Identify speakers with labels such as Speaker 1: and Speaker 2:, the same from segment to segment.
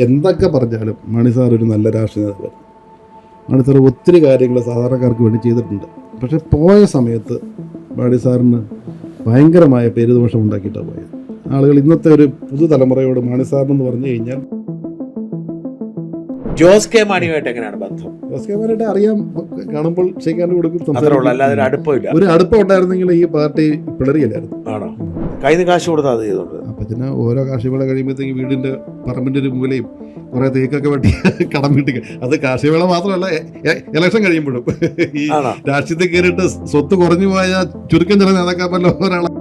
Speaker 1: എന്തൊക്കെ പറഞ്ഞാലും മണി സാർ ഒരു നല്ല രാഷ്ട്രീയ നേതാവാണ്. മണി സാർ ഒത്തിരി കാര്യങ്ങൾ സാധാരണക്കാർക്ക് വേണ്ടി ചെയ്തിട്ടുണ്ട്. പക്ഷേ പോയ സമയത്ത് മണി സാറിന് ഭയങ്കരമായ പേരുദോഷം ഉണ്ടാക്കിയിട്ടാണ് പോയത്. ആളുകൾ ഇന്നത്തെ ഒരു പുതുതലമുറയോട് മണി സാറിനെന്ന് പറഞ്ഞു കഴിഞ്ഞാൽ
Speaker 2: ജോസ് കെ മാണിയുമായിട്ട് എങ്ങനെയാണ് ബന്ധം?
Speaker 1: ജോസ് കെ മാണിയുടെ അറിയാം, കാണുമ്പോൾ ഷെയ്ക്കാണ്ട് കൊടുക്കും,
Speaker 2: അല്ലാതെ അടുപ്പമില്ല.
Speaker 1: ഒരു അടുപ്പം ഉണ്ടായിരുന്നെങ്കിൽ ഈ പാർട്ടി പിളറിയില്ലായിരുന്നു.
Speaker 2: ആണോ? കയ്യിൽ നിന്ന് കാശ് കൊടുത്താൽ അത് ചെയ്തോണ്ട്
Speaker 1: അപ്പച്ചന് ഓരോ കാർഷിക വിള കഴിയുമ്പോഴത്തേക്ക് വീടിൻ്റെ പറമ്പിൻ്റെ ഒരു മൂലയും കുറേ തേക്കൊക്കെ വെട്ടി കടം വീട്ടിക്ക്. അത് കാർഷിക വിള മാത്രമല്ല, ഇലക്ഷൻ കഴിയുമ്പോഴും ഈ രാഷ്ട്രീയത്തിൽ കയറിയിട്ട് സ്വത്ത് കുറഞ്ഞു പോയ ചുരുക്കം ചില നേതാക്കന്മാരിൽ ഒരാളാണ്.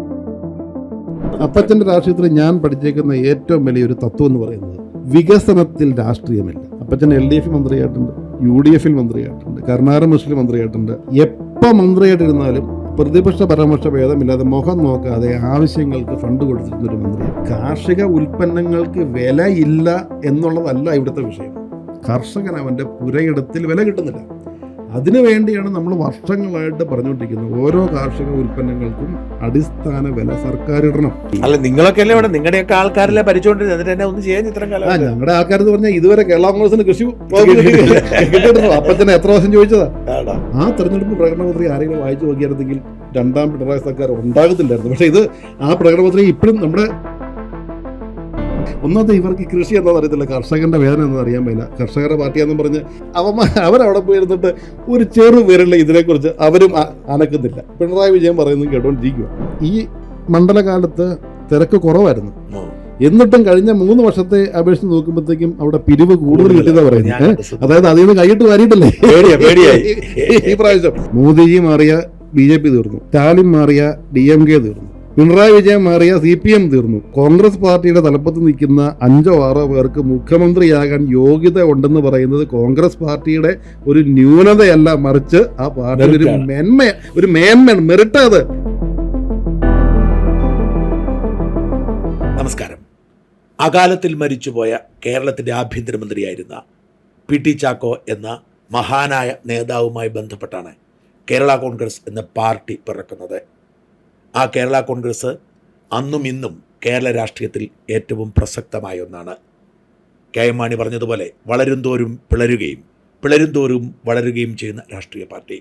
Speaker 1: അപ്പച്ചൻ്റെ രാഷ്ട്രീയത്തിൽ ഞാൻ പഠിച്ചേക്കുന്ന ഏറ്റവും വലിയൊരു തത്വം എന്ന് പറയുന്നത് വികസനത്തിൽ രാഷ്ട്രീയമില്ല. അപ്പച്ചൻ LDF മന്ത്രിയായിട്ടുണ്ട്, UDF മന്ത്രിയായിട്ടുണ്ട്, കർണാടക മുസ്ലിം മന്ത്രിയായിട്ടുണ്ട്. എപ്പോൾ മന്ത്രിയായിട്ടിരുന്നാലും പ്രതിപക്ഷ പരാമർശ ഭേദമില്ലാതെ മുഖം നോക്കാതെ ആവശ്യങ്ങൾക്ക് ഫണ്ട് കൊടുത്തിരുന്നൊരു മന്ത്രിയാണ്. കാർഷിക ഉൽപ്പന്നങ്ങൾക്ക് വിലയില്ല എന്നുള്ളതല്ല ഇവിടുത്തെ വിഷയം. കർഷകൻ അവൻ്റെ പുരയിടത്തിൽ വില കിട്ടുന്നില്ല. അതിനു വേണ്ടിയാണ് നമ്മൾ വർഷങ്ങളായിട്ട് പറഞ്ഞുകൊണ്ടിരിക്കുന്നത് ഓരോ കാർഷിക ഉൽപ്പന്നങ്ങൾക്കും അടിസ്ഥാന വില സർക്കാർ ഇടണം.
Speaker 2: അല്ല, നിങ്ങളൊക്കെ അല്ലേ ഇവിടെ നിങ്ങളുടെയൊക്കെ ആൾക്കാരല്ലേ ഭരിച്ചുകൊണ്ടിരുന്നത്, എന്നിട്ട് എന്നെ ഒന്നും ചെയ്യാൻ ഇത്രയും കാലം?
Speaker 1: ഞങ്ങളുടെ ആൾക്കാരെന്ന് പറഞ്ഞാൽ ഇതുവരെ കേരള കോൺഗ്രസിന് കൃഷി കിട്ടിയിട്ടുണ്ടോ? അപ്പച്ചനെ എത്ര വർഷം ചോദിച്ചതാ? ആ തെരഞ്ഞെടുപ്പ് പ്രകടനപത്രിക ആരെങ്കിലും വായിച്ചു നോക്കിയായിരുന്നെങ്കിൽ രണ്ടാം പിണറായി സർക്കാർ ഉണ്ടാകത്തില്ലായിരുന്നു. പക്ഷേ ഇത് ആ പ്രകടനപത്രിക ഇപ്പോഴും നമ്മുടെ ഒന്നാമത്തെ ഇവർക്ക് കൃഷി എന്താണെന്ന് അറിയത്തില്ല, കർഷകന്റെ വേദന എന്താണെന്ന് അറിയാൻ പറ്റില്ല. കർഷകരുടെ പാർട്ടിയാണെന്ന് പറഞ്ഞ് അവരവിടെ പോയിരുന്നിട്ട് ഒരു ചെറു പേരുള്ള ഇതിനെക്കുറിച്ച് അവരും അനക്കുന്നില്ല. പിണറായി വിജയൻ പറയുന്നത് കേട്ടോണ്ടിരിക്കുക. ഈ മണ്ഡലകാലത്ത് തിരക്ക് കുറവായിരുന്നു, എന്നിട്ടും കഴിഞ്ഞ 3 വർഷത്തെ അപേക്ഷിച്ച് നോക്കുമ്പോഴത്തേക്കും അവിടെ പിരിവ് കൂടുതൽ കിട്ടിയതാ പറയുന്നത്. അതായത് അതിൽ നിന്ന് കൈയിട്ട് വാരിയിട്ടല്ലേ ഈ പ്രാവശ്യം. മോദിജി മാറിയ BJP തീർന്നു, സ്റ്റാലിൻ മാറിയ DMK തീർന്നു, പിണറായി വിജയൻ മാറിയ CPM തീർന്നു. കോൺഗ്രസ് പാർട്ടിയുടെ തലപ്പത്ത് നിൽക്കുന്ന 5-6 പേർക്ക് മുഖ്യമന്ത്രിയാകാൻ യോഗ്യത ഉണ്ടെന്ന് പറയുന്നത് കോൺഗ്രസ് പാർട്ടിയുടെ ഒരു ന്യൂനതയല്ല, മറിച്ച് ആ പാർട്ടിയുടെ ഒരു മെറിറ്റ് അത്.
Speaker 2: നമസ്കാരം. അകാലത്തിൽ മരിച്ചുപോയ കേരളത്തിന്റെ ആഭ്യന്തരമന്ത്രിയായിരുന്ന PT ചാക്കോ എന്ന മഹാനായ നേതാവുമായി ബന്ധപ്പെട്ടാണ് കേരള കോൺഗ്രസ് എന്ന പാർട്ടി പിറക്കുന്നത്. ആ കേരള കോൺഗ്രസ് അന്നും ഇന്നും കേരള രാഷ്ട്രീയത്തിൽ ഏറ്റവും പ്രസക്തമായ ഒന്നാണ്. KM മാണി പറഞ്ഞതുപോലെ വളരും തോറും പിളരുകയും പിളരും തോറും വളരുകയും ചെയ്യുന്ന രാഷ്ട്രീയ പാർട്ടി.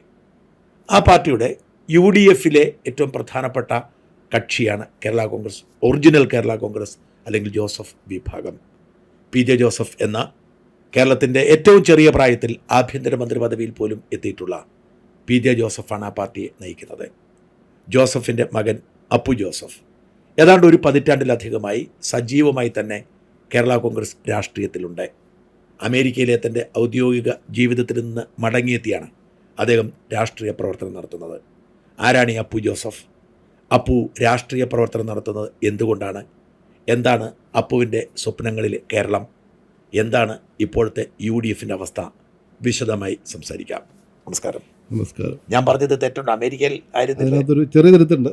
Speaker 2: ആ പാർട്ടിയുടെ UDF ഏറ്റവും പ്രധാനപ്പെട്ട കക്ഷിയാണ് കേരള കോൺഗ്രസ്, ഒറിജിനൽ കേരള കോൺഗ്രസ് അല്ലെങ്കിൽ ജോസഫ് വിഭാഗം. PJ ജോസഫ് എന്ന കേരളത്തിൻ്റെ ഏറ്റവും ചെറിയ പ്രായത്തിൽ ആഭ്യന്തരമന്ത്രി പദവിയിൽ പോലും എത്തിയിട്ടുള്ള PJ ജോസഫാണ് ആ പാർട്ടിയെ നയിക്കുന്നത്. ജോസഫിൻ്റെ മകൻ അപ്പു ജോസഫ് ഏതാണ്ട് ഒരു പതിറ്റാണ്ടിലധികമായി സജീവമായി തന്നെ കേരള കോൺഗ്രസ് രാഷ്ട്രീയത്തിലുണ്ട്. അമേരിക്കയിലെ തൻ്റെ ഔദ്യോഗിക ജീവിതത്തിൽ നിന്ന് മടങ്ങിയെത്തിയാണ് അദ്ദേഹം രാഷ്ട്രീയ പ്രവർത്തനം നടത്തുന്നത്. ആരാണ് ഈ അപ്പു ജോസഫ്? അപ്പു രാഷ്ട്രീയ പ്രവർത്തനം നടത്തുന്നത് എന്തുകൊണ്ടാണ്? എന്താണ് അപ്പുവിൻ്റെ സ്വപ്നങ്ങളിലെ കേരളം? എന്താണ് ഇപ്പോഴത്തെ UDF അവസ്ഥ? വിശദമായി സംസാരിക്കാം. നമസ്കാരം.
Speaker 1: നമസ്കാരം.
Speaker 2: ഞാൻ പറഞ്ഞത് തെറ്റുണ്ട്? അമേരിക്കയിൽ ആയിരുന്നു,
Speaker 1: ചെറിയ തരത്തിലുണ്ട്.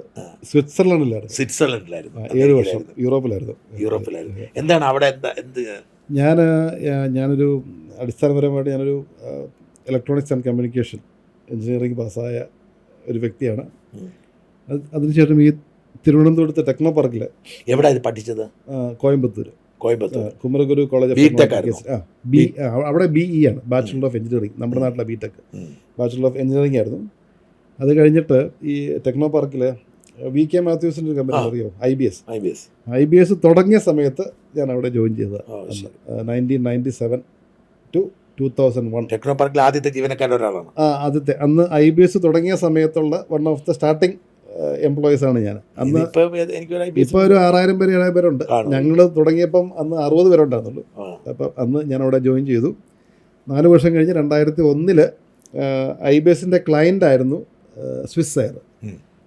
Speaker 1: സ്വിറ്റ്സർലൻഡിലായിരുന്നു. 7 വർഷം യൂറോപ്പിലായിരുന്നു.
Speaker 2: എന്താണ് അവിടെ എന്ത്?
Speaker 1: ഞാനൊരു അടിസ്ഥാനപരമായിട്ട് ഞാനൊരു ഇലക്ട്രോണിക്സ് ആൻഡ് കമ്മ്യൂണിക്കേഷൻ എഞ്ചിനീയറിംഗ് പാസ്സായ ഒരു വ്യക്തിയാണ്. അതിനുശേഷം ഈ തിരുവനന്തപുരത്ത് ടെക്നോ പാർക്കിൽ.
Speaker 2: എവിടെ പഠിച്ചത്?
Speaker 1: കോയമ്പത്തൂർ കുമരഗുരു കോളേജ് അവിടെ BE ആണ്, ബാച്ചുലർ ഓഫ് എഞ്ചിനീയറിംഗ്. നമ്മുടെ നാട്ടിലെ BTech, ബാച്ചുലർ ഓഫ് എഞ്ചിനീയറിംഗ് ആയിരുന്നു. അത് കഴിഞ്ഞിട്ട് ഈ ടെക്നോ പാർക്കിൽ VK മാത്യൂസിൻ്റെ ഒരു കമ്പനി അറിയോ? IBS തുടങ്ങിയ സമയത്ത് ഞാൻ അവിടെ ജോയിൻ ചെയ്തത് 1997 to 2001.
Speaker 2: ടെക്നോ പാർക്കിൽ ആദ്യത്തെ ജീവനക്കാരുടെ ഒരാളാണ്.
Speaker 1: ആദ്യത്തെ അന്ന് IBS തുടങ്ങിയ സമയത്തുള്ള one of the starting employees ആണ് ഞാൻ. അന്ന് ഇപ്പോൾ ഒരു 6000 പേര് 7000 പേരുണ്ട്. ഞങ്ങൾ തുടങ്ങിയപ്പം അന്ന് 60 പേരുണ്ടായിരുന്നുള്ളൂ. അപ്പം അന്ന് ഞാൻ അവിടെ ജോയിൻ ചെയ്തു. 4 വർഷം കഴിഞ്ഞ് 2001 IBSൻ്റെ ക്ലയൻ്റ് ആയിരുന്നു സ്വിസ് എയർ.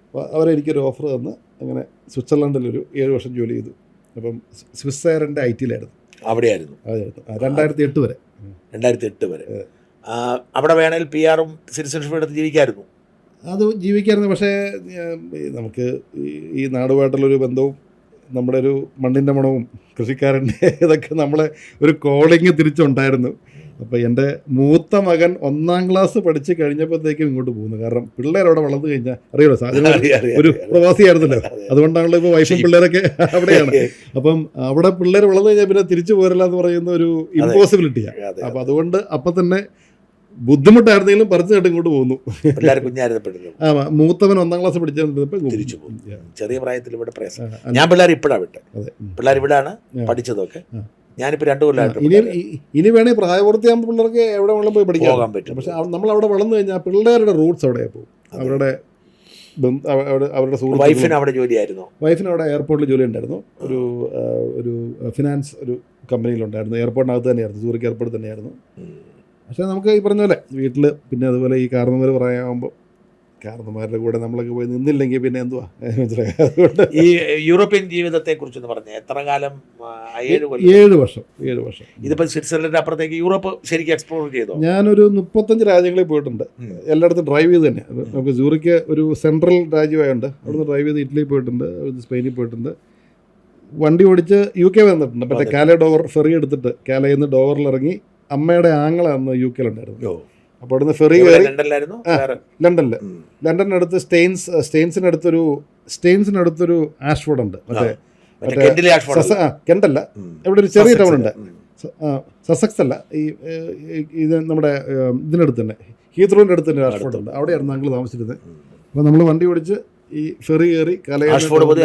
Speaker 1: അപ്പോൾ അവരെനിക്കൊരു ഓഫർ തന്ന് അങ്ങനെ സ്വിറ്റ്സർലൻഡിലൊരു 7 വർഷം ജോലി ചെയ്തു. അപ്പം സ്വിസ് എയറിൻ്റെ IT-ലായിരുന്നു.
Speaker 2: അവിടെയായിരുന്നു
Speaker 1: 2008 വരെ.
Speaker 2: 2008 വരെ അവിടെ വേണേൽ PR-ഉം സിറ്റിസൺഷിപ്പും എടുത്ത് ജീവിക്കായിരുന്നു.
Speaker 1: അത് ജീവിക്കായിരുന്നു. പക്ഷേ നമുക്ക് ഈ നാടുമായിട്ടുള്ളൊരു ബന്ധവും നമ്മുടെ ഒരു മണ്ണിൻ്റെ മണവും കൃഷിക്കാരൻ്റെ ഇതൊക്കെ നമ്മളെ ഒരു കോളിങ് തിരിച്ചുണ്ടായിരുന്നു. അപ്പോൾ എൻ്റെ മൂത്ത മകൻ 1ാം ക്ലാസ് പഠിച്ച് കഴിഞ്ഞപ്പോഴത്തേക്കും ഇങ്ങോട്ട് പോകുന്നു. കാരണം പിള്ളേരവിടെ വളർന്നു കഴിഞ്ഞാൽ അറിയാലോ, സാധ്യത ഒരു പ്രവാസിയായിരുന്നല്ലോ, അതുകൊണ്ടാണല്ലോ ഇപ്പോൾ വൈഫും പിള്ളേരൊക്കെ അവിടെയാണ്. അപ്പം അവിടെ പിള്ളേർ വളർന്നു കഴിഞ്ഞാൽ പിന്നെ തിരിച്ചു പോരല്ല എന്ന് പറയുന്ന ഒരു ഇമ്പോസിബിലിറ്റിയാണ്. അപ്പം അതുകൊണ്ട് അപ്പം തന്നെ ബുദ്ധിമുട്ടായിരുന്നെങ്കിലും പറിച്ചു കേട്ട് ഇങ്ങോട്ട് പോകുന്നു. മൂത്തവൻ 1ാം ക്ലാസ് പഠിച്ചപ്പോൾ
Speaker 2: തിരിച്ചു പോകും. ചെറിയ പ്രായത്തിൽ ഇവിടെ പ്രയാസം. ഞാൻ പിള്ളേർ ഇപ്പോഴാണ് വിട്ടെ. പിള്ളേർ ഇവിടെയാണ് പഠിച്ചതൊക്കെ. ഞാനിപ്പോൾ 2 കൊല്ലമായിട്ട്
Speaker 1: ഇനി വേണമെങ്കിൽ പ്രായപൂർത്തിയാകുമ്പോൾ പിള്ളേർക്ക് എവിടെ വേണം പോയി പഠിക്കാൻ പറ്റും. പക്ഷെ നമ്മളവിടെ വളർന്നു കഴിഞ്ഞാൽ പിള്ളേരുടെ റൂട്ട്സ് അവിടെ പോകും. അവരുടെ
Speaker 2: വൈഫിന് അവിടെ ജോലിയായിരുന്നു.
Speaker 1: വൈഫിന് അവിടെ എയർപോർട്ടിൽ ജോലി ഉണ്ടായിരുന്നു. ഒരു ഫിനാൻസ് ഒരു കമ്പനിയിലുണ്ടായിരുന്നു. എയർപോർട്ടിനകത്ത് തന്നെയായിരുന്നു, സൂറിക് എയർപോർട്ട് തന്നെയായിരുന്നു. പക്ഷേ നമുക്ക് ഈ പറഞ്ഞ പോലെ വീട്ടിൽ പിന്നെ അതുപോലെ ഈ കാരണവർ പറയാകുമ്പോൾ കാരണന്മാരുടെ കൂടെ നമ്മളൊക്കെ പോയി നിന്നില്ലെങ്കിൽ പിന്നെ എന്തുവാ അതുകൊണ്ട്
Speaker 2: ഈ യൂറോപ്യൻ ജീവിതത്തെക്കുറിച്ചെന്ന് പറഞ്ഞാൽ എത്ര കാലം?
Speaker 1: 7 വർഷം.
Speaker 2: ഇതിപ്പോൾ സ്വിറ്റ്സർലൻഡ് അപ്പുറത്തേക്ക് യൂറോപ്പ് ശരിക്കും എക്സ്പ്ലോർ ചെയ്തോ?
Speaker 1: ഞാനൊരു 35 രാജ്യങ്ങളിൽ പോയിട്ടുണ്ട്. എല്ലായിടത്തും ഡ്രൈവ് ചെയ്ത് തന്നെ. നമുക്ക് സൂറിക്ക് ഒരു സെൻട്രൽ രാജ്യമായുണ്ട്, അവിടുന്ന് ഡ്രൈവ് ചെയ്ത് ഇറ്റലി പോയിട്ടുണ്ട്, സ്പെയിനിൽ പോയിട്ടുണ്ട്. വണ്ടി ഓടിച്ച് UK വന്നിട്ടുണ്ട്. മറ്റേ കാലെ ഡോവർ ഫെറി എടുത്തിട്ട് കാലയിൽ നിന്ന് ഡോവറിലിറങ്ങി അമ്മയുടെ ആങ്ങള അന്ന് UK ഉണ്ടായിരുന്നു. അപ്പോൾ അവിടുന്ന് ഫെറി കയറി ലണ്ടനിനടുത്ത് സ്റ്റെയിൻസിനടുത്തൊരു ആഷ്ഫോർഡ് ഉണ്ട്. കെൻഡല്ല, ഇവിടെ ഒരു ചെറിയ ടൗൺ ഉണ്ട്, സസെക്സ് അല്ല, ഇത് നമ്മുടെ ഇതിനടുത്ത് തന്നെ ഹീത്രോൻ്റെ അടുത്ത് തന്നെ ആഷ്ഫോർഡ് ഉണ്ട്. അവിടെയായിരുന്നു ഞങ്ങൾ താമസിച്ചിരുന്നത്. അപ്പോൾ നമ്മൾ വണ്ടി ഓടിച്ച് ഈ ഫെറി കയറി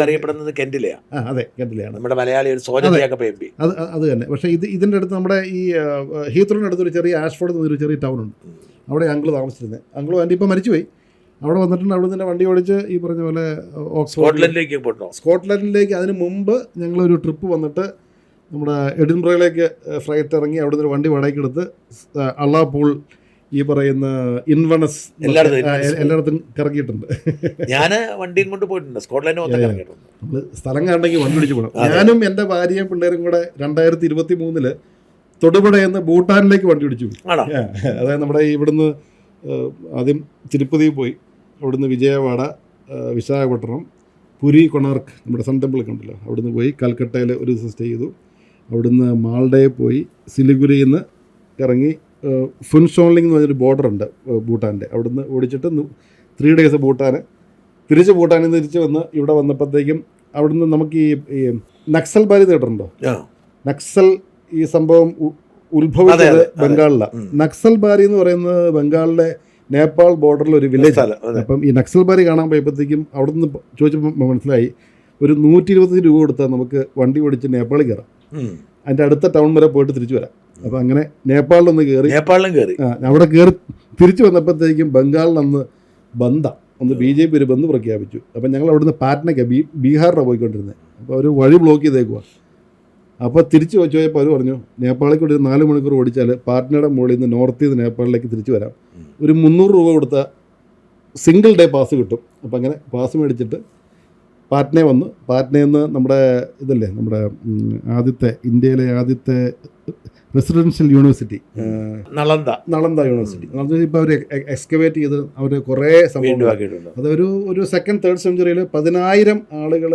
Speaker 2: അറിയപ്പെടുന്നത് കെൻഡിലെയാണ്.
Speaker 1: അതെ, കെൻഡിലെയാണ്.
Speaker 2: നമ്മുടെ മലയാളി
Speaker 1: അത് തന്നെ. പക്ഷേ ഇതിൻ്റെ അടുത്ത് നമ്മുടെ ഈ ഹീത്രോൻ്റെ അടുത്ത് ഒരു ചെറിയ ആഷ്ഫോർഡ് എന്നൊരു ചെറിയ ടൗൺ ഉണ്ട്. അവിടെ അങ്കിൾ താമസിച്ചിരുന്നത്. അങ്കിൾ എൻ്റെ ഇപ്പം മരിച്ചുപോയി. അവിടെ വന്നിട്ടുണ്ട്. അവിടെ നിന്ന് വണ്ടി ഓടിച്ച് ഈ പറഞ്ഞ പോലെ സ്കോട്ട്ലൻഡിലേക്ക് അതിന് മുമ്പ് ഞങ്ങളൊരു ട്രിപ്പ് വന്നിട്ട് നമ്മുടെ എഡിൻബ്രയിലേക്ക് ഫ്ലൈറ്റ് ഇറങ്ങി അവിടെ നിന്ന് വണ്ടി വാടകയ്ക്ക് എടുത്ത് അള്ളാപൂൾ ഈ പറയുന്ന ഇൻവണസ് എല്ലായിടത്തും കറക്കിയിട്ടുണ്ട്.
Speaker 2: ഞാൻ വണ്ടിയും കൊണ്ട് പോയിട്ടുണ്ട്. സ്കോട്ട്ലൻഡ്
Speaker 1: സ്ഥലം കണ്ടെങ്കിൽ വണ്ടി പിടിച്ച് പോകണം. ഞാനും എൻ്റെ ഭാര്യയും പിള്ളേരും കൂടെ 2023 തൊടുപുഴയെന്ന് ഭൂട്ടാനിലേക്ക് വണ്ടി പിടിച്ചു. അതായത് നമ്മുടെ ഇവിടുന്ന് ആദ്യം തിരുപ്പതി പോയി, അവിടുന്ന് വിജയവാഡ, വിശാഖപട്ടണം, പുരി, കൊണാർക്ക്, നമ്മുടെ സൺ ടെമ്പിൾ ഒക്കെ ഉണ്ടല്ലോ, അവിടുന്ന് പോയി കൽക്കട്ടയിൽ ഒരു ദിവസം സ്റ്റേ ചെയ്തു. അവിടുന്ന് മാൾഡയിൽ പോയി സിലിഗുരിയിൽ നിന്ന് ഇറങ്ങി ഫുൻഷോൺലിംഗ് എന്ന് പറഞ്ഞൊരു ബോർഡർ ഉണ്ട് ഭൂട്ടാൻ്റെ, അവിടുന്ന് ഓടിച്ചിട്ട് 3 days ഭൂട്ടാന്, തിരിച്ച് ഭൂട്ടാനിൽ നിന്ന് തിരിച്ച് വന്ന് ഇവിടെ വന്നപ്പോഴത്തേക്കും അവിടുന്ന് നമുക്ക് ഈ നക്സൽ ബാരി കേട്ടിട്ടുണ്ടോ? നക്സൽ ഈ സംഭവം ഉത്ഭവിച്ചത് ബംഗാളിലാണ്. നക്സൽ ബാരി എന്ന് പറയുന്നത് ബംഗാളിലെ നേപ്പാൾ ബോർഡറിൽ ഒരു വില്ലേജ്. അപ്പം ഈ നക്സൽ ബാരി കാണാൻ പോയപ്പോഴത്തേക്കും അവിടെ നിന്ന് ചോദിച്ചപ്പോൾ മനസ്സിലായി ഒരു 125 രൂപ കൊടുത്താൽ നമുക്ക് വണ്ടി ഓടിച്ച് നേപ്പാളിൽ കയറാം, അതിൻ്റെ അടുത്ത ടൗൺ വരെ പോയിട്ട് തിരിച്ചു വരാം. അപ്പം അങ്ങനെ നേപ്പാളിലൊന്ന് കയറി അവിടെ കയറി തിരിച്ചു വന്നപ്പോഴത്തേക്കും ബംഗാളിലൊന്ന് ഒന്ന് BJP ഒരു ബന്ദ് പ്രഖ്യാപിച്ചു. അപ്പം ഞങ്ങൾ അവിടുന്ന് പാറ്റ്നയ്ക്ക് ബീഹാറിലാണ് പോയിക്കൊണ്ടിരുന്നത്. അപ്പോൾ ഒരു വഴി ബ്ലോക്ക് ചെയ്തേക്കുക. അപ്പോൾ തിരിച്ച് ചോദിച്ചപ്പോൾ അവർ പറഞ്ഞു നേപ്പാളിൽ കൂടി 4 മണിക്കൂർ ഓടിച്ചാൽ പാറ്റ്നയുടെ മുകളിൽ നിന്ന് നോർത്ത് ചെയ്ത് നേപ്പാളിലേക്ക് തിരിച്ചു വരാം, ഒരു 300 രൂപ കൊടുത്താൽ സിംഗിൾ ഡേ പാസ് കിട്ടും. അപ്പം അങ്ങനെ പാസ് മേടിച്ചിട്ട് പാറ്റ്നയിൽ വന്നു. പാറ്റ്നയിൽ നിന്ന് നമ്മുടെ ഇതല്ലേ നമ്മുടെ ഇന്ത്യയിലെ ആദ്യത്തെ റെസിഡൻഷ്യൽ യൂണിവേഴ്സിറ്റി നളന്ദ യൂണിവേഴ്സിറ്റി. ഇപ്പോൾ അവർ എക്സ്കവേറ്റ് ചെയ്ത് അവർ കുറേ സംഭവം, അതൊരു 2nd, 3rd സെഞ്ചുറിയിൽ 10,000 ആളുകൾ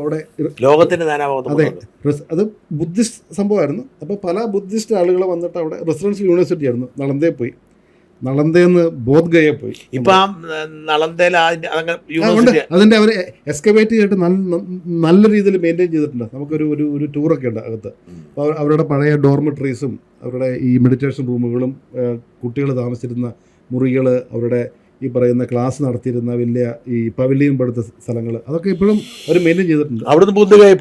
Speaker 1: അവിടെ
Speaker 2: ലോകത്തിന്റെ
Speaker 1: അതെ, അത് ബുദ്ധിസ്റ്റ് സംഭവമായിരുന്നു. അപ്പോൾ പല ബുദ്ധിസ്റ്റ് ആളുകൾ വന്നിട്ട് അവിടെ റെസിഡൻഷ്യൽ യൂണിവേഴ്സിറ്റി ആയിരുന്നു. നളന്ദയിൽ പോയി, നളന്ദയെന്ന് ബോധ്ഗയയിൽ പോയി. അതിൻ്റെ അവർ എക്സ്കവേറ്റ് ചെയ്തിട്ട് നല്ല രീതിയിൽ മെയിൻറ്റെയിൻ ചെയ്തിട്ടുണ്ട്. നമുക്കൊരു ടൂറൊക്കെ ഉണ്ട് അകത്ത്. അപ്പോൾ അവരുടെ പഴയ ഡോർമെട്രീസും അവരുടെ ഈ മെഡിറ്റേഷൻ റൂമുകളും കുട്ടികൾ താമസിച്ചിരുന്ന മുറികൾ, അവരുടെ ഈ പറയുന്ന ക്ലാസ് നടത്തിയിരുന്ന വലിയ ഈ പവലിയൻ പടുത്ത സ്ഥലങ്ങൾ, അതൊക്കെ ഇപ്പോഴും അവർ മെയിൻറ്റെയിൻ ചെയ്തിട്ടുണ്ട്.
Speaker 2: അവിടുന്ന് ബോധ്ഗയയിൽ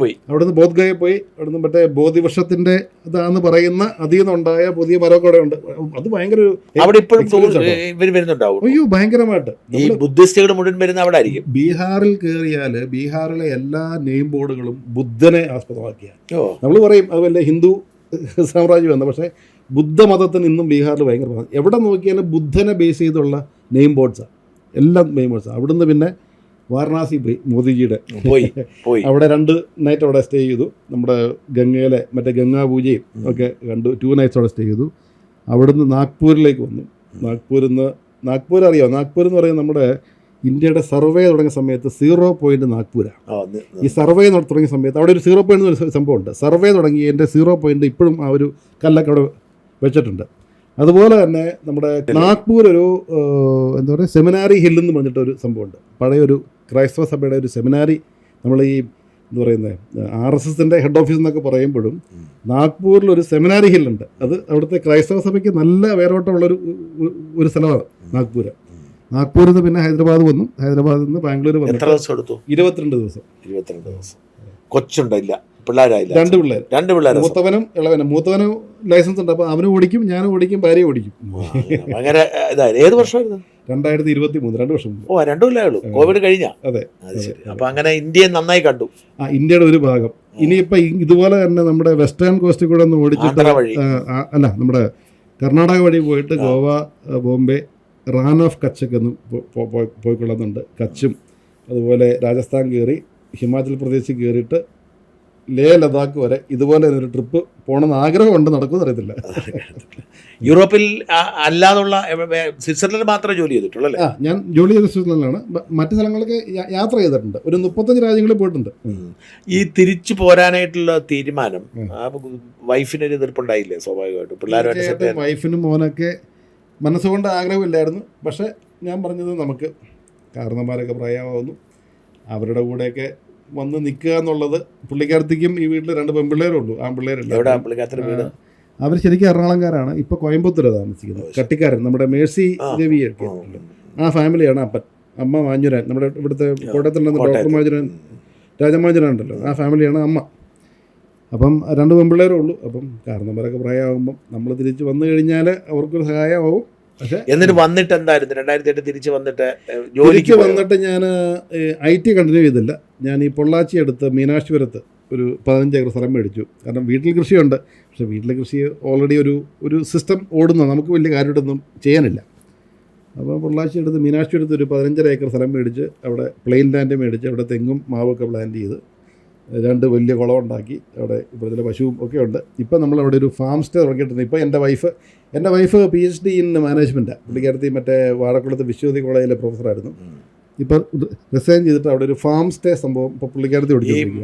Speaker 2: പോയി,
Speaker 1: അവിടുന്ന് മറ്റേ ബോധിവൃക്ഷത്തിൻ്റെ ഇതാന്ന് പറയുന്ന അതിൽ നിന്നുണ്ടായ പുതിയ മരമൊക്കെ അവിടെ ഉണ്ട്. അത് ഭയങ്കര അയ്യോ ഭയങ്കരമായിട്ട്
Speaker 2: ഈ ബുദ്ധിസ്റ്റുകൾ മുഴുവൻ വരുന്ന അവിടെ ആയിരിക്കും.
Speaker 1: ബീഹാറിൽ കയറിയാൽ ബീഹാറിലെ എല്ലാ നെയിം ബോർഡുകളും ബുദ്ധനെ ആസ്പദമാക്കിയാണ്. നമ്മൾ പറയും അത് വല്ല ഹിന്ദു സാമ്രാജ്യമാണ്, പക്ഷേ ബുദ്ധമതത്തിന് ഇന്നും ബീഹാറിൽ ഭയങ്കര എവിടെ നോക്കിയാലും ബുദ്ധനെ ബേസ് ചെയ്തുള്ള നെയിം ബോർഡ്സാണ്, എല്ലാം നെയിം ബോർഡ്സാണ്. അവിടുന്ന് പിന്നെ വാരണാസി പോയി, മോദിജിയുടെ അവിടെ 2 night അവിടെ സ്റ്റേ ചെയ്തു. നമ്മുടെ ഗംഗയിലെ മറ്റേ ഗംഗാ പൂജയും ഒക്കെ കണ്ടു. 2 nights അവിടെ സ്റ്റേ ചെയ്തു. അവിടുന്ന് നാഗ്പൂരിലേക്ക് വന്നു. നാഗ്പൂർ അറിയാം, നാഗ്പൂർ എന്ന് പറയുന്നത് നമ്മുടെ ഇന്ത്യയുടെ സർവേ തുടങ്ങിയ സമയത്ത് 0 point നാഗ്പൂരാണ്. ഈ സർവേ തുടങ്ങിയ സമയത്ത് അവിടെ ഒരു 0 point എന്നൊരു സംഭവമുണ്ട്. സർവേ തുടങ്ങി എൻ്റെ 0 point ഇപ്പോഴും ആ ഒരു കല്ലൊക്കെ അവിടെ വെച്ചിട്ടുണ്ട്. അതുപോലെ തന്നെ നമ്മുടെ നാഗ്പൂർ ഒരു എന്താ പറയുക സെമിനാരി ഹിൽ എന്ന് പറഞ്ഞിട്ടൊരു സംഭവമുണ്ട്. പഴയൊരു ക്രൈസ്തവ സഭയുടെ ഒരു സെമിനാരി. നമ്മൾ ഈ എന്താ പറയുന്നത് RSSൻ്റെ ഹെഡ് ഓഫീസ് എന്നൊക്കെ പറയുമ്പോഴും നാഗ്പൂരിലൊരു സെമിനാരി ഹില്ലുണ്ട്. അത് അവിടുത്തെ ക്രൈസ്തവ സഭയ്ക്ക് നല്ല വേരോട്ടമുള്ളൊരു സ്ഥലമാണ് നാഗ്പൂർ. നാഗ്പൂരിൽ നിന്ന് പിന്നെ ഹൈദരാബാദ് വന്നു. ഹൈദരാബാദിൽ നിന്ന് ബാംഗ്ലൂർ വന്നു.
Speaker 2: എത്ര ദിവസം എടുത്തു?
Speaker 1: 22 ദിവസം.
Speaker 2: കൊച്ചുണ്ടില്ല, പിള്ളേരായില്ല? രണ്ട് പിള്ളേർ.
Speaker 1: മൂത്തവനും ഇളവനും. മൂത്തവനും ലൈസൻസ് ഉണ്ട്. അപ്പോൾ അവനും ഓടിക്കും, ഞാനും ഓടിക്കും, ഭാര്യ ഓടിക്കും.
Speaker 2: അങ്ങനെ ഇതായിരുന്നു. ഏത് വർഷമായിരുന്നു?
Speaker 1: 2023, 2 വർഷം മുമ്പ്.
Speaker 2: 2 കൊല്ലമേ കോവിഡ് കഴിഞ്ഞാ?
Speaker 1: അതെ.
Speaker 2: അപ്പൊ അങ്ങനെ ഇന്ത്യയെ നന്നായി കണ്ടു.
Speaker 1: ഇന്ത്യയുടെ ഒരു ഭാഗം. ഇനിയിപ്പോൾ ഇതുപോലെ തന്നെ നമ്മുടെ വെസ്റ്റേൺ കോസ്റ്റിൽ കൂടെ ഒന്ന് ഓടിച്ചിട്ട് അല്ല നമ്മുടെ കർണാടക വഴി പോയിട്ട് ഗോവ, ബോംബെ, റാൻ ഓഫ് കച്ചൊക്കെ ഒന്ന് പോയിക്കൊള്ളുന്നുണ്ട്. കച്ചും അതുപോലെ രാജസ്ഥാൻ കയറി ഹിമാചൽ പ്രദേശിൽ കയറിയിട്ട് ലേ ലഡാക്ക് വരെ ഇതുപോലെ ഒരു ട്രിപ്പ് പോകണമെന്ന് ആഗ്രഹമുണ്ട്. നടക്കുമെന്ന് അറിയത്തില്ല.
Speaker 2: യൂറോപ്പിൽ അല്ലാതുള്ള സ്വിറ്റ്സർലൻഡ് മാത്രമേ ജോലി ചെയ്തിട്ടുള്ളൂ അല്ലേ?
Speaker 1: ഞാൻ ജോലി ചെയ്ത സ്വിറ്റ്സർലൻഡിലാണ്. മറ്റു സ്ഥലങ്ങളൊക്കെ യാത്ര ചെയ്തിട്ടുണ്ട്. ഒരു 35 രാജ്യങ്ങളിൽ പോയിട്ടുണ്ട്.
Speaker 2: ഈ തിരിച്ചു പോരാനായിട്ടുള്ള തീരുമാനം വൈഫിനൊരു എതിർപ്പുണ്ടായില്ലേ? സ്വാഭാവികമായിട്ടും പിള്ളേരുമായിട്ട്.
Speaker 1: വൈഫിനും മോനൊക്കെ മനസ്സുകൊണ്ട് ആഗ്രഹമില്ലായിരുന്നു. പക്ഷേ ഞാൻ പറഞ്ഞത് നമുക്ക് കാരണന്മാരൊക്കെ പ്രായമാവുന്നു, അവരുടെ കൂടെയൊക്കെ വന്ന് നിൽക്കുക എന്നുള്ളത്. പുള്ളിക്കാരത്തേക്കും ഈ വീട്ടിൽ 2 പെൺപിള്ളേരുള്ളൂ, ആൺപിള്ളേരുണ്ട്. അവർ ശരിക്കും എറണാകുളംകാരാണ്. ഇപ്പോൾ കോയമ്പത്തൂരാണ് താമസിക്കുന്നത്. കട്ടിക്കാരൻ, നമ്മുടെ മേഴ്സി രവിയൊക്കെ ആ ഫാമിലിയാണ്. അപ്പൻ, അമ്മ മാഞ്ഞുരാൻ, നമ്മുടെ ഇവിടുത്തെ കോട്ടയത്തിൽ ഡോക്ടർ മാഞ്ഞുരാൻ, രാജമാഞ്ഞുരാൻ ഉണ്ടല്ലോ, ആ ഫാമിലിയാണ് അമ്മ. അപ്പം 2 പെൺപിള്ളേരേ ഉള്ളൂ. അപ്പം കാരണന്മാരൊക്കെ പ്രായമാകുമ്പം നമ്മൾ തിരിച്ച് വന്നു കഴിഞ്ഞാൽ അവർക്കൊരു സഹായമാവും. പക്ഷേ
Speaker 2: എന്നിട്ട് വന്നിട്ട് എന്തായിരുന്നു 2008 തിരിച്ച് വന്നിട്ട്?
Speaker 1: ജോലിക്ക് വന്നിട്ട് ഞാൻ IT കണ്ടിന്യൂ ചെയ്തില്ല. ഞാൻ ഈ പൊള്ളാച്ചി അടുത്ത് മീനാക്ഷിപുരത്ത് ഒരു 15 ഏക്കർ സ്ഥലം മേടിച്ചു. കാരണം വീട്ടിൽ കൃഷിയുണ്ട്. പക്ഷേ വീട്ടിലെ കൃഷി ഓൾറെഡി ഒരു സിസ്റ്റം ഓടുന്ന, നമുക്ക് വലിയ കാര്യമായിട്ടൊന്നും ചെയ്യാനില്ല. അപ്പോൾ പൊള്ളാച്ചി അടുത്ത് മീനാക്ഷിപുരത്ത് ഒരു 15 ഏക്കർ സ്ഥലം മേടിച്ച് അവിടെ പ്ലെയിൻ ലാൻഡ് മേടിച്ച് അവിടെ തെങ്ങും മാവൊക്കെ പ്ലാന്റ് ചെയ്ത് 2 വലിയ കുളം ഉണ്ടാക്കി. അവിടെ ഇപ്പോഴത്തെ പശുവും ഒക്കെ ഉണ്ട്. ഇപ്പം നമ്മളവിടെ ഒരു ഫാം സ്റ്റേ തുടങ്ങിയിട്ടുണ്ട്. ഇപ്പോൾ എൻ്റെ വൈഫ് PhD ഇൻ മാനേജ്മെൻറ്റാണ്. പുള്ളിക്കാരത്തി മറ്റേ വാഴക്കുളത്ത് വിശ്വതി കോളേജിലെ പ്രൊഫസറായിരുന്നു. ഇപ്പം റിസൈൻ ചെയ്തിട്ട് അവിടെ ഒരു ഫാം സ്റ്റേ സംഭവം ഇപ്പോൾ പുള്ളിക്കാരത്തി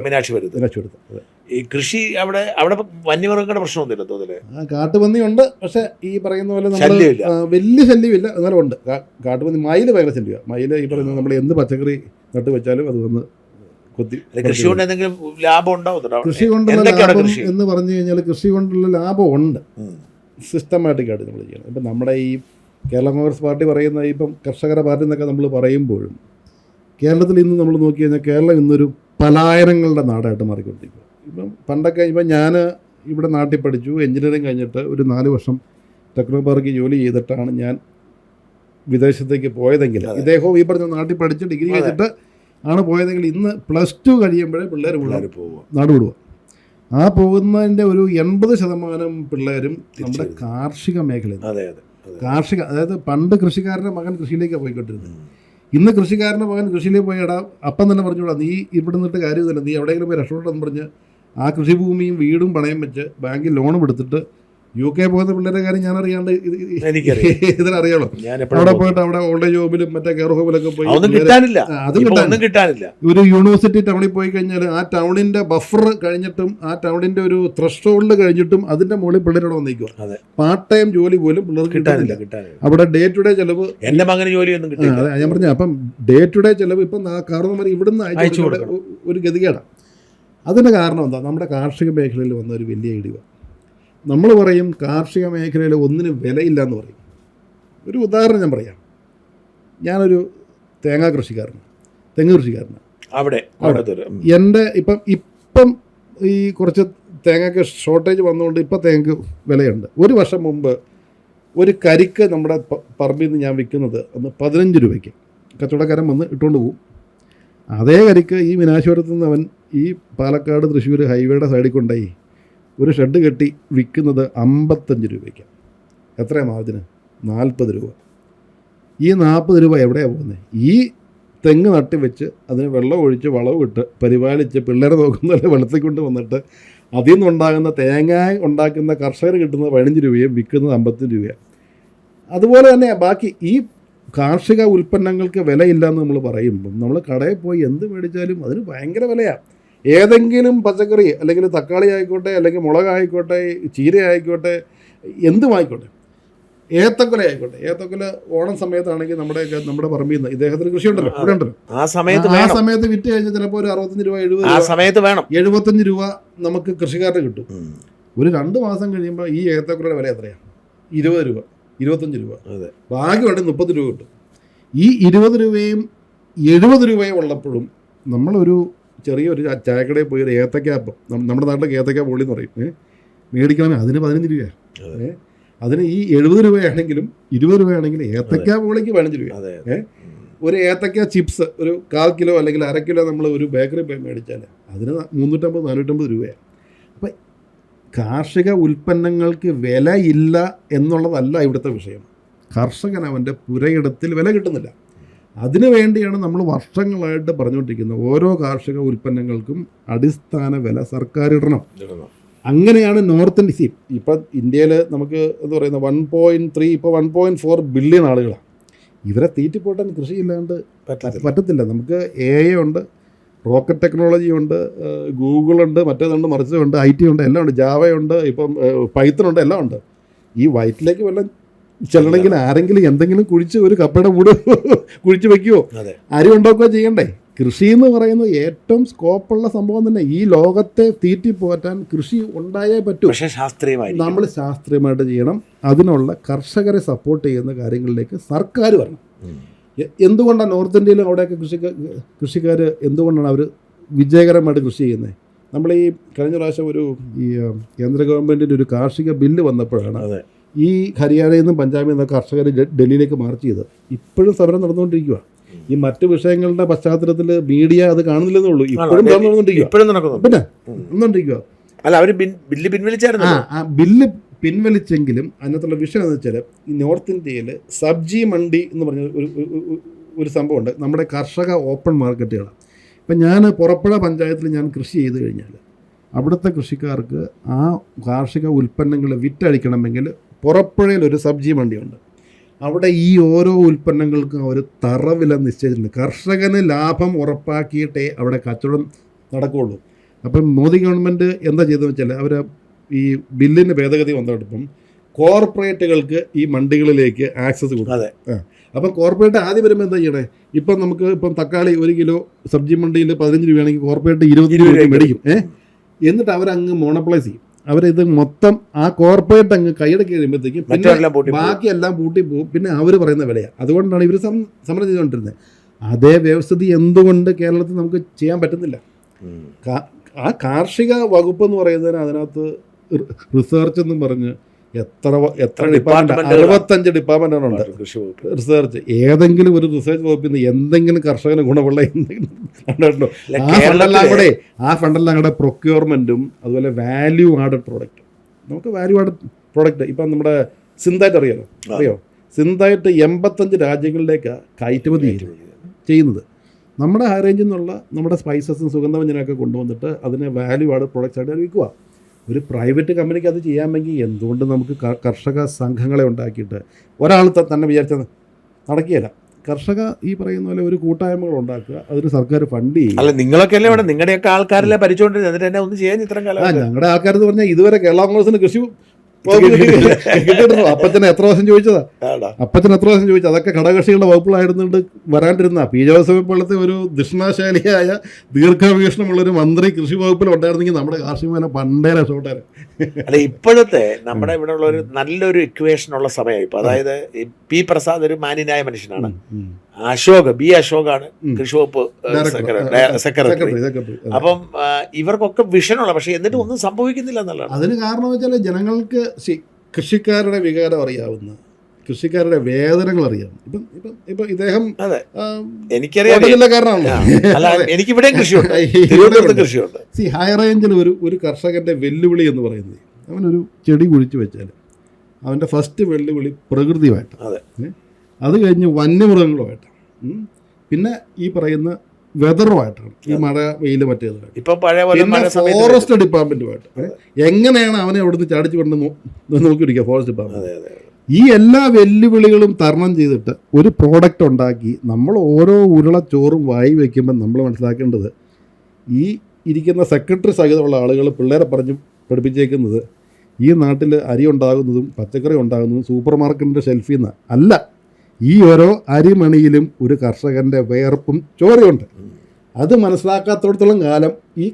Speaker 2: മീനാക്ഷിപുരത്ത്. ഈ കൃഷി അവിടെ വന്യമൃഗങ്ങളുടെ പ്രശ്നമൊന്നുമില്ല തോന്നില്ലേ?
Speaker 1: കാട്ടുപന്നിയുണ്ട്. പക്ഷേ ഈ പറയുന്ന പോലെ നമ്മൾ വലിയ ശല്യമില്ല, എന്നാലും ഉണ്ട് കാട്ടുപന്നി. മയിൽ ഭയങ്കര ശല്യമാണ്. മയിൽ ഈ പറയുന്നത് നമ്മൾ എന്ത് പച്ചക്കറി നട്ട് വെച്ചാലും അത് വന്ന് കൊത്തി.
Speaker 2: കൃഷി കൊണ്ട് എന്തെങ്കിലും ലാഭം ഉണ്ടാവുന്നുണ്ടോ?
Speaker 1: കൃഷി കൊണ്ടുള്ള ലാഭം എന്ന് പറഞ്ഞു കഴിഞ്ഞാൽ കൃഷി കൊണ്ടുള്ള ലാഭമുണ്ട്. സിസ്റ്റമാറ്റിക്കായിട്ട് നമ്മൾ ചെയ്യണം. ഇപ്പം നമ്മുടെ ഈ കേരള കോൺഗ്രസ് പാർട്ടി പറയുന്ന ഇപ്പം കർഷകര പാർട്ടി എന്നൊക്കെ നമ്മൾ പറയുമ്പോഴും കേരളത്തിൽ ഇന്ന് നമ്മൾ നോക്കി കഴിഞ്ഞാൽ കേരളം ഇന്നൊരു പലായനങ്ങളുടെ നാടായിട്ട് മാറിക്കൊണ്ടിരിക്കുക. ഇപ്പം പണ്ടൊക്കെ ഇപ്പം ഞാൻ ഇവിടെ നാട്ടിൽ പഠിച്ചു, എഞ്ചിനീയറിംഗ് കഴിഞ്ഞിട്ട് ഒരു 4 വർഷം ടെക്നോ പാർക്കിൽ ജോലി ചെയ്തിട്ടാണ് ഞാൻ വിദേശത്തേക്ക് പോയതെങ്കിൽ, ഇദ്ദേഹവും ഈ പറഞ്ഞ നാട്ടിൽ പഠിച്ച് ഡിഗ്രി ചെയ്തിട്ട് ആണ് പോയതെങ്കിൽ ഇന്ന് +2 കഴിയുമ്പോഴേ പിള്ളേർ നാട് വിടുക. ആ പോകുന്നതിൻ്റെ ഒരു 80% പിള്ളേരും നമ്മുടെ കാർഷിക മേഖലയിൽ. അതായത് പണ്ട് കൃഷിക്കാരൻ്റെ മകൻ കൃഷിയിലേക്കാണ് പോയിക്കൊണ്ടിരുന്നത്. ഇന്ന് കൃഷിക്കാരൻ്റെ മകൻ കൃഷിയിലേക്ക് പോയി അപ്പം തന്നെ പറഞ്ഞുകൂടാ, നീ ഇവിടെ നിന്നിട്ട് കാര്യമില്ല, നീ എവിടെയെങ്കിലും പോയി രക്ഷപ്പെട്ടെന്ന് പറഞ്ഞ് ആ കൃഷിഭൂമിയും വീടും പണയം വെച്ച് ബാങ്കിൽ ലോണും എടുത്തിട്ട് UK പോകുന്ന പിള്ളേരുടെ കാര്യം ഞാൻ അറിയാണ്ട് ഇതിനറിയാലോ. അവിടെ പോയിട്ട് അവിടെ ഓൾഡ് ഏജ് ഹോമിലും മറ്റേ കെയർ ഹോമിലൊക്കെ പോയി അതും കിട്ടാനില്ല. ഒരു യൂണിവേഴ്സിറ്റി ടൗണിൽ പോയി കഴിഞ്ഞാൽ ആ ടൗണിന്റെ ബഫർ കഴിഞ്ഞിട്ടും ആ ടൗണിന്റെ ഒരു ത്രഷോൾഡ് കഴിഞ്ഞിട്ടും അതിന്റെ മുകളിൽ പിള്ളേരോട് വന്നിരിക്കുക. പാർട്ട് ടൈം ജോലി പോലും പിള്ളേർക്ക് കിട്ടാനില്ല. അവിടെ ഡേ ടു ഡേ ചെലവ്,
Speaker 2: എന്റെ മകന് ജോലിയൊന്നും കിട്ടില്ല.
Speaker 1: അതെ ഞാൻ പറഞ്ഞ. അപ്പം ഡേ ടു ഡേ ചെലവ് ഇപ്പം കാരണവന്മാർ ഇവിടുന്ന് അയച്ചു ഒരു ഗതികേടാണ്. അതിന്റെ കാരണം എന്താ? നമ്മുടെ കാർഷിക മേഖലയിൽ വന്ന ഒരു വലിയ ഇടിവ്. നമ്മൾ പറയും കാർഷിക മേഖലയിൽ ഒന്നിനും വിലയില്ല എന്ന് പറയും. ഒരു ഉദാഹരണം ഞാൻ പറയാം. ഞാനൊരു തെങ്ങ് കൃഷിക്കാരനാണ്.
Speaker 2: അവിടെ
Speaker 1: എൻ്റെ ഇപ്പം ഈ കുറച്ച് തേങ്ങയ്ക്ക് ഷോർട്ടേജ് വന്നുകൊണ്ട് ഇപ്പം തേങ്ങയ്ക്ക് വിലയുണ്ട്. ഒരു വർഷം മുമ്പ് ഒരു കരിക്ക് നമ്മുടെ പറമ്പിൽ നിന്ന് ഞാൻ വിൽക്കുന്നത് അന്ന് 15 രൂപയ്ക്ക് കച്ചവടക്കാരൻ വന്ന് ഇട്ടുകൊണ്ട് പോകും. അതേ കരിക്ക് ഈ മീനാക്ഷിപുരത്ത് നിന്ന് അവൻ ഈ പാലക്കാട് തൃശ്ശൂർ ഹൈവേയുടെ സൈഡിൽ കൊണ്ടായി ഒരു ഷെഡ് കെട്ടി വിൽക്കുന്നത് 55 രൂപയ്ക്ക്. എത്രയാണ് മാർജിന്? 40 രൂപ. ഈ 40 രൂപ എവിടെയാണ് പോകുന്നത്? ഈ തെങ്ങ് നട്ടി വെച്ച് അതിന് വെള്ളം ഒഴിച്ച് വളവിട്ട് പരിപാലിച്ച് പിള്ളേരെ നോക്കുന്നതല്ല വെള്ളത്തിൽ കൊണ്ട് വന്നിട്ട് അതിൽ നിന്നുണ്ടാകുന്ന തേങ്ങ ഉണ്ടാക്കുന്ന കർഷകർ കിട്ടുന്നത് 15 രൂപയും വിൽക്കുന്നത് 50 രൂപയാണ്. അതുപോലെ തന്നെ ബാക്കി ഈ കാർഷിക ഉൽപ്പന്നങ്ങൾക്ക് വിലയില്ല എന്ന് നമ്മൾ പറയുമ്പം നമ്മൾ കടയിൽ പോയി എന്ത് മേടിച്ചാലും അതിന് ഭയങ്കര വിലയാണ്. ഏതെങ്കിലും പച്ചക്കറി അല്ലെങ്കിൽ തക്കാളി ആയിക്കോട്ടെ, അല്ലെങ്കിൽ മുളക് ആയിക്കോട്ടെ, ചീര ആയിക്കോട്ടെ, എന്തുമായിക്കോട്ടെ, ഏത്തക്കൊല ആയിക്കോട്ടെ, ഏത്തക്കൊല ഓണം സമയത്താണെങ്കിൽ നമ്മുടെ പറമ്പിൽ നിന്ന് ഇദ്ദേഹത്തിന് കൃഷി ഉണ്ടല്ലോ, ഇവിടെ ഉണ്ടല്ലോ,
Speaker 2: ആ സമയത്ത്
Speaker 1: വിറ്റ് കഴിഞ്ഞാൽ ചിലപ്പോൾ ഒരു 65 രൂപ 70
Speaker 2: ആ സമയത്ത് വേണം
Speaker 1: 75 രൂപ നമുക്ക് കൃഷിക്കാരന് കിട്ടും. ഒരു 2 മാസം കഴിയുമ്പോൾ ഈ ഏത്തക്കൊലയുടെ വില എത്രയാണ്? 20 രൂപ 25 രൂപ, ബാക്കി വേണ്ടി 30 രൂപ കിട്ടും. ഈ 20 രൂപയും 70 രൂപയും ഉള്ളപ്പോഴും നമ്മളൊരു ചെറിയൊരു ചായക്കടയിൽ പോയി ഒരു ഏത്തക്കാപ്പം, നമ്മുടെ നാട്ടിലൊക്കെ ഏത്തക്കാ പൊള്ളി എന്ന് പറയും, മേടിക്കണമെങ്കിൽ അതിന് 15 രൂപയാണ്. അതിന് ഈ 70 രൂപയാണെങ്കിലും 20 രൂപയാണെങ്കിലും ഏത്തക്കാ പോളിക്ക് 15 രൂപ. ഒരു ഏത്തക്ക ചിപ്സ് ഒരു 1/4 കിലോ അല്ലെങ്കിൽ 1/2 കിലോ നമ്മൾ ഒരു ബേക്കറി പോയി മേടിച്ചാൽ അതിന് 350-450 രൂപയാണ്. അപ്പം കാർഷിക ഉൽപ്പന്നങ്ങൾക്ക് വിലയില്ല എന്നുള്ളതല്ല ഇവിടുത്തെ വിഷയം. കർഷകൻ അവൻ്റെ പുരയിടത്തിൽ വില കിട്ടുന്നില്ല. അതിനു വേണ്ടിയാണ് നമ്മൾ വർഷങ്ങളായിട്ട് പറഞ്ഞുകൊണ്ടിരിക്കുന്നത് ഓരോ കാർഷിക ഉൽപ്പന്നങ്ങൾക്കും അടിസ്ഥാന വില സർക്കാർ ഇടണം. അങ്ങനെയാണ് നോർത്ത് ഇന്ത്യ. ഇപ്പം ഇന്ത്യയിൽ നമുക്ക് എന്താ പറയുന്നത് 1.3 ഇപ്പോൾ 1.4 ബില്യൺ ആളുകളാണ്. ഇവരെ തീറ്റിപ്പോട്ടാൻ കൃഷിയില്ലാണ്ട് പറ്റത്തില്ല. നമുക്ക് AI ഉണ്ട്, റോക്കറ്റ് ടെക്നോളജി ഉണ്ട്, ഗൂഗിളുണ്ട്, മറ്റേതുണ്ട്, മറിച്ചുണ്ട്, IT ഉണ്ട്, എല്ലാം ഉണ്ട്, ജാവയുണ്ട്, ഇപ്പം പൈത്തണുണ്ട്, എല്ലാം ഉണ്ട്. ഈ വയറ്റിലേക്ക് വല്ലതും ചെല്ലണമെങ്കിൽ ആരെങ്കിലും എന്തെങ്കിലും കുഴിച്ച് ഒരു കപ്പയുടെ മൂട് കുഴിച്ച് വെക്കുമോ, അരി ഉണ്ടാക്കുകയോ ചെയ്യണ്ടേ? കൃഷി എന്ന് പറയുന്നത് ഏറ്റവും സ്കോപ്പുള്ള സംഭവം തന്നെ. ഈ ലോകത്തെ തീറ്റിപ്പോറ്റാൻ കൃഷി ഉണ്ടായേ പറ്റൂ.
Speaker 2: പക്ഷേ
Speaker 1: നമ്മൾ ശാസ്ത്രീയമായിട്ട് ചെയ്യണം. അതിനുള്ള കർഷകരെ സപ്പോർട്ട് ചെയ്യുന്ന കാര്യങ്ങളിലേക്ക് സർക്കാർ വരണം. എന്തുകൊണ്ടാണ് നോർത്ത് ഇന്ത്യയിലും അവിടെയൊക്കെ കൃഷിക്കാർ എന്തുകൊണ്ടാണ് അവർ വിജയകരമായിട്ട് കൃഷി ചെയ്യുന്നത്? നമ്മൾ ഈ കഴിഞ്ഞ പ്രാവശ്യം ഈ കേന്ദ്ര ഗവൺമെൻറ്റിൻ്റെ ഒരു കാർഷിക ബില്ല് വന്നപ്പോഴാണ് ഈ ഹരിയാനയിൽ നിന്നും പഞ്ചാബിൽ നിന്നൊക്കെ കർഷകർ ഡൽഹിയിലേക്ക് മാർച്ച് ചെയ്ത് ഇപ്പോഴും സമരം നടന്നുകൊണ്ടിരിക്കുക. ഈ മറ്റു വിഷയങ്ങളുടെ പശ്ചാത്തലത്തിൽ മീഡിയ അത് കാണുന്നില്ലെന്നേ ഉള്ളൂ. ഇപ്പോഴും നടന്നുകൊണ്ടിരിക്കുക.
Speaker 2: അല്ല, അവർ ബില്ല് പിൻവലിച്ചായിരുന്നു.
Speaker 1: ആ ബില്ല് പിൻവലിച്ചെങ്കിലും അതിനകത്തുള്ള വിഷയം എന്ന് വെച്ചാൽ ഈ നോർത്ത് ഇന്ത്യയിൽ സബ്ജി മണ്ഡി എന്ന് പറഞ്ഞ ഒരു സംഭവമുണ്ട്. നമ്മുടെ കർഷക ഓപ്പൺ മാർക്കറ്റുകളാണ്. ഇപ്പം ഞാൻ പുറപ്പുഴ പഞ്ചായത്തിൽ ഞാൻ കൃഷി ചെയ്ത് കഴിഞ്ഞാൽ അവിടുത്തെ കൃഷിക്കാർക്ക് ആ കാർഷിക ഉൽപ്പന്നങ്ങൾ വിറ്റഴിക്കണമെങ്കിൽ പുറപ്പുഴയിൽ ഒരു സബ്ജി മണ്ടിയുണ്ട്. അവിടെ ഈ ഓരോ ഉൽപ്പന്നങ്ങൾക്കും അവർ തറവില നിശ്ചയിച്ചിട്ടുണ്ട്. കർഷകന് ലാഭം ഉറപ്പാക്കിയിട്ടേ അവിടെ കച്ചവടം നടക്കുകയുള്ളൂ. അപ്പം മോദി ഗവൺമെൻറ് എന്താ ചെയ്തതെന്ന് വെച്ചാൽ അവർ ഈ ബില്ലിന് ഭേദഗതി വന്നതോടൊപ്പം കോർപ്പറേറ്റുകൾക്ക് ഈ മണ്ടികളിലേക്ക് ആക്സസ് കൊടുക്കും. അപ്പം കോർപ്പറേറ്റ് ആദ്യം വരുമ്പോൾ എന്താ ചെയ്യണേ? ഇപ്പം തക്കാളി 1 കിലോ സബ്ജി മണ്ടിയിൽ 15 രൂപയാണെങ്കിൽ കോർപ്പറേറ്റ് 20 രൂപ മേടിക്കും. എന്നിട്ട് അവരങ്ങ് മോണോപ്ലൈസ് ചെയ്യും. അവരിത് മൊത്തം ആ കോർപ്പറേറ്റ് അങ്ങ് കൈയടക്കി കഴിയുമ്പോഴത്തേക്കും ബാക്കിയെല്ലാം പൂട്ടി പോകും. പിന്നെ അവർ പറയുന്ന വിലയാണ്. അതുകൊണ്ടാണ് ഇവർ സമരം ചെയ്തുകൊണ്ടിരുന്നത്. അതേ വ്യവസ്ഥിതി എന്തുകൊണ്ട് കേരളത്തിൽ നമുക്ക് ചെയ്യാൻ പറ്റുന്നില്ല? ആ കാർഷിക വകുപ്പ് എന്ന് പറയുന്നതിന് അതിനകത്ത് റിസർച്ച് എന്നും പറഞ്ഞ് എത്ര ഡിപ്പാർട്ട്മെന്റ് 65 ഡിപ്പാർട്ട്മെന്റുകളുണ്ട്. കൃഷി വകുപ്പ് റിസർച്ച്. ഏതെങ്കിലും ഒരു റിസർച്ച് വകുപ്പിൽ നിന്ന് എന്തെങ്കിലും കർഷകന് ഗുണമുള്ള എന്തെങ്കിലും ഉണ്ടോ? ആ ഫണ്ടെല്ലാം കൂടെ പ്രൊക്യൂർമെന്റും അതുപോലെ വാല്യൂ ആഡഡ് പ്രോഡക്റ്റ്. നമുക്ക് വാല്യൂ ആഡഡ് പ്രോഡക്റ്റ് ഇപ്പം നമ്മുടെ സിന്തൈറ്റ് അറിയോ? സിന്തൈറ്റ് 85 രാജ്യങ്ങളിലേക്ക് കയറ്റുമതി ചെയ്യുന്നത്. നമ്മുടെ ഹൈ റേഞ്ചിൽ നിന്നുള്ള നമ്മുടെ സ്പൈസസും സുഗന്ധവ്യഞ്ജനമൊക്കെ കൊണ്ടുവന്നിട്ട് അതിനെ വാല്യൂ ആഡഡ് പ്രോഡക്റ്റ്സ് ആയിട്ട് വിൽക്കുക. ഒരു പ്രൈവറ്റ് കമ്പനിക്ക് അത് ചെയ്യാമെങ്കിൽ എന്തുകൊണ്ട് നമുക്ക് കർഷക സംഘങ്ങളെ ഉണ്ടാക്കിയിട്ട് ഒരാൾ തന്നെ വിചാരിച്ചാൽ നടക്കുകയില്ല. കർഷക ഈ പറയുന്ന പോലെ ഒരു കൂട്ടായ്മകൾ ഉണ്ടാക്കുക, അതിന് സർക്കാർ ഫണ്ട് ചെയ്യും.
Speaker 2: അല്ല, നിങ്ങളൊക്കെ അല്ലേ ഇവിടെ നിങ്ങളുടെയൊക്കെ ആൾക്കാരെല്ലാം ഭരിച്ചുകൊണ്ടിരുന്നത്, എന്നിട്ട് എന്നെ ഒന്നും ചെയ്യാൻ ഇത്രയും കാലം?
Speaker 1: ഞങ്ങളുടെ ആൾക്കാരെന്ന് പറഞ്ഞാൽ ഇതുവരെ കേരള കോൺഗ്രസിന് കൃഷി കിട്ടിയിരുന്നു. അപ്പച്ചനെ എത്ര വർഷം ചോദിച്ചതാ? അതൊക്കെ ഘടകകക്ഷികളുടെ വകുപ്പുകളായിരുന്നുകൊണ്ട് വരാണ്ടിരുന്ന പി ജോസഫ് പോലത്തെ ഒരു ദക്ഷിണാശാലിയായ ദീർഘവീക്ഷണമുള്ളൊരു മന്ത്രി കൃഷി വകുപ്പിൽ ഉണ്ടായിരുന്നെങ്കിൽ നമ്മുടെ കാർഷിക മേഖല പണ്ടേ രക്ഷപ്പെട്ടായിരുന്നു.
Speaker 2: അല്ല, ഇപ്പോഴത്തെ നമ്മുടെ ഇവിടെ ഉള്ള ഒരു നല്ലൊരു ഇക്വേഷൻ ഉള്ള സമയം ഇപ്പൊ. അതായത് പി പ്രസാദ് ഒരു മാന്യനായ മനുഷ്യനാണ്. അശോകാണ് കൃഷി വകുപ്പ് സെക്രട്ടറി. അപ്പം ഇവർക്കൊക്കെ വിഷനുള്ള, പക്ഷെ എന്നിട്ട് ഒന്നും സംഭവിക്കുന്നില്ല എന്നുള്ളതാണ്.
Speaker 1: അതിന് കാരണം വെച്ചാൽ ജനങ്ങൾക്ക് കൃഷിക്കാരുടെ വികാരം അറിയാവുന്ന, കൃഷിക്കാരുടെ വേദനകൾ അറിയാം. ഇപ്പം ഇദ്ദേഹം
Speaker 2: എനിക്കറിയാം, എനിക്കിവിടെ കൃഷിയുണ്ട്.
Speaker 1: ഹൈ റേഞ്ചിൽ ഒരു കർഷകന്റെ വെല്ലുവിളി എന്ന് പറയുന്നത്, അവനൊരു ചെടി കുഴിച്ചു വെച്ചാൽ അവൻ്റെ ഫസ്റ്റ് വെല്ലുവിളി പ്രകൃതിയുമായിട്ട്, അത് കഴിഞ്ഞ് വന്യമൃഗങ്ങളുമായിട്ടാണ്, പിന്നെ ഈ പറയുന്ന വെതറുമായിട്ടാണ്, ഈ മഴ വെയിൽ മറ്റേത്, പിന്നെ ഫോറസ്റ്റ് ഡിപ്പാർട്ട്മെന്റുമായിട്ട്. എങ്ങനെയാണ് അവനെ അവിടുന്ന് ചാടിച്ചു കൊണ്ട് നോക്കിയിരിക്കുക ഫോറസ്റ്റ് ഡിപ്പാർട്ട്മെന്റ്. ഈ എല്ലാ വെല്ലുവിളികളും തരണം ചെയ്തിട്ട് ഒരു പ്രോഡക്റ്റ് ഉണ്ടാക്കി നമ്മൾ ഓരോ ഉരുള ചോറും വായി വയ്ക്കുമ്പോൾ നമ്മൾ മനസ്സിലാക്കേണ്ടത്, ഈ ഇരിക്കുന്ന സെക്രട്ടറി സഹിതമുള്ള ആളുകൾ പിള്ളേരെ പറഞ്ഞ് പഠിപ്പിച്ചേക്കുന്നത് ഈ നാട്ടിൽ അരി ഉണ്ടാകുന്നതും പച്ചക്കറി ഉണ്ടാകുന്നതും സൂപ്പർ മാർക്കറ്റിൻ്റെ ഷെൽഫിൽ നിന്ന് അല്ല. ഈ ഓരോ അരിമണിയിലും ഒരു കർഷകൻ്റെ വിയർപ്പും ചോരയുണ്ട്. അത് മനസ്സിലാക്കാത്തിടത്തോളം കാലം ഈ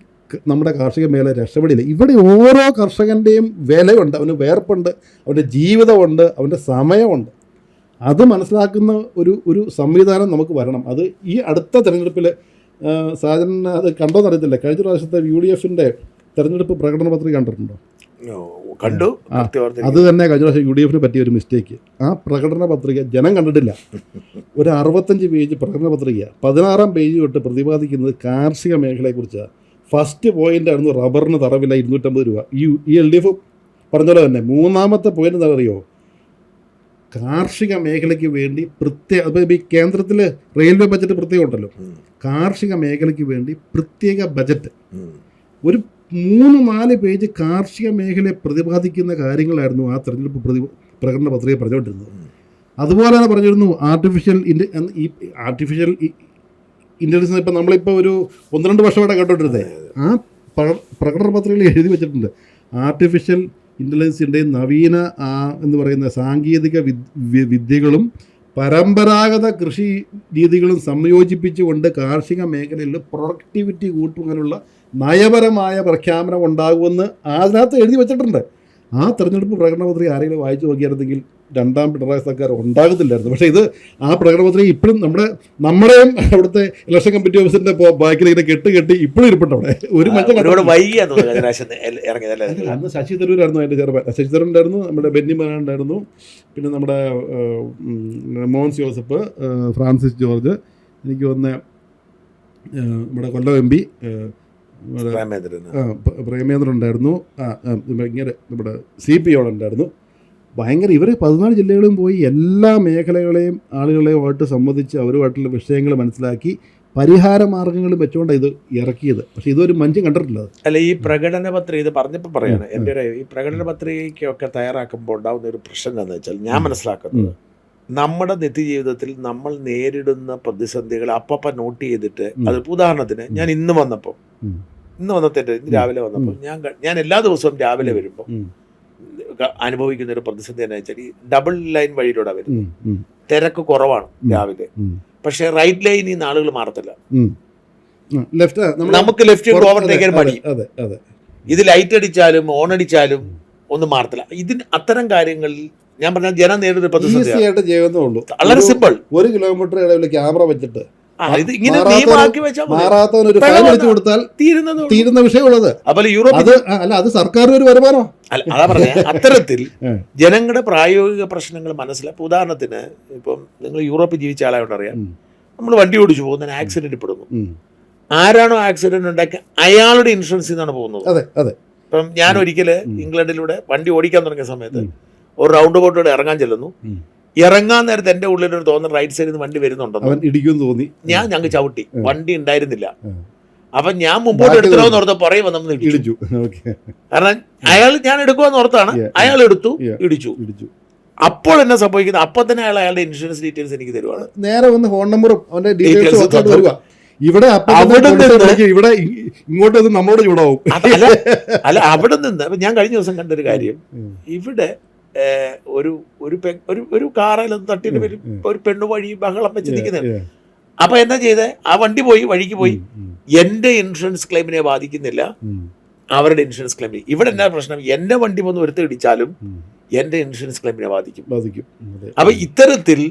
Speaker 1: നമ്മുടെ കാർഷിക മേഖല രക്ഷപ്പെടില്ല. ഇവിടെ ഓരോ കർഷകൻ്റെയും വിലയുണ്ട്, അവന് വിയർപ്പുണ്ട്, അവൻ്റെ ജീവിതമുണ്ട്, അവൻ്റെ സമയമുണ്ട്. അത് മനസ്സിലാക്കുന്ന ഒരു സംവിധാനം നമുക്ക് വരണം. അത് ഈ അടുത്ത തെരഞ്ഞെടുപ്പിൽ സാജൻ അത് കണ്ടോന്നറിയത്തില്ല, കഴിഞ്ഞ പ്രാവശ്യത്തെ UDF-ന്റെ തെരഞ്ഞെടുപ്പ് പ്രകടന പത്രിക കണ്ടിട്ടുണ്ടോ?
Speaker 2: കണ്ടു.
Speaker 1: അത് തന്നെ കഴിഞ്ഞ പ്രാവശ്യം UDF-ന് പറ്റിയ ഒരു മിസ്റ്റേക്ക്. ആ പ്രകടന പത്രിക ജനം കണ്ടിട്ടില്ല. ഒരു 65 പേജ് പ്രകടന പത്രിക, 16-ാം പേജ് തൊട്ട് പ്രതിപാദിക്കുന്നത് കാർഷിക മേഖലയെക്കുറിച്ചാണ്. ഫസ്റ്റ് പോയിന്റ് ആയിരുന്നു റബ്ബറിന് തറവില 250 രൂപ. ഈ LDF പറഞ്ഞ തന്നെ. 3-ാമത്തെ പോയിന്റ് എന്താ അറിയോ? കാർഷിക മേഖലയ്ക്ക് വേണ്ടി പ്രത്യേക, ഈ കേന്ദ്രത്തിൽ റെയിൽവേ ബജറ്റ് പ്രത്യേകം ഉണ്ടല്ലോ, കാർഷിക മേഖലയ്ക്ക് വേണ്ടി പ്രത്യേക ബജറ്റ്. ഒരു 3-4 പേജ് കാർഷിക മേഖലയെ പ്രതിപാദിക്കുന്ന കാര്യങ്ങളായിരുന്നു ആ തെരഞ്ഞെടുപ്പ് പ്രകടന പത്രിക പറഞ്ഞുകൊണ്ടിരുന്നത്. അതുപോലെ തന്നെ പറഞ്ഞിരുന്നു ആർട്ടിഫിഷ്യൽ ഇൻ്റലിജൻസ്. ഇപ്പം നമ്മളിപ്പോൾ ഒരു 1-2 വർഷമായിട്ട് കേട്ടോണ്ടിരുന്നത്. ആ പ്രകടന പത്രികയിൽ എഴുതി വെച്ചിട്ടുണ്ട് ആർട്ടിഫിഷ്യൽ ഇൻ്റലിജൻസിൻ്റെ നവീന എന്ന് പറയുന്ന സാങ്കേതിക വിദ്യകളും പരമ്പരാഗത കൃഷി രീതികളും സംയോജിപ്പിച്ചുകൊണ്ട് കാർഷിക മേഖലയിൽ പ്രൊഡക്ടിവിറ്റി കൂട്ടുവാനുള്ള നയപരമായ പ്രഖ്യാപനം ഉണ്ടാകുമെന്ന് അതിനകത്ത് എഴുതി വെച്ചിട്ടുണ്ട്. ആ തെരഞ്ഞെടുപ്പ് പ്രകടന പത്രിക ആരെങ്കിലും വായിച്ചു നോക്കിയായിരുന്നെങ്കിൽ 2ാം പിണറായി സർക്കാർ ഉണ്ടാകത്തില്ലായിരുന്നു. പക്ഷേ ഇത് ആ പ്രകടന പത്രിക ഇപ്പോഴും നമ്മുടെയും അവിടുത്തെ ഇലക്ഷൻ കമ്മിറ്റി ഓഫീസിൻ്റെ ബാക്കിൽ ഇങ്ങനെ കെട്ടി ഇപ്പോഴും ഇരിപ്പുണ്ട് അവിടെ. ഒരു അന്ന് ശശി തരൂരായിരുന്നു അതിൻ്റെ ചെറുപ്പം. ശശി തരൂർ ഉണ്ടായിരുന്നു, നമ്മുടെ ബെന്നിമാൻ ഉണ്ടായിരുന്നു, പിന്നെ നമ്മുടെ മോൻസ് ജോസഫ്, ഫ്രാൻസിസ് ജോർജ്, എനിക്ക് തോന്നുന്ന നമ്മുടെ കൊല്ലം MP പ്രേമേന്ദ്രൻ ഉണ്ടായിരുന്നു, ഇങ്ങനെ നമ്മുടെ CP ഉണ്ടായിരുന്നു. ഭയങ്കര ഇവർ 14 ജില്ലകളും പോയി എല്ലാ മേഖലകളെയും ആളുകളെയുമായിട്ട് സംവദിച്ച് അവരുമായിട്ടുള്ള വിഷയങ്ങൾ മനസ്സിലാക്കി പരിഹാര മാർഗങ്ങൾ വെച്ചുകൊണ്ട് ഇത് ഇറക്കിയത്. പക്ഷെ ഇതൊരു മനുഷ്യൻ കണ്ടിട്ടില്ല.
Speaker 2: അല്ല, ഈ പ്രകടന പത്രിക ഇത് പറഞ്ഞപ്പോൾ പറയാണ് എൻ്റെ ഈ പ്രകടന പത്രികയ്ക്കൊക്കെ തയ്യാറാക്കുമ്പോൾ ഉണ്ടാകുന്ന ഒരു പ്രശ്നം എന്താണെന്ന് വെച്ചാൽ, ഞാൻ മനസ്സിലാക്കുന്നത് നമ്മുടെ നിത്യജീവിതത്തിൽ നമ്മൾ നേരിടുന്ന പ്രതിസന്ധികൾ അപ്പം നോട്ട് ചെയ്തിട്ട്, അത് ഉദാഹരണത്തിന് ഞാൻ ഇന്ന് രാവിലെ വന്നപ്പോൾ ഞാൻ എല്ലാ ദിവസവും രാവിലെ വരുമ്പോൾ അനുഭവിക്കുന്ന ഒരു പ്രതിസന്ധി എന്താ വെച്ചാൽ, ഈ ഡബിൾ ലൈൻ വഴിയിലൂടെ വരുന്നത് തിരക്ക് കുറവാണ് രാവിലെ. പക്ഷെ റൈറ്റ് ലൈനിൽ നിന്ന് ആളുകൾ മാറത്തില്ല. നമുക്ക് ലെഫ്റ്റ് ഓവർടേക്കാൻ മടി. ഇത് ലൈറ്റ് അടിച്ചാലും ഓൺ അടിച്ചാലും ഒന്നും മാറത്തില്ല. അത്തരം കാര്യങ്ങളിൽ ഞാൻ പറഞ്ഞ ജനം നേരിടുന്ന പ്രതിസന്ധി വളരെ സിമ്പിൾ.
Speaker 1: 1 കിലോമീറ്റർ ഇടയിൽ ക്യാമറ വെച്ചിട്ട്
Speaker 2: ഇത് ഇങ്ങനെ നിയമമാക്കി വെച്ചാൽ
Speaker 1: തീരുന്ന വിഷയമുള്ളത്.
Speaker 2: അതുപോലെ യൂറോപ്പ്
Speaker 1: അല്ല, അത് സർക്കാരിന് ഒരു വരുമാനം.
Speaker 2: അതാ പറഞ്ഞ അത്തരത്തിൽ ജനങ്ങളുടെ പ്രായോഗിക പ്രശ്നങ്ങൾ മനസ്സിലാക്കും. ഉദാഹരണത്തിന് ഇപ്പം നിങ്ങൾ യൂറോപ്പിൽ ജീവിച്ച ആളായോണ്ട് അറിയാം, നമ്മൾ വണ്ടി ഓടിച്ചു പോകുന്നതിന് ആക്സിഡന്റ് പെടുന്നു. ആരാണോ ആക്സിഡന്റ് ഉണ്ടാക്കി അയാളുടെ ഇൻഷുറൻസിൽ നിന്നാണ് പോകുന്നത്. ഇപ്പം ഞാൻ ഒരിക്കൽ ഇംഗ്ലണ്ടിലൂടെ വണ്ടി ഓടിക്കാൻ തുടങ്ങിയ സമയത്ത് ഒരു റൗണ്ട് ബോട്ടിലൂടെ ഇറങ്ങാൻ ചെല്ലുന്നു. ഇറങ്ങാൻ നേരത്തെ എൻ്റെ ഉള്ളിലൊരു തോന്നുന്നു റൈറ്റ് സൈഡിൽ നിന്ന് വണ്ടി വരുന്നുണ്ടെന്ന്
Speaker 1: ഇടിക്കുമെന്ന് തോന്നി.
Speaker 2: ഞങ്ങൾക്ക് ചവിട്ടി, വണ്ടി ഉണ്ടായിരുന്നില്ല. അപ്പൊ ഞാൻ മുമ്പോട്ട് എടുക്കണമെന്ന് ഓർത്ത് പുറകെ വന്നു ഇടിച്ചു. കാരണം ഞാൻ എടുക്കുമെന്ന് ഓർത്താണ്, അയാൾ എടുത്തു, ഇടിച്ചു. അപ്പോൾ എന്നെ സംഭവിക്കുന്നത്, അപ്പൊ തന്നെ അയാളുടെ ഇൻഷുറൻസ് ഡീറ്റെയിൽസ് എനിക്ക് തരുവാണ്.
Speaker 1: നേരെ വന്ന് ഫോൺ നമ്പറും അവന്റെ ഡീറ്റെയിൽസ് ഇവിടെ ഇവിടെ ഇങ്ങോട്ട് നമ്മളോട് ചൂടാവും.
Speaker 2: അല്ല, അവിടെ നിന്ന് ഞാൻ കഴിഞ്ഞ ദിവസം കണ്ടൊരു കാര്യം, ഇവിടെ ഒരു കാറിലൊന്ന് തട്ടിട്ട് വരും, ഒരു പെണ്ണു വഴി ബഹളം വെച്ച് നിൽക്കുന്നത്. അപ്പൊ എന്താ ചെയ്തേ, ആ വണ്ടി പോയി, വഴിക്ക് പോയി. എന്റെ ഇൻഷുറൻസ് ക്ലെയിമിനെ ബാധിക്കുന്നില്ല, അവരുടെ ഇൻഷുറൻസ് ക്ലെയിമിന്. ഇവിടെ എന്നാ പ്രശ്നം, എന്റെ വണ്ടി വന്ന് ഒരുത്ത് ഇടിച്ചാലും എന്റെ ഇൻഷുറൻസ് ക്ലെയിമിനെ ബാധിക്കും. അപ്പൊ ഇത്തരത്തിൽ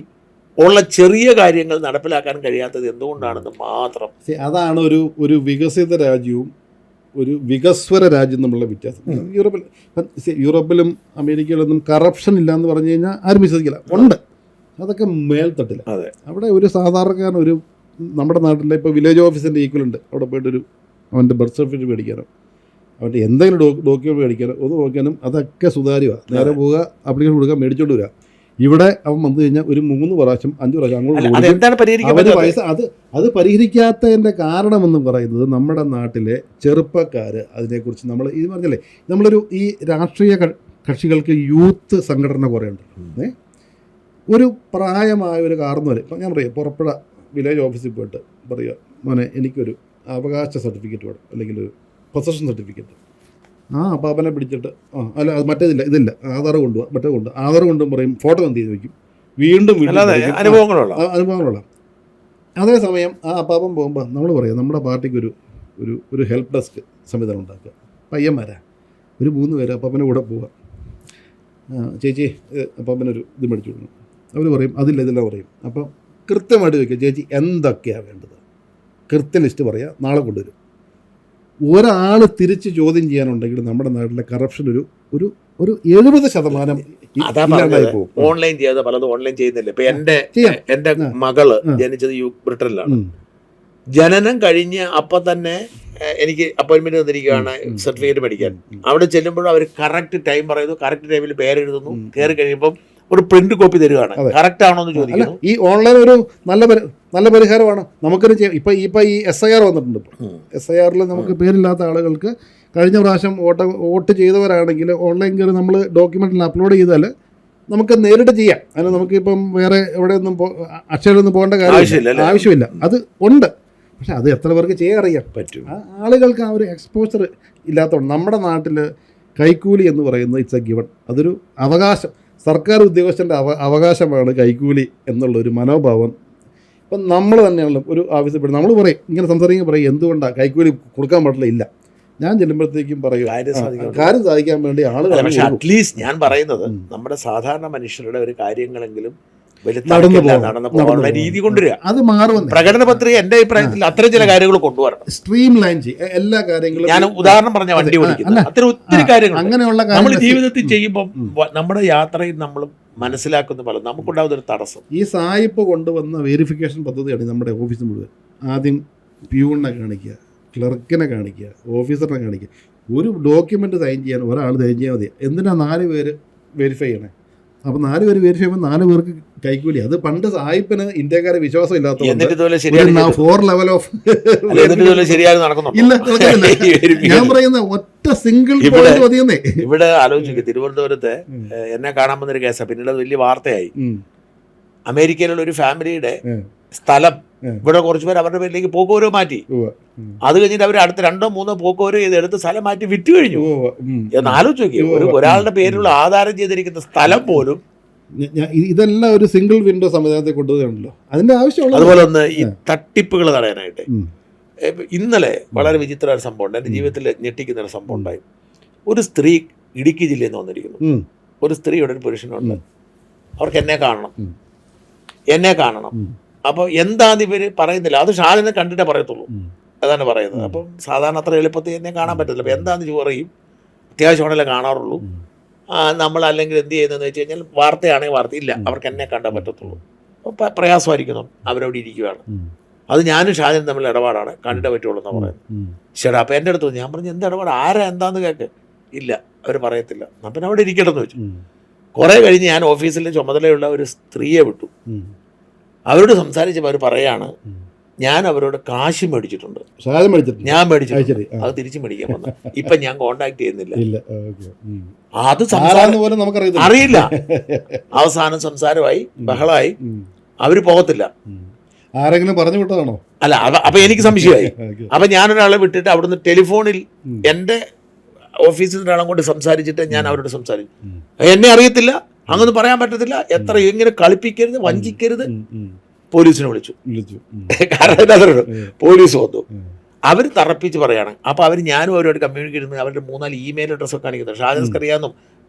Speaker 2: ഉള്ള ചെറിയ കാര്യങ്ങൾ നടപ്പിലാക്കാൻ കഴിയാത്തത് എന്തുകൊണ്ടാണെന്ന് മാത്രം.
Speaker 1: അതാണ് ഒരു വികസിത രാജ്യവും ഒരു വികസ്വര രാജ്യം തമ്മിലുള്ള വ്യത്യാസം. യൂറോപ്പിലും അമേരിക്കയിലൊന്നും കറപ്ഷൻ ഇല്ല എന്ന് പറഞ്ഞു കഴിഞ്ഞാൽ ആരും വിശ്വസിക്കില്ല. ഉണ്ട്, അതൊക്കെ മേൽത്തട്ടില്ല. അവിടെ ഒരു സാധാരണക്കാരൻ, ഒരു നമ്മുടെ നാട്ടിലെ ഇപ്പോൾ വില്ലേജ് ഓഫീസിൻ്റെ ഈക്വലുണ്ട്, അവിടെ പോയിട്ടൊരു അവൻ്റെ ബർത്ത് സർട്ടിഫിക്കറ്റ് മേടിക്കാനോ അവൻ്റെ എന്തെങ്കിലും ഡോക്യുമെൻറ്റ് മേടിക്കാനോ ഒന്ന് നോക്കാനും അതൊക്കെ സുതാര്യമാണ്. നേരെ പോവുക, ആപ്ലിക്കേഷൻ കൊടുക്കുക, മേടിച്ചോണ്ട് വരിക. ഇവിടെ അവൻ വന്നു കഴിഞ്ഞാൽ ഒരു 3 പ്രാവശ്യം 5 പ്രാവശ്യം അങ്ങോട്ട് പൈസ. അത് പരിഹരിക്കാത്തതിൻ്റെ കാരണമെന്ന് പറയുന്നത് നമ്മുടെ നാട്ടിലെ ചെറുപ്പക്കാർ അതിനെക്കുറിച്ച് നമ്മൾ ഇത് പറഞ്ഞല്ലേ, നമ്മളൊരു ഈ രാഷ്ട്രീയ കക്ഷികൾക്ക് യൂത്ത് സംഘടന കുറേ ഉണ്ട്. ഒരു പ്രായമായ ഒരു കാർന്നവർ ഇപ്പം ഞാൻ പറയാം, പുറപ്പുഴ വില്ലേജ് ഓഫീസിൽ പോയിട്ട് പറയുക, മോനെ എനിക്കൊരു അവകാശ സർട്ടിഫിക്കറ്റ് വേണം, അല്ലെങ്കിൽ ഒരു പൊസഷൻ സർട്ടിഫിക്കറ്റ്. ആ അപ്പാപ്പനെ പിടിച്ചിട്ട് അല്ല അത് മറ്റേതില്ല ഇതില്ല ആധാർ കൊണ്ടുപോകാം മറ്റേ കൊണ്ട് ആധാർ കൊണ്ടും പറയും ഫോട്ടോ എന്ത് ചെയ്ത് വയ്ക്കും വീണ്ടും അനുഭവങ്ങളുള്ള അതേസമയം ആ അപ്പാപ്പൻ പോകുമ്പോൾ നമ്മൾ പറയാം നമ്മുടെ പാർട്ടിക്ക് ഒരു ഹെൽപ്പ് ഡെസ്ക് സംവിധാനം ഉണ്ടാക്കുക പയ്യന്മാരാ ഒരു 3 പേര് അപ്പാപ്പൻ്റെ കൂടെ പോവുക ചേച്ചി അപ്പാപ്പനൊരു ഇത് മേടിച്ചു കൊടുക്കണം അവർ പറയും അതില്ല ഇതെല്ലാം പറയും അപ്പം കൃത്യമായിട്ട് ചോദിക്കുക ചേച്ചി എന്തൊക്കെയാണ് വേണ്ടത് കൃത്യ ലിസ്റ്റ് പറയുക നാളെ കൊണ്ടുവരും ഒരാൾ തിരിച്ച് ചോദ്യം ചെയ്യാനുണ്ടെങ്കിൽ നമ്മുടെ നാട്ടിലെ കറപ്ഷൻ ഒരു 70%
Speaker 2: ഓൺലൈൻ ചെയ്യാതെ പലതും ഓൺലൈൻ ചെയ്യുന്നില്ല. ഇപ്പൊ എന്റെ മകള് ജനിച്ചത് ബ്രിട്ടനിലാണ്. ജനനം കഴിഞ്ഞ് അപ്പം തന്നെ എനിക്ക് അപ്പോയിന്റ്മെന്റ് തന്നിരിക്കുകയാണ് സർട്ടിഫിക്കറ്റ് മേടിക്കാൻ. അവിടെ ചെല്ലുമ്പോഴും അവർ കറക്റ്റ് ടൈം പറയുന്നു, കറക്റ്റ് ടൈമിൽ പേരെഴുതുന്നു, കയറി കഴിയുമ്പോൾ ഒരു പ്രിന്റ് കോപ്പി തരുവാണ്. കറക്റ്റ് ആണോ എന്ന് ചോദിക്കുന്നു.
Speaker 1: ഈ ഓൺലൈൻ ഒരു നല്ല പരിഹാരമാണ്. നമുക്കൊരു ഇപ്പൊ ഈ SIR വന്നിട്ടുണ്ട്. SIRൽ നമുക്ക് പേരില്ലാത്ത ആളുകൾക്ക് കഴിഞ്ഞ പ്രാവശ്യം വോട്ട് ചെയ്തവരാണെങ്കിൽ ഓൺലൈൻ കയറി നമ്മൾ ഡോക്യുമെന്റിൽ അപ്ലോഡ് ചെയ്താൽ നമുക്ക് നേരിട്ട് ചെയ്യാം. അതിന് നമുക്കിപ്പം വേറെ എവിടെയൊന്നും അക്ഷരമൊന്നും പോകേണ്ട ആവശ്യമില്ല. അത് ഉണ്ട്. പക്ഷെ അത് എത്ര പേർക്ക് ചെയ്യാൻ അറിയാൻ പറ്റും? ആളുകൾക്ക് ആ ഒരു എക്സ്പോഷർ ഇല്ലാത്തതുകൊണ്ട് നമ്മുടെ നാട്ടിൽ കൈക്കൂലി എന്ന് പറയുന്നത് ഇറ്റ്സ് എ ഗിവൺ. അതൊരു അവകാശം, സർക്കാർ ഉദ്യോഗസ്ഥൻ്റെ അവകാശമാണ് കൈക്കൂലി എന്നുള്ളൊരു മനോഭാവം. ഇപ്പം നമ്മൾ തന്നെയുള്ള ഒരു ആവശ്യപ്പെടും. നമ്മൾ പറയും ഇങ്ങനെ സംസാരിക്കുമ്പോൾ പറയും എന്തുകൊണ്ടാണ് കൈക്കൂലി കൊടുക്കാൻ പാടില്ല. ഇല്ല, ഞാൻ ചെല്ലുമ്പോഴത്തേക്കും പറയും കാര്യം സാധിക്കാൻ വേണ്ടി ആളുകൾ.
Speaker 2: പക്ഷെ അറ്റ്ലീസ്റ്റ് ഞാൻ പറയുന്നത് നമ്മുടെ സാധാരണ മനുഷ്യരുടെ ഒരു കാര്യങ്ങളെങ്കിലും നടന്നു പോകാനുള്ള രീതി കൊണ്ടുവരിക.
Speaker 1: അത് മാറുമെന്ന്
Speaker 2: പ്രകടന പത്രിക എന്റെ അഭിപ്രായത്തിൽ അത്തരം ചില കാര്യങ്ങൾ കൊണ്ടുവരണം.
Speaker 1: സ്ട്രീം ലൈൻ ചെയ്യുക എല്ലാ കാര്യങ്ങളും.
Speaker 2: ഞാൻ ഉദാഹരണം പറഞ്ഞ വണ്ടി ഓടിക്കുന്നത് അത്തരം ഒത്തിരി കാര്യങ്ങൾ അങ്ങനെയുള്ള നമ്മൾ ജീവിതത്തിൽ ചെയ്യുമ്പോൾ നമ്മുടെ യാത്രയിൽ നമ്മൾ മനസ്സിലാക്കുന്ന പോലെ നമുക്കുണ്ടാവുന്ന ഒരു തടസ്സം.
Speaker 1: ഈ സായിപ്പ് കൊണ്ടുവന്ന വെരിഫിക്കേഷൻ പദ്ധതിയാണ് നമ്മുടെ ഓഫീസ് മുഴുവൻ. ആദ്യം പ്യൂണിനെ കാണിക്കുക, ക്ലർക്കിനെ കാണിക്കുക, ഓഫീസറിനെ കാണിക്കുക. ഒരു ഡോക്യുമെന്റ് സൈൻ ചെയ്യാൻ ഒരാൾ സൈൻ ചെയ്യാൻ മതി. എന്തിനാ 4 പേര് വെരിഫൈ ചെയ്യണേ? അപ്പോൾ 4 പേര് വെരിഫൈ ചെയ്യുമ്പോൾ 4 പേർക്ക് കൈക്കൂലി. അത് പണ്ട് സായിപ്പിന് ഇന്ത്യക്കാരെ വിശ്വാസം ഇല്ലാത്തതുകൊണ്ട് ഞാൻ പറയുന്ന ഒറ്റ സിംഗിൾ പോയിന്റ് മതിയെന്നേ.
Speaker 2: ഇവിടെ ആലോചിക്കുക, തിരുവനന്തപുരത്ത് എന്നെ കാണാൻ വന്നൊരു കേസാണ്, പിന്നീട് അത് വലിയ വാർത്തയായി. അമേരിക്കയിലുള്ള ഒരു ഫാമിലിയുടെ സ്ഥലം ഇവിടെ കുറച്ച് പേര് അവരുടെ പേരിലേക്ക് പോക്കോരോ മാറ്റി. അത് കഴിഞ്ഞിട്ട് അവർ അടുത്ത 2-3 പോക്കോരോ എടുത്ത് സ്ഥലം മാറ്റി വിറ്റ് കഴിഞ്ഞു. എന്നാലോചിച്ച് നോക്കി, ഒരാളുടെ പേരിലുള്ള ആധാരം ചെയ്തിരിക്കുന്ന സ്ഥലം പോലും.
Speaker 1: ഇതെല്ലാം ഒരു സിംഗിൾ വിൻഡോ സംവിധാനത്തെ കൊണ്ടുവരുന്നുണ്ടല്ലോ, അതിന്റെ ആവശ്യമുള്ള.
Speaker 2: അതുപോലെ ഒന്ന് ഈ തട്ടിപ്പുകൾ തടയാനായിട്ട് ഇന്നലെ വളരെ വിചിത്ര ഒരു സംഭവം ഉണ്ട്. എൻ്റെ ജീവിതത്തിൽ ഞെട്ടിക്കുന്ന ഒരു സംഭവം ഉണ്ടായി. ഒരു സ്ത്രീ ഇടുക്കി ജില്ലയിൽ നിന്ന് വന്നിരിക്കുന്നു. ഒരു സ്ത്രീയുടെ ഒരു പുരുഷനുണ്ട്. അവർക്ക് എന്നെ കാണണം. അപ്പോൾ എന്താന്ന് ഇവർ പറയുന്നില്ല. അത് ഷാലിനെ കണ്ടിട്ടേ പറയത്തുള്ളൂ, അതാണ് പറയുന്നത്. അപ്പം സാധാരണ അത്ര എളുപ്പത്തിൽ എന്നെ കാണാൻ പറ്റില്ല. അപ്പോൾ എന്താന്ന് പറയും, അത്യാവശ്യമാണല്ലേ കാണാറുള്ളൂ. നമ്മൾ അല്ലെങ്കിൽ എന്ത് ചെയ്യുന്നതെന്ന് വെച്ച് കഴിഞ്ഞാൽ വാർത്തയാണെങ്കിൽ വാർത്തയില്ല, അവർക്ക് എന്നെ കണ്ടാൻ പറ്റത്തുള്ളൂ. അപ്പോൾ പ്രയാസമായിരിക്കുന്നു, അവരവിടെ ഇരിക്കുകയാണ്. അത് ഞാനും ഷാജനും തമ്മിൽ ഇടപാടാണ്, കണ്ടിട്ടേ പറ്റുള്ളൂ എന്നാണ് പറയുന്നത്. ശരി, അപ്പോൾ എൻ്റെ അടുത്ത് ഞാൻ പറഞ്ഞു എന്ത് ഇടപാട്, ആരാ എന്താന്ന് കേൾക്ക്. ഇല്ല, അവർ പറയത്തില്ല. അപ്പം പിന്നെ അവിടെ ഇരിക്കട്ടെന്ന് വെച്ചു. കുറേ കഴിഞ്ഞ് ഞാൻ ഓഫീസിൽ ചുമതലയുള്ള ഒരു സ്ത്രീയെ വിട്ടു. അവരോട് സംസാരിച്ചപ്പോൾ അവർ പറയാണ്, ഞാൻ അവരോട് കാശ് മേടിച്ചിട്ടുണ്ട്, ഞാൻ മേടിച്ചിട്ടുണ്ട്, അത് തിരിച്ചു മേടിക്കാൻ വന്നു. ഇപ്പൊ ഞാൻ കോണ്ടാക്ട് ചെയ്യുന്നില്ല. അത് അറിയില്ല. അവസാനം സംസാരമായി, ബഹളമായി, അവര് പോകത്തില്ല.
Speaker 1: ആരെങ്കിലും പറഞ്ഞു വിട്ടതാണോ?
Speaker 2: അല്ല, അപ്പൊ എനിക്ക് സംശയമായി. അപ്പൊ ഞാനൊരാളെ വിട്ടിട്ട് അവിടുന്ന് ടെലിഫോണിൽ എൻ്റെ ഓഫീസിൽ ഒരാളെ കൊണ്ട് സംസാരിച്ചിട്ട് ഞാൻ അവരോട് സംസാരിച്ചു. എന്നെ അറിയത്തില്ല, അങ്ങൊന്നും പറയാൻ പറ്റത്തില്ല, എങ്ങനെ കളിപ്പിക്കരുത്, വഞ്ചിക്കരുത്. പോലീസിനെ വിളിച്ചു. കാരണം പോലീസ് വന്നു. അവർ തറപ്പിച്ച് പറയാണ്. അപ്പോൾ അവർ ഞാനും അവരോട് കമ്മ്യൂണിക്കേറ്റ് ചെയ്യുന്നത് അവരുടെ 3-4 ഇമെയിൽ അഡ്രസ്സൊക്കെ കാണിക്കുന്നുണ്ട്. ഷാജൻസ്ക്ക് അറിയാമെന്നും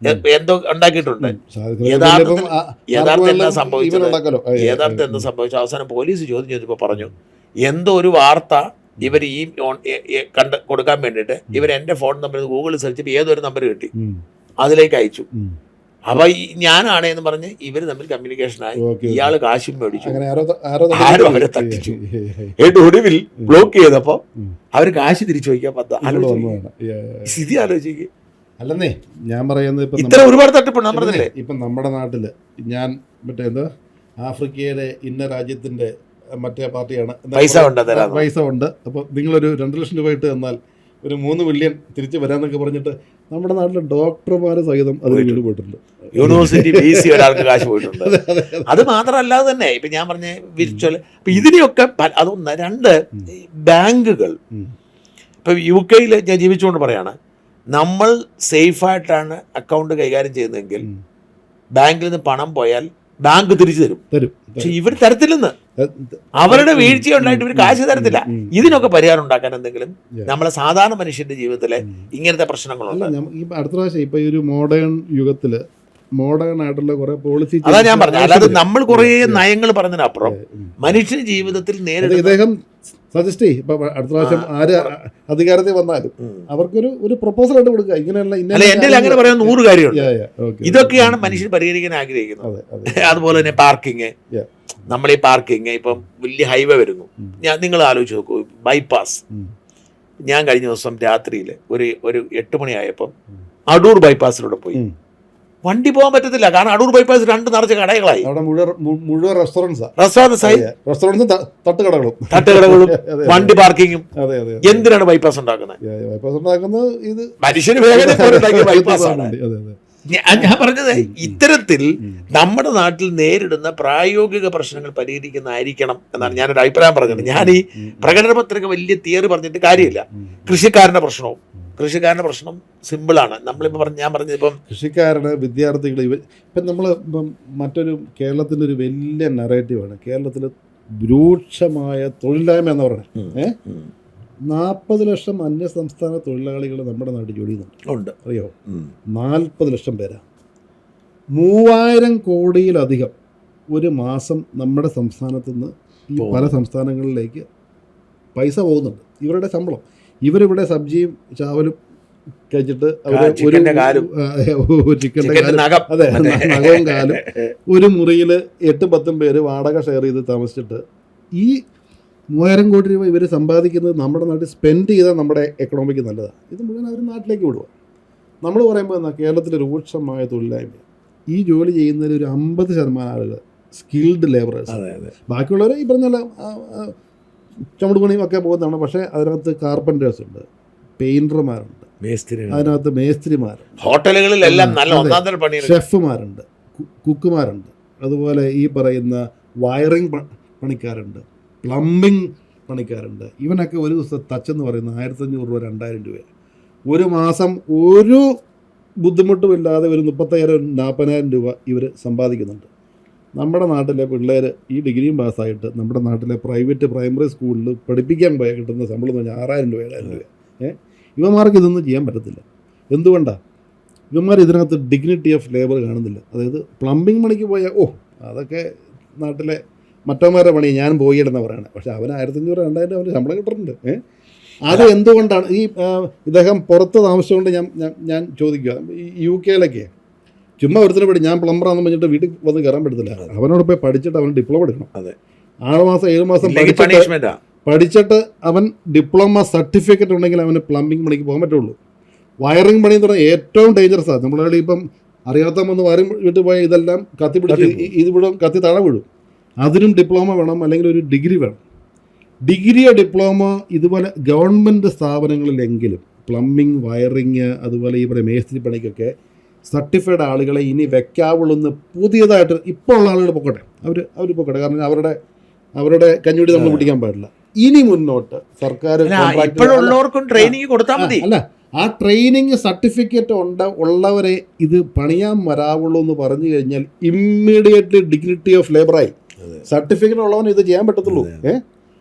Speaker 2: എന്തോ ഉണ്ടാക്കിയിട്ടുണ്ട്. യഥാർത്ഥം എന്താ സംഭവിച്ചു? അവസാനം പോലീസ് ചോദ്യം ചെയ്തപ്പോൾ പറഞ്ഞു, എന്തോ ഒരു വാർത്ത ഇവർ ഈ കൊടുക്കാൻ വേണ്ടിയിട്ട് ഇവർ എൻ്റെ ഫോൺ നമ്പർ ഗൂഗിളിൽ സെർച്ച് ഏതൊരു നമ്പർ കിട്ടി, അതിലേക്ക് അയച്ചു. അപ്പൊ ഞാനാണേന്ന് പറഞ്ഞ് ഇവര് തമ്മിൽ കമ്മ്യൂണിക്കേഷനായി. ഇയാള് കാശും മേടിച്ചു, ആരും അവരെ തട്ടിച്ചു. ഒടുവിൽ ബ്ലോക്ക് ചെയ്തപ്പോ അവര് കാശ് തിരിച്ചു ചോദിക്കാൻ സ്ഥിതി ആലോചിക്കുക.
Speaker 1: അല്ലെന്നേ ഞാൻ പറയുന്നത്
Speaker 2: ഇത്ര ഒരുപാട് തട്ടിപ്പുണ്ട്. ഞാൻ പറഞ്ഞില്ലേ,
Speaker 1: ഇപ്പം നമ്മുടെ നാട്ടില് ഞാൻ മറ്റേ എന്താ ആഫ്രിക്കയിലെ ഇന്ന രാജ്യത്തിന്റെ മറ്റേ പാർട്ടിയാണ്, പൈസ ഉണ്ട്. അപ്പോൾ നിങ്ങളൊരു 2 ലക്ഷം രൂപ ഇട്ട് തന്നാൽ ഒരു 3 മില്യൺ തിരിച്ചു വരാന്നൊക്കെ പറഞ്ഞിട്ട് നമ്മുടെ നാട്ടിലെ ഡോക്ടർമാര് സഹിതം അതിന് വീട് പോയിട്ടുണ്ട്.
Speaker 2: യൂണിവേഴ്സിറ്റി ഫീസ് ഒരാൾക്ക് കാശ് പോയിട്ടുണ്ട്. അത് മാത്രമല്ലാതെ തന്നെ ഇപ്പൊ ഞാൻ പറഞ്ഞ വിർച്വൽ, ഇപ്പൊ ഇതിനെയൊക്കെ അതൊന്ന് 2 ബാങ്കുകൾ. ഇപ്പൊ UK ഞാൻ ജീവിച്ചുകൊണ്ട് പറയാണ്, നമ്മൾ സേഫായിട്ടാണ് അക്കൗണ്ട് കൈകാര്യം ചെയ്യുന്നതെങ്കിൽ ബാങ്കിൽ നിന്ന് പണം പോയാൽ ബാങ്ക് തിരിച്ചു തരും. പക്ഷെ ഇവർ തരത്തില്ലെന്ന്, അവരുടെ വീഴ്ച ഉണ്ടായിട്ട് ഇവർ കാശ് തരത്തില്ല. ഇതിനൊക്കെ പരിഹാരം ഉണ്ടാക്കാൻ എന്തെങ്കിലും നമ്മളെ സാധാരണ മനുഷ്യന്റെ ജീവിതത്തിലെ ഇങ്ങനത്തെ പ്രശ്നങ്ങളുണ്ട്.
Speaker 1: അടുത്ത പ്രാവശ്യം ഇപ്പൊ ഈ ഒരു മോഡേൺ യുഗത്തില് മോഡേൺ ആയിട്ടുള്ള കുറെ പോളിസി,
Speaker 2: അതാ ഞാൻ പറഞ്ഞത്. അല്ലാതെ നമ്മൾ കുറെ നയങ്ങൾ പറഞ്ഞതിനപ്പുറം മനുഷ്യ ജീവിതത്തിൽ നേരിടുന്ന
Speaker 1: ഇദ്ദേഹം സജസ്റ്റ് ചെയ്യും. ഇപ്പൊ അടുത്ത പ്രാവശ്യം ആര് അധികാരത്തിൽ വന്നാലും അവർക്കൊരു ഒരു പ്രപ്പോസൽ ആയിട്ട് കൊടുക്കുക. ഇങ്ങനെയുള്ള
Speaker 2: എന്റെ അങ്ങനെ പറയാൻ 100 കാര്യമുണ്ട്. ഇതൊക്കെയാണ് മനുഷ്യർ പരിഹരിക്കാൻ ആഗ്രഹിക്കുന്നത്. അതുപോലെ തന്നെ പാർക്കിങ്, നമ്മൾ ഈ പാർക്കിങ് ഇപ്പം വലിയ ഹൈവേ വരുന്നു. നിങ്ങൾ ആലോചിച്ച് നോക്കൂ, ബൈപ്പാസ്. ഞാൻ കഴിഞ്ഞ ദിവസം രാത്രിയിൽ ഒരു 8 മണിയായപ്പം അടൂർ ബൈപ്പാസിലൂടെ പോയി. വണ്ടി പോകാൻ പറ്റത്തില്ല, കാരണം അടൂർ ബൈപ്പാസ് 2 നിറച്ച കടകളായി.
Speaker 1: മുഴുവൻ
Speaker 2: റെസ്റ്റോറൻറ്റ്സായി, തട്ടുകടകളും വണ്ടി പാർക്കിങ്ങും. എന്തിനാണ് ബൈപ്പാസ് ഉണ്ടാക്കുന്നത്?
Speaker 1: ഇത്
Speaker 2: മനുഷ്യന് വേഗം ബൈപ്പാസാണ്. ഞാൻ പറഞ്ഞത് ഇത്തരത്തിൽ നമ്മുടെ നാട്ടിൽ നേരിടുന്ന പ്രായോഗിക പ്രശ്നങ്ങൾ പരിഹരിക്കുന്നതായിരിക്കണം എന്നാണ് ഞാനൊരു അഭിപ്രായം പറഞ്ഞത്. ഞാൻ ഈ പ്രകടന പത്രിക വലിയ തിയറി പറഞ്ഞിട്ട് കാര്യമില്ല. കൃഷിക്കാരന്റെ പ്രശ്നം സിമ്പിളാണ്. നമ്മളിപ്പോൾ ഞാൻ പറഞ്ഞത് ഇപ്പം
Speaker 1: കൃഷിക്കാരുടെ വിദ്യാർത്ഥികൾ ഇപ്പം നമ്മൾ ഇപ്പം മറ്റൊരു കേരളത്തിൻ്റെ ഒരു വലിയ നറേറ്റീവാണ് കേരളത്തിൽ രൂക്ഷമായ തൊഴിലില്ലായ്മ എന്ന് പറയുന്നത്. 40 ലക്ഷം അന്യ സംസ്ഥാന തൊഴിലാളികൾ നമ്മുടെ നാട്ടിൽ ജോലി ചെയ്യുന്നുണ്ട്. അറിയോ? 40 ലക്ഷം പേരാ. 3000 കോടിയിലധികം ഒരു മാസം നമ്മുടെ സംസ്ഥാനത്തു നിന്ന് ഈ പല സംസ്ഥാനങ്ങളിലേക്ക് പൈസ പോകുന്നുണ്ട്. ഇവരുടെ ശമ്പളം, ഇവരിവിടെ സബ്ജിയും ചാവലും കഴിച്ചിട്ട് ചിക്കൻ്റെ കാലും നഖവും കാലും ഒരു മുറിയിൽ 8-10 പേര് വാടക ഷെയർ ചെയ്ത് താമസിച്ചിട്ട് ഈ 3000 കോടി രൂപ ഇവർ സമ്പാദിക്കുന്നത് നമ്മുടെ നാട്ടിൽ സ്പെൻഡ് ചെയ്താൽ നമ്മുടെ എക്കണോമിക്ക് നല്ലതാണ്. ഇത് മുഴുവൻ അവർ നാട്ടിലേക്ക് വിടുക. നമ്മൾ പറയുമ്പോൾ എന്നാൽ കേരളത്തിലെ രൂക്ഷമായ തൊഴിലില്ലായ്മ. ഈ ജോലി ചെയ്യുന്നതിൽ ഒരു 50% ആളുകൾ സ്കിൽഡ് ലേബറേഴ്സ്. ബാക്കിയുള്ളവർ ഈ പറഞ്ഞ ചുമട് പണിയും ഒക്കെ പോകുന്നതാണ്. പക്ഷേ അതിനകത്ത് കാർപ്പൻറ്റേഴ്സ് ഉണ്ട്, പെയിൻറ്റർമാരുണ്ട്, അതിനകത്ത് മേസ്ത്രിമാരുണ്ട്,
Speaker 2: ഹോട്ടലുകളിലെല്ലാം
Speaker 1: ഷെഫുമാരുണ്ട്, കുക്കുമാരുണ്ട്, അതുപോലെ ഈ പറയുന്ന വയറിംഗ് പണിക്കാരുണ്ട്, പ്ലംബിംഗ് പണിക്കാരുണ്ട്. ഇവനൊക്കെ ഒരു ദിവസം തച്ചെന്ന് പറയുന്നത് 1500 രൂപ 2000 രൂപ ഒരു മാസം ഒരു ബുദ്ധിമുട്ടുമില്ലാതെ ഒരു 35,000-40,000 രൂപ ഇവർ സമ്പാദിക്കുന്നുണ്ട്. നമ്മുടെ നാട്ടിലെ പിള്ളേർ ഈ ഡിഗ്രിയും പാസ്സായിട്ട് നമ്മുടെ നാട്ടിലെ പ്രൈവറ്റ് പ്രൈമറി സ്കൂളിൽ പഠിപ്പിക്കാൻ പോയാൽ കിട്ടുന്ന ശമ്പളം എന്ന് പറഞ്ഞാൽ 6000 രൂപ 7000 രൂപ. ഇവന്മാർക്ക് ഇതൊന്നും ചെയ്യാൻ പറ്റത്തില്ല. എന്തുകൊണ്ടാണ്? ഇവന്മാർ ഇതിനകത്ത് ഡിഗ്നിറ്റി ഓഫ് ലേബർ കാണുന്നില്ല. അതായത് പ്ലംബിംഗ് പണിക്ക് പോയാൽ അതൊക്കെ നാട്ടിലെ മറ്റന്മാരുടെ പണി ഞാൻ പോയിടുന്ന പറയുന്നത്. പക്ഷേ അവന് 1500-2000 അവന് ശമ്പളം കിട്ടുന്നുണ്ട്. അത് എന്തുകൊണ്ടാണ്? ഈ ഇദ്ദേഹം പുറത്ത് താമസിച്ചുകൊണ്ട് ഞാൻ ചോദിക്കുക, ഈ UK ചുമ്മാ ഒരുത്തിന് പഠി ഞാൻ പ്ലംബറാന്ന് പറഞ്ഞിട്ട് വീട്ടിൽ വന്ന് കയറാൻ പറ്റത്തില്ല. അവനോട് പോയി പഠിച്ചിട്ട് അവൻ ഡിപ്ലോമ എടുക്കണം. 6 മാസം 7 മാസം പഠിച്ചിട്ട് അവൻ ഡിപ്ലോമ സർട്ടിഫിക്കറ്റ് ഉണ്ടെങ്കിൽ അവന് പ്ലംബിംഗ് പണിക്ക് പോകാൻ പറ്റുള്ളൂ. വയറിംഗ് പണി എന്ന് പറഞ്ഞാൽ ഏറ്റവും ഡേഞ്ചറസാണ്. നമ്മളവിടെ ഇപ്പം അറിയാത്ത വന്ന് വയറിംഗ് വീട്ടിൽ പോയാൽ ഇതെല്ലാം കത്തി പിടിച്ച് ഇത് വിടും, കത്തി താഴെ വിടും. അതിനും ഡിപ്ലോമ വേണം, അല്ലെങ്കിൽ ഒരു ഡിഗ്രി വേണം. ഡിഗ്രിയോ ഡിപ്ലോമ ഇതുപോലെ ഗവൺമെൻറ് സ്ഥാപനങ്ങളിലെങ്കിലും പ്ലംബിംഗ്, വയറിങ്, അതുപോലെ ഈ പറയുന്ന മേസ്ത്രി പണിക്കൊക്കെ സർട്ടിഫൈഡ് ആളുകളെ ഇനി വെക്കാവുള്ളൂന്ന് പുതിയതായിട്ട് ഇപ്പോൾ ഉള്ള ആളുകൾ പൊക്കട്ടെ, അവർ പൊക്കട്ടെ. കാരണം അവരുടെ കഞ്ഞൂടി നമ്മൾ പിടിക്കാൻ പാടില്ല. ഇനി മുന്നോട്ട് സർക്കാർ
Speaker 2: ഇപ്പോഴുള്ളവർക്കും ട്രെയിനിങ് കൊടുത്താൽ മതി.
Speaker 1: അല്ല, ആ ട്രെയിനിങ് സർട്ടിഫിക്കറ്റ് ഉള്ളവരെ ഇത് പണിയാൻ വരാവുള്ളൂ എന്ന് പറഞ്ഞു കഴിഞ്ഞാൽ ഇമ്മീഡിയറ്റ്ലി ഡിഗ്നിറ്റി ഓഫ് ലേബറായി. സർട്ടിഫിക്കറ്റ് ഉള്ളവന് ഇത് ചെയ്യാൻ പറ്റത്തുള്ളൂ.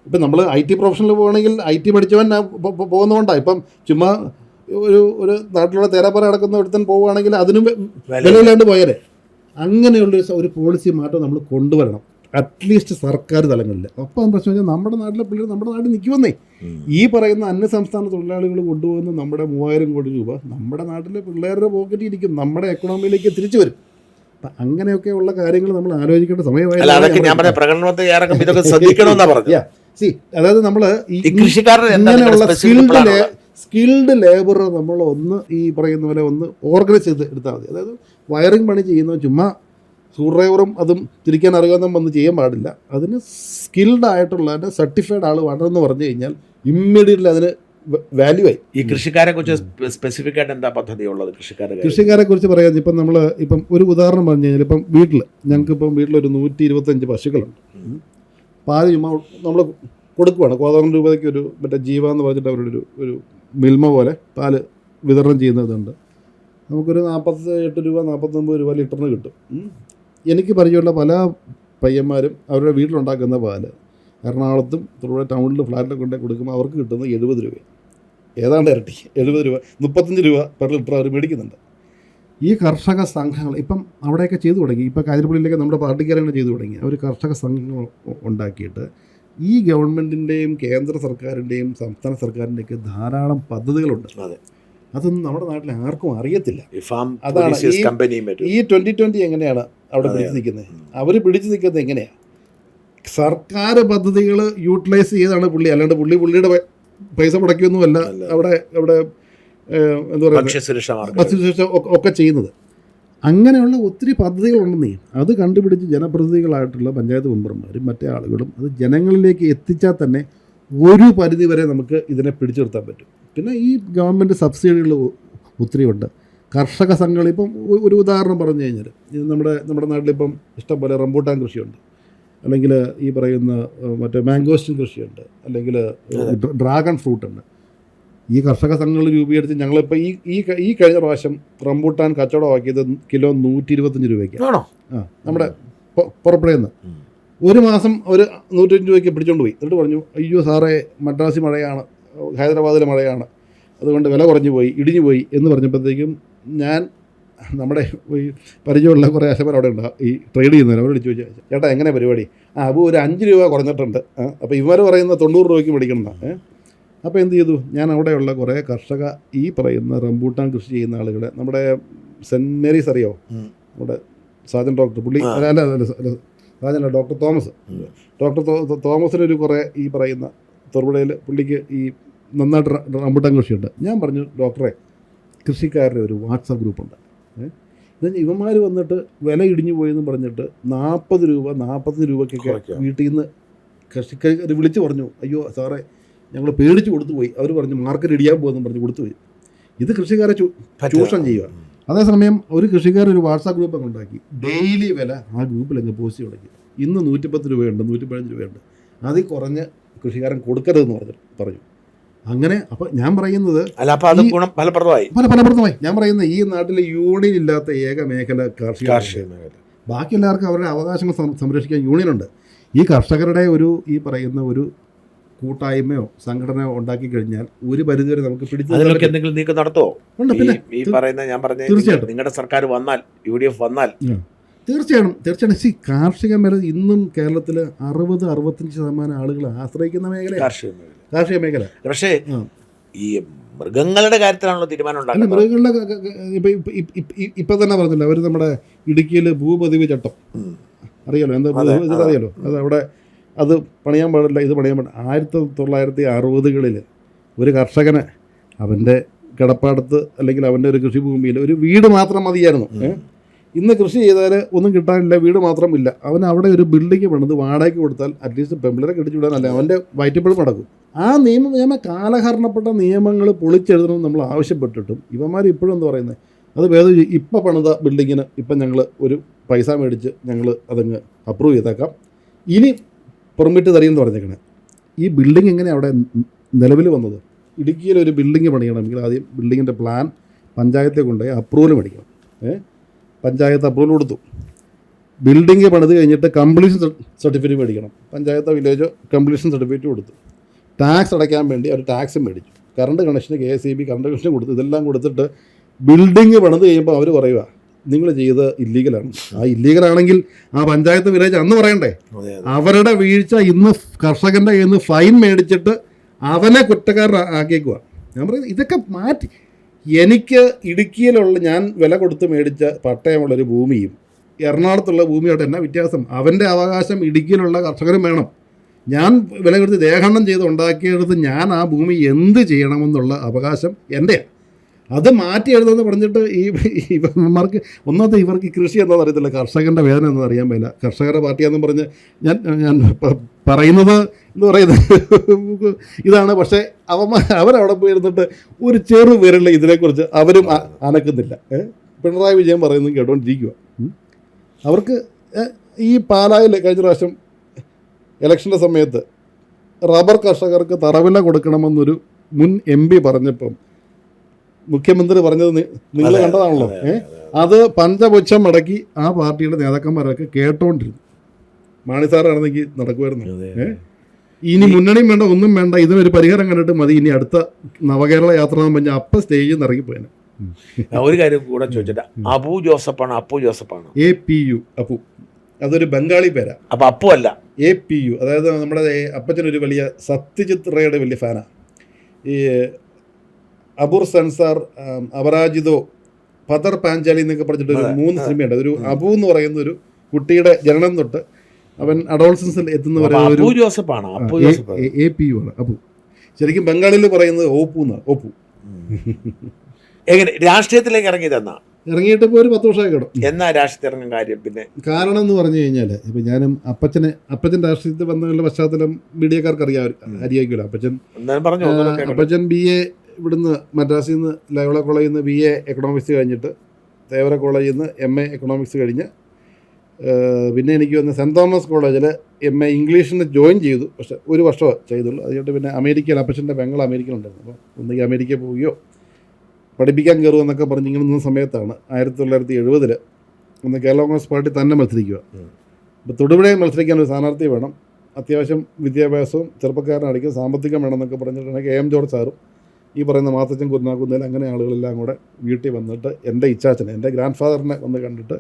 Speaker 1: ഇപ്പം നമ്മൾ IT പ്രൊഫഷനിൽ പോകണമെങ്കിൽ IT പഠിച്ചവൻ പോകുന്നതുകൊണ്ടാണ്. ഇപ്പം ചുമ്മാ ഒരു നാട്ടിലുള്ള തേരാപ്പറ നടക്കുന്ന ഒരുത്തൻ പോവുകയാണെങ്കിൽ അതിനും വിലയില്ലാണ്ട് പോയാലേ. അങ്ങനെയുള്ള ഒരു പോളിസി മാറ്റം നമ്മൾ കൊണ്ടുവരണം, അറ്റ്ലീസ്റ്റ് സർക്കാർ തലങ്ങളിൽ. അപ്പം പ്രശ്നം വെച്ചാൽ നമ്മുടെ നാട്ടിലെ പിള്ളേർ നമ്മുടെ നാട്ടിൽ നിൽക്കുമെന്നേ. ഈ പറയുന്ന അന്യസംസ്ഥാന തൊഴിലാളികൾ കൊണ്ടുപോകുന്ന നമ്മുടെ 3000 കോടി രൂപ നമ്മുടെ നാട്ടിലെ പിള്ളേരുടെ പോക്കറ്റിൽ ഇരിക്കും, നമ്മുടെ എക്കണോമിയിലേക്ക് തിരിച്ചു വരും. അപ്പം അങ്ങനെയൊക്കെയുള്ള കാര്യങ്ങൾ നമ്മൾ ആലോചിക്കേണ്ട സമയമായി. അതായത് നമ്മൾ ഇങ്ങനെയുള്ള സ്കിൽഡ് ലേബർ നമ്മൾ ഒന്ന് ഈ പറയുന്ന പോലെ ഒന്ന് ഓർഗനൈസ് ചെയ്ത് എടുത്താൽ മതി. അതായത് വയറിംഗ് പണി ചെയ്യുന്നത് ചുമ്മാ സ്ക്രൂ ഡ്രൈവറും അതും തിരിക്കാൻ അറിയാവുന്ന വന്ന് ചെയ്യാൻ പാടില്ല. അതിന് സ്കിൽഡ് ആയിട്ടുള്ള സർട്ടിഫൈഡ് ആൾ വേണമെന്ന് പറഞ്ഞു കഴിഞ്ഞാൽ ഇമ്മീഡിയറ്റ്ലി അതിന് വാല്യൂ ആയി.
Speaker 2: ഈ കൃഷിക്കാരെ കുറിച്ച് സ്പെസിഫിക് ആയിട്ട് എന്താ പദ്ധതി ഉള്ളത്?
Speaker 1: കൃഷിക്കാരെ കുറിച്ച് പറയാൻ ഇപ്പം നമ്മൾ ഇപ്പം ഒരു ഉദാഹരണം പറഞ്ഞു കഴിഞ്ഞാൽ ഇപ്പം ഞങ്ങൾക്കിപ്പം വീട്ടിലൊരു 125 പശുക്കളുണ്ട്. പാല് ചുമ്മാ നമ്മൾ കൊടുക്കുവാണ്. 1,000 രൂപയ്ക്ക് ഒരു മറ്റേ ജീവ എന്ന് പറഞ്ഞിട്ട് അവരുടെ ഒരു മിൽമ പോലെ പാല് വിതരണം ചെയ്യുന്നതുണ്ട്. നമുക്കൊരു 48 രൂപ 49 രൂപ ലിറ്ററിന് കിട്ടും. എനിക്ക് പരിചയമുള്ള പല പയ്യന്മാരും അവരുടെ വീട്ടിലുണ്ടാക്കുന്ന പാല് എറണാകുളത്തും തൊടുപുഴ ടൗണിൽ ഫ്ലാറ്റിൽ കൊണ്ടുപോയി കൊടുക്കുമ്പോൾ അവർക്ക് കിട്ടുന്നത് 70 രൂപ, ഏതാണ്ട് ഇരട്ടി. 70 രൂപ 35 രൂപ പെർ ലിറ്റർ അവർ മേടിക്കുന്നുണ്ട്. ഈ കർഷക സംഘങ്ങൾ ഇപ്പം അവിടെയൊക്കെ ചെയ്തു തുടങ്ങി. ഇപ്പോൾ കാഞ്ഞിരപ്പള്ളിയിലൊക്കെ നമ്മുടെ പാർട്ടിക്കാരാണ് ചെയ്തു തുടങ്ങി. അവർ കർഷക സംഘങ്ങൾ ഉണ്ടാക്കിയിട്ട് ഈ ഗവൺമെൻറ്റിൻ്റെയും കേന്ദ്ര സർക്കാരിൻ്റെയും സംസ്ഥാന സർക്കാരിൻ്റെയൊക്കെ ധാരാളം പദ്ധതികളുണ്ട്. അതൊന്നും നമ്മുടെ നാട്ടിൽ ആർക്കും അറിയത്തില്ല. അതാണ് ഈ 2020 എങ്ങനെയാണ് അവിടെ പിടിച്ചു നിൽക്കുന്നത്. അവർ പിടിച്ചു നിൽക്കുന്നത് എങ്ങനെയാണ്? സർക്കാർ പദ്ധതികൾ യൂട്ടിലൈസ് ചെയ്താണ് പുള്ളി, അല്ലാണ്ട് പുള്ളിയുടെ പൈസ മുടക്കിയൊന്നുമല്ല അവിടെ എന്താ പറയുക ഭക്ഷ്യസുരക്ഷ ഒക്കെ ചെയ്യുന്നത്. അങ്ങനെയുള്ള ഒത്തിരി പദ്ധതികളുണ്ടെന്നേ. അത് കണ്ടുപിടിച്ച് ജനപ്രതിനിധികളായിട്ടുള്ള പഞ്ചായത്ത് മെമ്പർമാരും മറ്റേ ആളുകളും അത് ജനങ്ങളിലേക്ക് എത്തിച്ചാൽ തന്നെ ഒരു പരിധി വരെ നമുക്ക് ഇതിനെ പിടിച്ചു നിർത്താൻ പറ്റും. പിന്നെ ഈ ഗവൺമെൻറ് സബ്സിഡികൾ ഒത്തിരിയുണ്ട്. കർഷക സംഘങ്ങൾ ഇപ്പം ഒരു ഉദാഹരണം പറഞ്ഞു കഴിഞ്ഞാൽ നമ്മുടെ നാട്ടിലിപ്പം ഇഷ്ടംപോലെ റംബൂട്ടാൻ കൃഷിയുണ്ട്, അല്ലെങ്കിൽ ഈ പറയുന്ന മറ്റേ മാംഗോസ്റ്റിൻ കൃഷിയുണ്ട്, അല്ലെങ്കിൽ ഡ്രാഗൺ ഫ്രൂട്ട് ഉണ്ട്. ഈ കർഷക സംഘങ്ങൾ രൂപീകരിച്ച് ഞങ്ങളിപ്പോൾ ഈ കഴിഞ്ഞ പ്രാവശ്യം റംബൂട്ടാൻ കച്ചവടമാക്കിയത് കിലോ 125 രൂപയ്ക്ക്. നമ്മുടെ പുറപ്പെടുന്ന ഒരു മാസം ഒരു 105 രൂപയ്ക്ക് പിടിച്ചുകൊണ്ട് പോയി. എന്നിട്ട് പറഞ്ഞു, അയ്യോ സാറേ മദ്രാസി മഴയാണ്, ഹൈദരാബാദിലെ മഴയാണ്, അതുകൊണ്ട് വില കുറഞ്ഞു പോയി, ഇടിഞ്ഞു പോയി എന്ന് പറഞ്ഞപ്പോഴത്തേക്കും ഞാൻ നമ്മുടെ ഈ പരിചയമുള്ള കുറേ അശമർ അവിടെ ഉണ്ട്, ഈ ട്രേഡ് ചെയ്യുന്നവർ, അവരോട് ചോദിച്ചാൽ ചേട്ടാ എങ്ങനെ പരിപാടി? അപ്പോൾ ഒരു 5 രൂപ കുറഞ്ഞിട്ടുണ്ട്. അപ്പോൾ ഇവർ പറയുന്ന 90 രൂപയ്ക്ക് മേടിക്കണം. അപ്പോൾ എന്ത് ചെയ്തു, ഞാൻ അവിടെയുള്ള കുറേ കർഷക ഈ പറയുന്ന റംബൂട്ടാൻ കൃഷി ചെയ്യുന്ന ആളുകളെ, നമ്മുടെ സെൻറ്റ് മേരീസ് അറിയോ, നമ്മുടെ സാജൻ ഡോക്ടർ, പുള്ളി അല്ല സാജനല്ല ഡോക്ടർ തോമസിനൊരു കുറേ ഈ പറയുന്ന തൊടുപുഴയിൽ പുള്ളിക്ക് ഈ നന്നായിട്ട് റംബൂട്ടാൻ കൃഷിയുണ്ട്. ഞാൻ പറഞ്ഞു, ഡോക്ടറെ കൃഷിക്കാരുടെ ഒരു വാട്സാപ്പ് ഗ്രൂപ്പുണ്ട്, ഇവന്മാർ വന്നിട്ട് വില ഇടിഞ്ഞു പോയെന്ന് പറഞ്ഞിട്ട് 40 രൂപ 45 രൂപയ്ക്കൊക്കെ വീട്ടിൽ നിന്ന് കൃഷിക്കാർ വിളിച്ച് പറഞ്ഞു, അയ്യോ സാറേ ഞങ്ങൾ പേടിച്ച് കൊടുത്തു പോയി, അവർ പറഞ്ഞു മാർക്കറ്റ് ഇടിയാൻ പോകുമെന്ന് പറഞ്ഞ് കൊടുത്തു പോയി. ഇത് കൃഷിക്കാരെ ചൂഷണം ചെയ്യുക. അതേസമയം ഒരു കൃഷിക്കാരൊരു വാട്സാപ്പ് ഗ്രൂപ്പ് അങ്ങ് ഉണ്ടാക്കി, ഡെയിലി വില ആ ഗ്രൂപ്പിൽ അങ്ങ് പോസ്റ്റ് തുടങ്ങി. ഇന്ന് 110 രൂപയുണ്ട്, 115 രൂപയുണ്ട്, അതിൽ കുറഞ്ഞ് കൃഷിക്കാരൻ കൊടുക്കരുതെന്ന് പറഞ്ഞു. അങ്ങനെ അപ്പോൾ ഞാൻ പറയുന്നത് ഫലപ്രദമായി. ഞാൻ പറയുന്നത് ഈ നാട്ടിൽ യൂണിയൻ ഇല്ലാത്ത ഏക മേഖല കാർഷിക മേഖല. ബാക്കി എല്ലാവർക്കും അവരുടെ അവകാശങ്ങൾ സംരക്ഷിക്കാൻ യൂണിയനുണ്ട്. ഈ കർഷകരുടെ ഈ പറയുന്ന ഒരു കൂട്ടായ്മയോ സംഘടനയോ ഉണ്ടാക്കി കഴിഞ്ഞാൽ ഒരു പരിധിവരെ നമുക്ക്
Speaker 2: പിടിച്ചു എന്തെങ്കിലും നീക്കം നടത്തുമോ? ഈ പറയുന്ന ഞാൻ പറഞ്ഞ തീർച്ചയായിട്ടും നിങ്ങളുടെ സർക്കാർ വന്നാൽ, UDF വന്നാൽ
Speaker 1: തീർച്ചയായിട്ടും കാർഷിക മേഖല ഇന്നും കേരളത്തിൽ 60-65% ആളുകൾ ആശ്രയിക്കുന്ന മേഖല കാർഷിക മേഖല.
Speaker 2: പക്ഷേ ഈ മൃഗങ്ങളുടെ കാര്യത്തിലാണല്ലോ തീരുമാനം ഉണ്ടാകുന്നത്.
Speaker 1: മൃഗങ്ങളുടെ ഇപ്പം തന്നെ പറഞ്ഞില്ല, അവർ നമ്മുടെ ഇടുക്കിയിൽ ഭൂപതിവ് ചട്ടം അറിയാലോ, എന്താ ഭൂപതിവ് അറിയാലോ, അത് അവിടെ അത് പണിയാൻ പാടില്ല, ഇത് പണിയാൻ പാടില്ല. 1960കളിൽ ഒരു കർഷകന് അവൻ്റെ കിടപ്പാടത്ത് അല്ലെങ്കിൽ അവൻ്റെ ഒരു കൃഷിഭൂമിയിൽ ഒരു വീട് മാത്രം മതിയായിരുന്നു. ഇന്ന് കൃഷി ചെയ്താൽ ഒന്നും കിട്ടാനില്ല, വീട് മാത്രം ഇല്ല. അവൻ അവിടെ ഒരു ബിൽഡിംഗ് പണിത് വാടകയ്ക്ക് കൊടുത്താൽ അറ്റ്ലീസ്റ്റ് പെമ്പിളരെ കെട്ടിച്ചു വിടാനല്ല അവൻ്റെ വയറ്റിപ്പഴും നടക്കും. ആ നിയമ കാലഹരണപ്പെട്ട നിയമങ്ങൾ പൊളിച്ചെഴുതണമെന്ന് നമ്മൾ ആവശ്യപ്പെട്ടിട്ടും ഇവന്മാർ ഇപ്പോഴും എന്താ പറയുന്നത്, അത് വേറെ ഇപ്പം പണിത ബിൽഡിങ്ങിന് ഇപ്പം ഞങ്ങൾ ഒരു പൈസ മേടിച്ച് ഞങ്ങൾ അതങ്ങ് അപ്രൂവ് ചെയ്തേക്കാം, ഇനി പെർമിറ്റ് തരിയെന്ന് പറഞ്ഞേക്കണേ. ഈ ബിൽഡിംഗ് എങ്ങനെ അവിടെ നിലവിൽ വന്നത്? ഇടുക്കിയിൽ ഒരു ബിൽഡിംഗ് പണിയണമെങ്കിൽ ആദ്യം ബിൽഡിങ്ങിൻ്റെ പ്ലാൻ പഞ്ചായത്തെ കൊണ്ടുപോയി അപ്രൂവൽ മേടിക്കണം. പഞ്ചായത്ത് അപ്രൂവൽ കൊടുത്തു. ബിൽഡിംഗ് പണിത് കഴിഞ്ഞിട്ട് കംപ്ലീഷൻ സർട്ടിഫിക്കറ്റ് മേടിക്കണം. പഞ്ചായത്തോ വില്ലേജോ കംപ്ലീഷൻ സർട്ടിഫിക്കറ്റ് കൊടുത്തു. ടാക്സ് അടയ്ക്കാൻ വേണ്ടി അവർ ടാക്സും മേടിച്ചു. കറണ്ട് കണക്ഷന് KSEB കറണ്ട് കണക്ഷൻ കൊടുത്തു. ഇതെല്ലാം കൊടുത്തിട്ട് ബിൽഡിംഗ് പണിത് കഴിയുമ്പോൾ അവർ പറയുക നിങ്ങൾ ചെയ്ത് ഇല്ലീഗലാണ്. ആ ഇല്ലീഗലാണെങ്കിൽ ആ പഞ്ചായത്ത് വില്ലേജ് അന്ന് പറയണ്ടേ? അവരുടെ വീഴ്ച ഇന്ന് കർഷകൻ്റെ കയ്യിൽ നിന്ന് ഫൈൻ മേടിച്ചിട്ട് അവനെ കുറ്റക്കാരനാക്കിയേക്കുക. ഞാൻ പറയുന്നത് ഇതൊക്കെ മാറ്റി. എനിക്ക് ഇടുക്കിയിലുള്ള ഞാൻ വില കൊടുത്ത് മേടിച്ച പട്ടയമുള്ളൊരു ഭൂമിയും എറണാകുളത്തുള്ള ഭൂമിയോട്ട് എന്നാ വ്യത്യാസം? അവൻ്റെ അവകാശം ഇടുക്കിയിലുള്ള കർഷകരും വേണം. ഞാൻ വില കൊടുത്ത് ദേഹണ്ണം ചെയ്ത് ഉണ്ടാക്കിയെടുത്ത് ഞാൻ ആ ഭൂമി എന്ത് ചെയ്യണമെന്നുള്ള അവകാശം എൻ്റെയാണ്. അത് മാറ്റി എഴുതുമെന്ന് പറഞ്ഞിട്ട് ഇവന്മാർക്ക് ഇവർക്ക് കൃഷി എന്താണെന്ന് അറിയത്തില്ല, കർഷകൻ്റെ വേദന എന്താണെന്ന് അറിയാൻ പറ്റില്ല. കർഷകരുടെ പാർട്ടിയാണെന്ന് പറഞ്ഞ് ഞാൻ പറയുന്നത് എന്ന് പറയുന്നത് ഇതാണ്. പക്ഷേ അവരവിടെ പോയി ഇരുന്നിട്ട് ഒരു ചെറു വിരൽ ഇതിനെക്കുറിച്ച് അവരും അനക്കുന്നില്ല. പിണറായി വിജയൻ പറയുന്നത് കേട്ടോണ്ടിരിക്കുക. അവർക്ക് ഈ പാലായിൽ കഴിഞ്ഞ പ്രാവശ്യം ഇലക്ഷൻ്റെ സമയത്ത് റബ്ബർ കർഷകർക്ക് തറവില കൊടുക്കണമെന്നൊരു മുൻ MP പറഞ്ഞപ്പം മുഖ്യമന്ത്രി പറഞ്ഞത് നിങ്ങൾ കണ്ടതാണല്ലോ. അത് പഞ്ചപുച്ഛം മടക്കി ആ പാർട്ടിയുടെ നേതാക്കന്മാരൊക്കെ കേട്ടോണ്ടിരുന്നു. മാണി സാറാണെങ്കിൽ നടക്കുമായിരുന്നു. ഇനി മുന്നണിയും വേണ്ട, ഒന്നും വേണ്ട, ഇതിനൊരു പരിഹാരം കണ്ടിട്ട് മതി, ഇനി അടുത്ത നവകേരള യാത്ര എന്ന് പറഞ്ഞാൽ അപ്പം സ്റ്റേജിൽ നിന്ന് ഇറങ്ങിപ്പോയാന്.
Speaker 2: ഒരു കാര്യം കൂടെ ചോദിച്ചിട്ട്, അപ്പു ജോസഫാണ് APU അപ്പു, അതൊരു ബംഗാളി പേരാ. അപ്പൊ അപ്പു അല്ല, APU. അതായത് നമ്മുടെ അപ്പച്ചനൊരു വലിയ സത്യജിത് റേയുടെ വലിയ ഫാനാണ്. ഈ അബുർ സൻസാർ, അപരാജിതോ, പതർ പാഞ്ചാലി എന്നൊക്കെ പറഞ്ഞിട്ട് ഒരു 3 സിനിമയുണ്ട്. ഒരു അബു എന്ന് പറയുന്ന ഒരു കുട്ടിയുടെ ജനനം തൊട്ട് അവൻ അഡോൾസൻസിൽ എത്തുന്ന വരെ ഒരു APU ആണ് അപ്പു. ശരിക്കും ബംഗാളിൽ പറയുന്നത് ഓപ്പു എന്നാണ്. ഓപ്പു. എങ്ങനെ രാഷ്ട്രീയത്തിലേക്ക്
Speaker 1: ഇറങ്ങിയിട്ട് ഇപ്പോൾ ഒരു 10 വർഷമായി കിടും.
Speaker 2: എന്നാ രാഷ്ട്രീയത്തിൽ ഇറങ്ങാൻ കാര്യം? പിന്നെ കാരണം
Speaker 1: എന്ന് പറഞ്ഞു കഴിഞ്ഞാൽ ഇപ്പം ഞാനും അപ്പച്ചൻ രാഷ്ട്രീയത്തിൽ വന്നതിനുള്ള പശ്ചാത്തലം മീഡിയക്കാർക്ക് അറിയാമായിരിക്കില്ല. അപ്പച്ചൻ BA ഇവിടുന്ന് മദ്രാസിൽ നിന്ന് ലയോള കോളേജിൽ നിന്ന് BA എക്കണോമിക്സ് കഴിഞ്ഞിട്ട് തേവര കോളേജിൽ നിന്ന് MA എക്കണോമിക്സ് കഴിഞ്ഞ് പിന്നെ എനിക്ക് വന്ന് സെൻറ്റ് തോമസ് കോളേജിൽ MA ഇംഗ്ലീഷിന് ജോയിൻ ചെയ്തു. പക്ഷേ 1 വർഷമേ ചെയ്തുള്ളൂ. അതുകൊണ്ട് പിന്നെ അമേരിക്കയിൽ അപ്പച്ചൻ്റെ പെങ്ങൾ അമേരിക്കയിലുണ്ടായിരുന്നു. അപ്പോൾ ഒന്നുകിൽ അമേരിക്കയിൽ പോവുകയോ പഠിപ്പിക്കാൻ കയറുമെന്നൊക്കെ പറഞ്ഞ് ഇങ്ങനെ നിന്ന സമയത്താണ് 1970 ഒന്ന് കേരള കോൺഗ്രസ് പാർട്ടി തന്നെ മത്സരിക്കുക. അപ്പോൾ തൊടുപുഴയിൽ മത്സരിക്കാൻ ഒരു സ്ഥാനാർത്ഥി വേണം, അത്യാവശ്യം വിദ്യാഭ്യാസവും ചെറുപ്പക്കാരനായിരിക്കും, സാമ്പത്തികം വേണമെന്നൊക്കെ പറഞ്ഞിട്ടുണ്ടെങ്കിൽ KM ജോർജ് സാറും ഈ പറയുന്ന മാത്തച്ചൻ കുരുനാക്കുന്നതിൽ അങ്ങനെ ആളുകളെല്ലാം കൂടെ വീട്ടിൽ വന്നിട്ട് എൻ്റെ ഇച്ചാച്ചനെ, എൻ്റെ ഗ്രാൻഡ് ഫാദറിനെ വന്ന് കണ്ടിട്ട്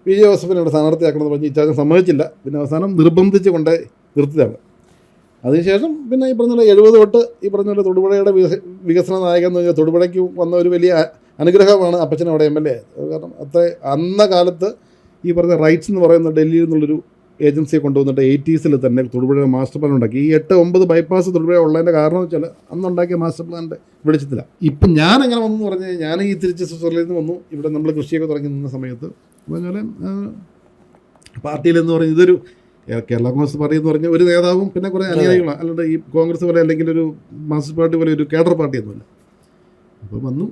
Speaker 1: PJ ജോസഫിനെ ഇവിടെ സ്ഥാനാർത്ഥിയാക്കണമെന്ന് പറഞ്ഞ് ഇച്ചാച്ചൻ സമ്മതിച്ചില്ല. പിന്നെ അവസാനം നിർബന്ധിച്ച് കൊണ്ട് നിർത്തിയതാണ്. അതിനുശേഷം പിന്നെ ഈ പറഞ്ഞ 70 തൊട്ട് ഈ പറഞ്ഞ പോലെ തൊടുപുഴയുടെ വികസന നായകൻ എന്ന് പറഞ്ഞാൽ തൊടുപുഴയ്ക്ക് വന്ന ഒരു വലിയ അനുഗ്രഹമാണ് അപ്പച്ചൻ അവിടെ MLA. കാരണം അന്ന കാലത്ത് ഈ പറഞ്ഞ റൈറ്റ്സ് എന്ന് പറയുന്ന ഡൽഹിയിൽ നിന്നുള്ളൊരു ഏജൻസിയെ കൊണ്ടുവന്നിട്ട് 80s തന്നെ തൊടുപുഴ മാസ്റ്റർ പ്ലാൻ ഉണ്ടാക്കി. ഈ 8-9 ബൈപ്പാസ് തൊടുപുഴ ഉള്ളതിൻ്റെ കാരണം വെച്ചാൽ അന്നുണ്ടാക്കിയ മാസ്റ്റർ പ്ലാനിൻ്റെ വെളിച്ചത്തിലാണ്. ഇപ്പം ഞാൻ എങ്ങനെ വന്നു പറഞ്ഞാൽ ഞാൻ ഈ തിരിച്ച് സ്വിറ്റ്സർലൻഡിൽ നിന്ന് വന്നു. ഇവിടെ നമ്മൾ കൃഷിയൊക്കെ തുടങ്ങി നിന്ന സമയത്ത് പറഞ്ഞാൽ പാർട്ടിയിലെന്ന് പറഞ്ഞാൽ ഇതൊരു കേരള കോൺഗ്രസ് പാർട്ടി എന്ന് പറഞ്ഞാൽ ഒരു നേതാവും പിന്നെ കുറേ അനുയായികളാണ്, അല്ലാണ്ട് ഈ കോൺഗ്രസ് പോലെ അല്ലെങ്കിൽ ഒരു മാർക്സിസ്റ്റ് പാർട്ടി പോലെ ഒരു കേഡർ പാർട്ടിയൊന്നുമില്ല. അപ്പോൾ വന്നു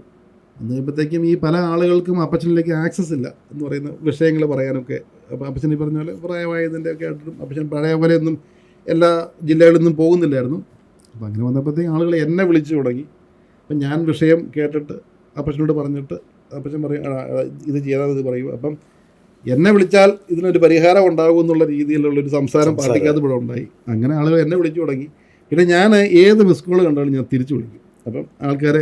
Speaker 1: കഴിയുമ്പോഴത്തേക്കും ഈ പല ആളുകൾക്കും അപ്പച്ചനിലേക്ക് ആക്സസ് ഇല്ല എന്ന് പറയുന്ന വിഷയങ്ങൾ പറയാനൊക്കെ. അപ്പോൾ അപ്പച്ചൻ ഈ പറഞ്ഞ പോലെ പ്രായമായതിൻ്റെ ഒക്കെ ആയിട്ടും അപ്പച്ചൻ പഴയ പോലെയൊന്നും എല്ലാ ജില്ലകളിൽ നിന്നും പോകുന്നില്ലായിരുന്നു. അപ്പോൾ അങ്ങനെ വന്നപ്പോഴത്തേക്കും ആളുകൾ എന്നെ വിളിച്ചു തുടങ്ങി. അപ്പം ഞാൻ വിഷയം കേട്ടിട്ട് അപ്പച്ചനോട് പറഞ്ഞിട്ട് അപ്പച്ചൻ പറയും ഇത് ചെയ്താൽ പറയും. അപ്പം എന്നെ വിളിച്ചാൽ ഇതിനൊരു പരിഹാരം ഉണ്ടാകും എന്നുള്ള രീതിയിലുള്ളൊരു സംസാരം പാർട്ടിക്കകത്ത് ഇവിടെ ഉണ്ടായി. അങ്ങനെ ആളുകൾ എന്നെ വിളിച്ചു തുടങ്ങി. പിന്നെ ഞാൻ ഏത് മിസ് കോൾ കണ്ടാലും ഞാൻ തിരിച്ചു വിളിക്കും. അപ്പം ആൾക്കാരെ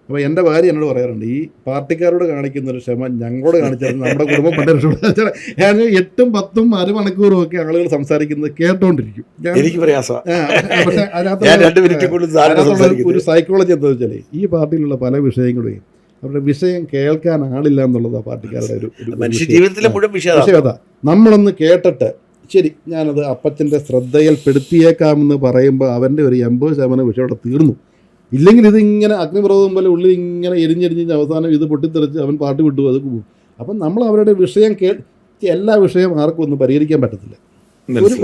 Speaker 1: അപ്പോൾ എൻ്റെ ഭാര്യ എന്നോട് പറയാറുണ്ട്, ഈ പാർട്ടിക്കാരോട് കാണിക്കുന്നൊരു ക്ഷമ ഞങ്ങളോട് കാണിച്ചാൽ നമ്മുടെ കുടുംബം പണ്ട് ഞാൻ 8ഉം 10ഉം അരമണിക്കൂറും ഒക്കെ ആളുകൾ സംസാരിക്കുന്നത് കേട്ടോണ്ടിരിക്കും. പക്ഷേ അതിനകത്തുള്ള ഒരു സൈക്കോളജി എന്താ വെച്ചാൽ ഈ പാർട്ടിയിലുള്ള പല വിഷയങ്ങളെയും അവരുടെ വിഷയം കേൾക്കാൻ ആളില്ല എന്നുള്ളതാണ് പാർട്ടിക്കാരുടെ ഒരു വിഷയത. നമ്മളൊന്ന് കേട്ടിട്ട് ശരി ഞാനത് അപ്പച്ചൻ്റെ ശ്രദ്ധയിൽപ്പെടുത്തിയേക്കാമെന്ന് പറയുമ്പോൾ അവൻ്റെ ഒരു 80% വിഷയം അവിടെ തീർന്നു. ഇല്ലെങ്കിൽ ഇതിങ്ങനെ അഗ്നിപർവ്വതം പോലെ ഉള്ളിൽ ഇങ്ങനെ എരിഞ്ഞെരിഞ്ഞ് അവസാനം ഇത് പൊട്ടിത്തെറിച്ച് അവൻ പാട്ട് വിട്ടു അത് പോകും. അപ്പം നമ്മൾ അവരുടെ വിഷയം എല്ലാ വിഷയം ആർക്കും ഒന്നും പരിഹരിക്കാൻ പറ്റത്തില്ല.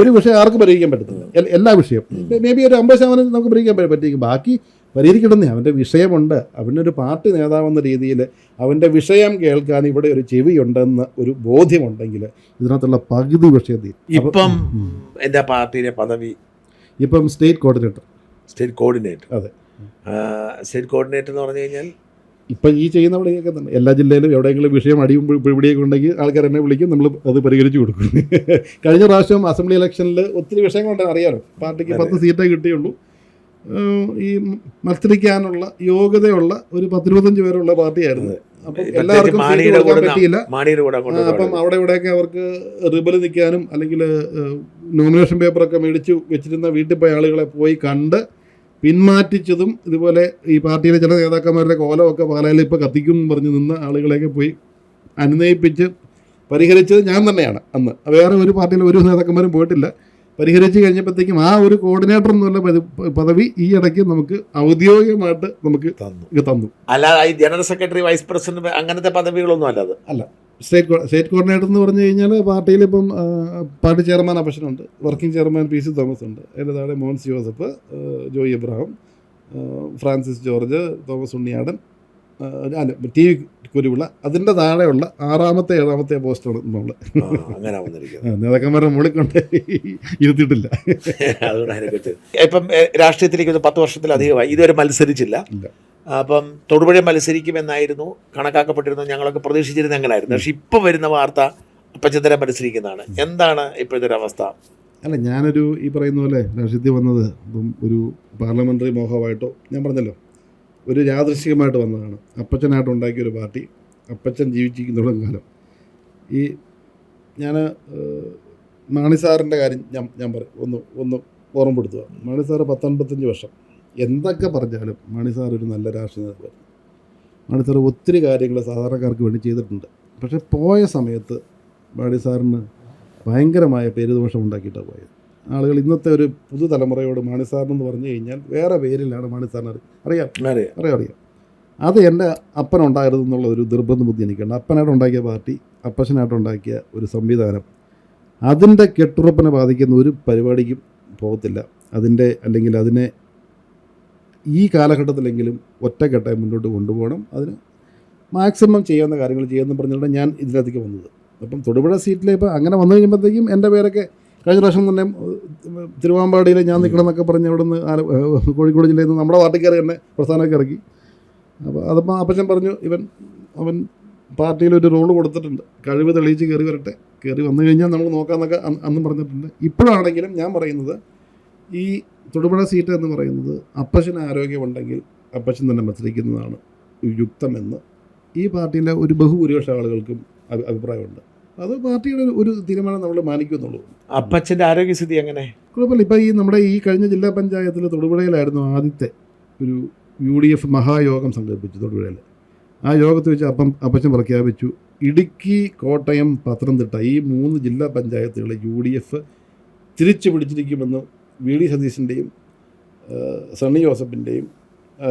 Speaker 1: ഒരു വിഷയം ആർക്കും പരിഹരിക്കാൻ പറ്റത്തില്ല. എല്ലാ വിഷയം മേ ബി ഒരു 50% നമുക്ക് പരിഹരിക്കാൻ പറ്റും. ബാക്കി പരിഹരിക്കണമെന്നേ അവൻ്റെ വിഷയമുണ്ട്. അവനൊരു പാർട്ടി നേതാവെന്ന രീതിയിൽ അവൻ്റെ വിഷയം കേൾക്കാൻ ഇവിടെ ഒരു ചെവിയുണ്ടെന്ന് ഒരു ബോധ്യമുണ്ടെങ്കിൽ ഇതിനകത്തുള്ള പകുതി വിഷയം തീരും.
Speaker 2: ഇപ്പം എൻ്റെ പാർട്ടിയുടെ പദവി
Speaker 1: ഇപ്പം സ്റ്റേറ്റ് കോർഡിനേറ്റർ. അതെ,
Speaker 2: സ്റ്റേറ്റ് കോർഡിനേറ്റർ എന്ന് പറഞ്ഞു കഴിഞ്ഞാൽ
Speaker 1: ഇപ്പം ഈ ചെയ്യുന്ന വിളിയൊക്കെ തന്നെ എല്ലാ ജില്ലയിലും എവിടെയെങ്കിലും വിഷയം അടിയുമ്പോൾ പിടിയൊക്കെ ഉണ്ടെങ്കിൽ ആൾക്കാർ എന്നെ വിളിക്കും, നമ്മൾ അത് പരിഹരിച്ച് കൊടുക്കും. കഴിഞ്ഞ പ്രാവശ്യം അസംബ്ലി ഇലക്ഷനിൽ ഒത്തിരി വിഷയങ്ങളുണ്ടെന്ന് അറിയാമല്ലോ. പാർട്ടിക്ക് 10 സീറ്റേ കിട്ടിയുള്ളൂ. ഈ മത്സരിക്കാനുള്ള യോഗ്യതയുള്ള ഒരു 10-25 പേരുള്ള പാർട്ടിയായിരുന്നു. അപ്പം എല്ലാവർക്കും പറ്റിയില്ല. അപ്പം അവിടെ ഇവിടെയൊക്കെ അവർക്ക് റിബൽ നിൽക്കാനും അല്ലെങ്കിൽ നോമിനേഷൻ പേപ്പറൊക്കെ മേടിച്ച് വെച്ചിരുന്ന വീട്ടിൽ പോയ ആളുകളെ പോയി കണ്ട് പിന്മാറ്റിച്ചതും ഇതുപോലെ ഈ പാർട്ടിയിലെ ചില നേതാക്കന്മാരുടെ കോലമൊക്കെ പാലയിൽ ഇപ്പോൾ കത്തിക്കും എന്ന് പറഞ്ഞ് നിന്ന ആളുകളെയൊക്കെ പോയി അനുനയിപ്പിച്ച് പരിഹരിച്ചത് ഞാൻ തന്നെയാണ്. അന്ന് വേറെ ഒരു പാർട്ടിയിലെ ഒരു നേതാക്കന്മാരും പോയിട്ടില്ല. പരിഹരിച്ച് കഴിഞ്ഞപ്പോഴത്തേക്കും ആ ഒരു കോർഡിനേറ്റർ എന്നുള്ള പദവി ഈ ഇടയ്ക്ക് നമുക്ക് ഔദ്യോഗികമായിട്ട് നമുക്ക് തന്നു.
Speaker 2: അല്ലാതെ ജനറൽ സെക്രട്ടറി, വൈസ് പ്രസിഡന്റ് അങ്ങനത്തെ പദവികളൊന്നും അല്ല.
Speaker 1: സ്റ്റേറ്റ് കോർഡിനേറ്റർ എന്ന് പറഞ്ഞു കഴിഞ്ഞാൽ പാർട്ടിയിൽ ഇപ്പം പാർട്ടി ചെയർമാൻ അപ്പച്ചനുണ്ട്, വർക്കിംഗ് ചെയർമാൻ PC തോമസ് ഉണ്ട്, അതിൻ്റെ താഴെ മോൻസ് ജോസഫ്, ജോയി എബ്രഹാം, ഫ്രാൻസിസ് ജോർജ്, തോമസ് ഉണ്ണിയാടൻ, TV കുരുവിള. അതിൻ്റെ താഴെയുള്ള 6ാമത്തെ 7ാമത്തെ പോസ്റ്റാണ് നമ്മൾ നേതാക്കന്മാരുടെ മുകളിൽ കൊണ്ട് ഇരുത്തിയിട്ടില്ല.
Speaker 2: ഇപ്പം രാഷ്ട്രീയത്തിലേക്ക് 10 വർഷത്തിലധികമായി, ഇതുവരെ മത്സരിച്ചില്ല. അപ്പം തൊടുപുഴ മത്സരിക്കുമെന്നായിരുന്നു കണക്കാക്കപ്പെട്ടിരുന്നത്, ഞങ്ങളൊക്കെ പ്രതീക്ഷിച്ചിരുന്നത് എങ്ങനെയായിരുന്നു. പക്ഷെ ഇപ്പോൾ വരുന്ന വാർത്ത അപ്പച്ചൻ തന്നെ മത്സരിക്കുന്നതാണ്. എന്താണ് ഇപ്പോഴത്തെ ഒരു അവസ്ഥ?
Speaker 1: അല്ല, ഞാനൊരു ഈ പറയുന്ന പോലെ രാഷ്ട്രീയത്തിൽ വന്നത് ഇപ്പം ഒരു പാർലമെൻ്ററി മോഹമായിട്ടോ, ഞാൻ പറഞ്ഞല്ലോ, ഒരു യാദൃശ്ചികമായിട്ട് വന്നതാണ്. അപ്പച്ചനായിട്ട് ഉണ്ടാക്കിയൊരു പാർട്ടി, അപ്പച്ചൻ ജീവിച്ചിരിക്കുന്നിടം കാലം. ഈ ഞാൻ മാണി സാറിൻ്റെ കാര്യം ഞാൻ പറയും, ഒന്ന് ഓർമ്മപ്പെടുത്തുക. മാണി സാറ് 55 വർഷം എന്തൊക്കെ പറഞ്ഞാലും മാണി സാർ ഒരു നല്ല രാഷ്ട്രീയ നേതാവാണ്. മാണി സാർ ഒത്തിരി കാര്യങ്ങൾ സാധാരണക്കാർക്ക് വേണ്ടി ചെയ്തിട്ടുണ്ട്. പക്ഷേ പോയ സമയത്ത് മാണി സാറിന് ഭയങ്കരമായ പേരുദോഷം ഉണ്ടാക്കിയിട്ടാണ് പോയത്. ആളുകൾ ഇന്നത്തെ ഒരു പുതുതലമുറയോട് മാണി സാറിനെന്ന് പറഞ്ഞു കഴിഞ്ഞാൽ വേറെ പേരിലാണ് മാണി സാറിന് അറിയാം. അത് എൻ്റെ അപ്പനുണ്ടായിരുന്നു എന്നുള്ള ഒരു നിർബന്ധ ബുദ്ധി എനിക്കുണ്ട്. അപ്പനായിട്ട് ഉണ്ടാക്കിയ പാർട്ടി, അപ്പച്ചനായിട്ട് ഉണ്ടാക്കിയ ഒരു സംവിധാനം, അതിൻ്റെ കെട്ടുറപ്പിനെ ബാധിക്കുന്ന ഒരു പരിപാടിക്കും പോകത്തില്ല. അല്ലെങ്കിൽ അതിനെ ഈ കാലഘട്ടത്തിലെങ്കിലും ഒറ്റക്കെട്ടായി മുന്നോട്ട് കൊണ്ടുപോകണം. അതിന് മാക്സിമം ചെയ്യാവുന്ന കാര്യങ്ങൾ ചെയ്യുമെന്ന് പറഞ്ഞുകൊണ്ട് ഞാൻ ഇതിനകത്തേക്ക് വന്നത്. അപ്പം തൊടുപുഴ സീറ്റിൽ ഇപ്പോൾ അങ്ങനെ വന്നു കഴിയുമ്പോഴത്തേക്കും എൻ്റെ പേരൊക്കെ കഴിഞ്ഞ പ്രാവശ്യം തന്നെ തിരുവാമ്പാടിയിൽ ഞാൻ നിൽക്കണം എന്നൊക്കെ പറഞ്ഞ് അവിടെ നിന്ന് കോഴിക്കോട് ജില്ലയിൽ നിന്ന് നമ്മുടെ പാർട്ടിക്കാർ തന്നെ പ്രസ്ഥാനമൊക്കെ ഇറക്കി. അപ്പോൾ അതിപ്പോൾ അപ്പച്ചൻ പറഞ്ഞു അവൻ പാർട്ടിയിലൊരു റോള് കൊടുത്തിട്ടുണ്ട്, കഴിവ് തെളിയിച്ച് കയറി വരട്ടെ, കയറി വന്നു കഴിഞ്ഞാൽ നമുക്ക് നോക്കാമെന്നൊക്കെ അന്നും പറഞ്ഞിട്ടുണ്ട്. ഇപ്പോഴാണെങ്കിലും ഞാൻ പറയുന്നത് ഈ തൊടുപുഴ സീറ്റ് എന്ന് പറയുന്നത് അപ്പച്ചന് ആരോഗ്യമുണ്ടെങ്കിൽ അപ്പച്ചൻ തന്നെ മത്സരിക്കുന്നതാണ് യുക്തമെന്ന് ഈ പാർട്ടിയിലെ ഒരു ബഹുഭൂരിപക്ഷം ആളുകൾക്കും അഭിപ്രായമുണ്ട്. അത് പാർട്ടിയുടെ ഒരു തീരുമാനം നമ്മൾ മാനിക്കുമെന്നുള്ളൂ.
Speaker 2: അപ്പച്ചൻ്റെ ആരോഗ്യസ്ഥിതി എങ്ങനെ?
Speaker 1: കുഴപ്പമില്ല. ഇപ്പോൾ നമ്മുടെ ഈ കഴിഞ്ഞ ജില്ലാ പഞ്ചായത്തിൽ തൊടുപുഴയിലായിരുന്നു ആദ്യത്തെ ഒരു UDF മഹായോഗം സംഘടിപ്പിച്ചു തൊടുപുഴയിൽ. ആ യോഗത്തിൽ വെച്ച് അപ്പച്ചൻ പ്രഖ്യാപിച്ചു, ഇടുക്കി, കോട്ടയം, പത്തനംതിട്ട ഈ 3 ജില്ലാ പഞ്ചായത്തുകളെ UDF തിരിച്ചു പിടിച്ചിരിക്കുമെന്ന് VD സതീശൻ്റെയും സണ്ണി ജോസഫിൻ്റെയും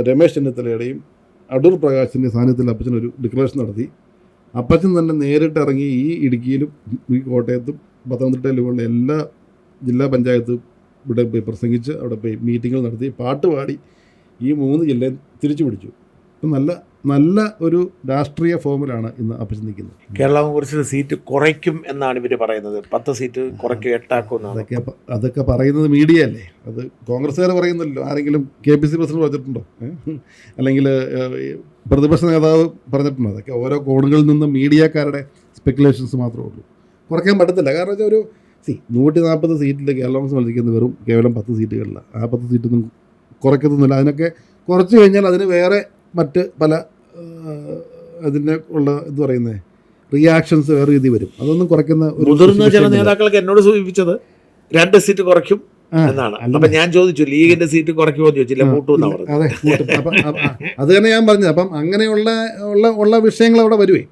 Speaker 1: രമേശ് ചെന്നിത്തലയുടെയും അടൂർ പ്രകാശിൻ്റെയും സാന്നിധ്യത്തിൽ അപ്പച്ചനൊരു ഡിക്ലറേഷൻ നടത്തി. അപ്പച്ചൻ തന്നെ നേരിട്ട് ഇറങ്ങി ഈ ഇടുക്കിയിലും ഈ കോട്ടയത്തും പത്തനംതിട്ടയിലുമുള്ള എല്ലാ ജില്ലാ പഞ്ചായത്തും ഇവിടെ പോയി പ്രസംഗിച്ച് അവിടെ പോയി മീറ്റിങ്ങുകൾ നടത്തി പാട്ട് പാടി ഈ 3 ജില്ലയും തിരിച്ചു പിടിച്ചു. അപ്പം നല്ല ഒരു രാഷ്ട്രീയ ഫോമിലാണ് ഇന്ന് അപ്പച്ചൻ നിൽക്കുന്നത്.
Speaker 2: കേരള കോൺഗ്രസിൽ സീറ്റ് കുറയ്ക്കും എന്നാണ് ഇവർ പറയുന്നത്. 10 സീറ്റ് കുറയ്ക്കും, 8 ആക്കും.
Speaker 1: അതൊക്കെ പറയുന്നത് മീഡിയ അല്ലേ, അത് കോൺഗ്രസ്സുകാർ പറയുന്നില്ലല്ലോ. ആരെങ്കിലും KPC പ്രസിഡന്റ് പറഞ്ഞിട്ടുണ്ടോ? അല്ലെങ്കിൽ പ്രതിപക്ഷ നേതാവ് പറഞ്ഞിട്ടുണ്ടോ? അതൊക്കെ ഓരോ കോണുകളിൽ നിന്നും മീഡിയക്കാരുടെ സ്പെക്കുലേഷൻസ് മാത്രമേ ഉള്ളൂ. കുറയ്ക്കാൻ പറ്റത്തില്ല. കാരണം വെച്ചാൽ ഒരു 140 സീറ്റിൽ കേരള കോൺഗ്രസ് മത്സരിക്കുന്ന കേവലം 10 സീറ്റുകളിലാണ്. ആ 10 സീറ്റൊന്നും കുറയ്ക്കത്തൊന്നുമില്ല. അതിനൊക്കെ കുറച്ച് കഴിഞ്ഞാൽ അതിന് വേറെ മറ്റ് പല അതിൻ്റെ ഉള്ള ഇത് പറയുന്നത് റിയാക്ഷൻസ് വേറെ രീതി വരും. അതൊന്നും കുറയ്ക്കുന്ന
Speaker 2: മുതിർന്ന ചില നേതാക്കൾക്ക് എന്നോട് സൂചിപ്പിച്ചത് 2 സീറ്റ് കുറയ്ക്കും എന്നാണ്. അപ്പം ഞാൻ ചോദിച്ചു, ലീഗിൻ്റെ സീറ്റ് കുറയ്ക്കുമോ എന്ന് ചോദിച്ചില്ല, കൂട്ടുമെന്നാണ് പറഞ്ഞത്.
Speaker 1: അതെ, കൂട്ടും. അപ്പം അത് തന്നെ ഞാൻ പറഞ്ഞത്. അപ്പം അങ്ങനെയുള്ള വിഷയങ്ങൾ അവിടെ വരുവേ.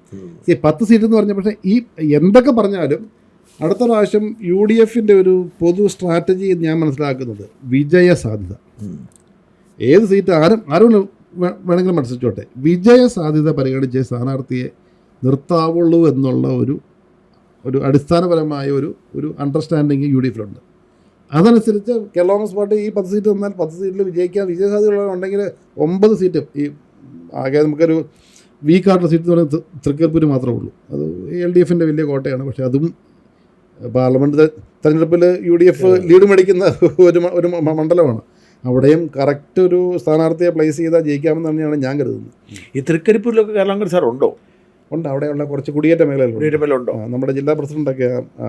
Speaker 1: 10 സീറ്റ് എന്ന് പറഞ്ഞ, പക്ഷേ ഈ എന്തൊക്കെ പറഞ്ഞാലും അടുത്ത പ്രാവശ്യം UDFൻ്റെ ഒരു പൊതു സ്ട്രാറ്റജി ഞാൻ മനസ്സിലാക്കുന്നത് വിജയ സാധ്യത. ഏത് സീറ്റ് ആരും വേണമെങ്കിലും മത്സരിച്ചോട്ടെ, വിജയ സാധ്യത പരിഗണിച്ച് സ്ഥാനാർത്ഥിയെ നിർത്താവുള്ളൂ എന്നുള്ള ഒരു അടിസ്ഥാനപരമായ ഒരു അണ്ടർസ്റ്റാൻഡിങ് UDFിലുണ്ട്. അതനുസരിച്ച് കേരള കോൺഗ്രസ് പാർട്ടി ഈ 10 സീറ്റ് തന്നാൽ 10 സീറ്റിൽ വിജയിക്കാൻ വിജയസാധ്യതയുള്ളതുണ്ടെങ്കിൽ 9 സീറ്റും ഈ ആകെ നമുക്കൊരു വീക്കായിട്ടുള്ള സീറ്റ് എന്ന് പറയുന്നത് തൃക്കരിപ്പൂർ മാത്രമേ ഉള്ളൂ. അത് LDFൻ്റെ വലിയ കോട്ടയാണ്. പക്ഷേ അതും പാർലമെൻറ്റ് തെരഞ്ഞെടുപ്പിൽ UDF ലീഡ് മേടിക്കുന്ന ഒരു മണ്ഡലമാണ്. അവിടെയും കറക്റ്റ് ഒരു സ്ഥാനാർത്ഥിയെ പ്ലേസ് ചെയ്താൽ ജയിക്കാമെന്ന് തന്നെയാണ് ഞാൻ കരുതുന്നത്.
Speaker 2: ഈ തൃക്കരിപ്പൂരിലൊക്കെ കേരള കോൺഗ്രസ് സാർ ഉണ്ടോ?
Speaker 1: ഉണ്ട്. അവിടെയുള്ള കുറച്ച് കുടിയേറ്റ മേഖലകളുണ്ടോ? നമ്മുടെ ജില്ലാ പ്രസിഡൻ്റൊക്കെ ആ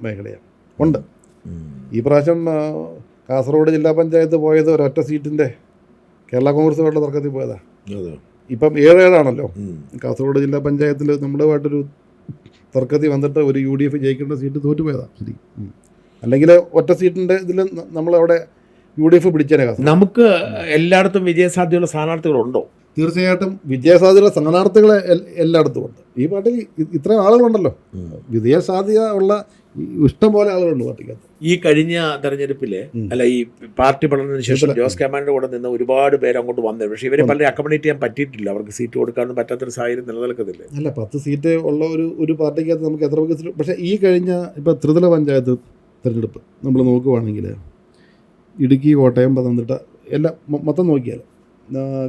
Speaker 1: മേഖലയാണ് ഉണ്ട്. ഈ പ്രാവശ്യം കാസർഗോഡ് ജില്ലാ പഞ്ചായത്ത് പോയത് ഒരൊറ്റ സീറ്റിൻ്റെ കേരള കോൺഗ്രസുമായിട്ടുള്ള തർക്കത്തിൽ പോയതാണ്. ഇപ്പം 7-7 കാസർഗോഡ് ജില്ലാ പഞ്ചായത്തിൽ നമ്മളുമായിട്ടൊരു തർക്കത്തിൽ വന്നിട്ട് ഒരു UDF ജയിക്കേണ്ട സീറ്റ് തോറ്റുപോയതാണ്. ശരി, അല്ലെങ്കിൽ ഒറ്റ സീറ്റിൻ്റെ ഇതിൽ നമ്മളവിടെ UDF പിടിച്ചേനെ.
Speaker 2: നമുക്ക് എല്ലായിടത്തും വിജയസാധ്യതയുള്ള സ്ഥാനാർത്ഥികളുണ്ടോ?
Speaker 1: തീർച്ചയായിട്ടും വിജയസാധ്യതയുള്ള സ്ഥാനാർത്ഥികളെ എല്ലായിടത്തും ഉണ്ട്. ഈ പാർട്ടിയിൽ ഇത്രയും ആളുകളുണ്ടല്ലോ, വിജയസാധ്യത ഉള്ള ഇഷ്ടം പോലെ ആളുകളുണ്ട് പാർട്ടിക്കകത്ത്.
Speaker 2: ഈ കഴിഞ്ഞ തെരഞ്ഞെടുപ്പിൽ ഈ പാർട്ടി പഠനത്തിന് ശേഷം ജോസ് കെ മാണിയുടെ കൂടെ നിന്ന് ഒരുപാട് പേര് അങ്ങോട്ട് വന്നത്. പക്ഷേ ഇവരെ പലരെ അക്കോമഡേറ്റ് ചെയ്യാൻ പറ്റിയിട്ടില്ല. അവർക്ക് സീറ്റ് കൊടുക്കാനൊന്നും പറ്റാത്തൊരു സാഹചര്യം നിലനിൽക്കുന്നില്ല.
Speaker 1: അല്ല, 10 സീറ്റ് ഉള്ള ഒരു പാർട്ടിക്കകത്ത് നമുക്ക് എത്ര പേർക്ക്? പക്ഷേ ഈ കഴിഞ്ഞ ഇപ്പോൾ ത്രിതല പഞ്ചായത്ത് തിരഞ്ഞെടുപ്പ് നമ്മൾ നോക്കുവാണെങ്കിൽ ഇടുക്കി, കോട്ടയം, പത്തനംതിട്ട എല്ലാം മൊത്തം നോക്കിയാൽ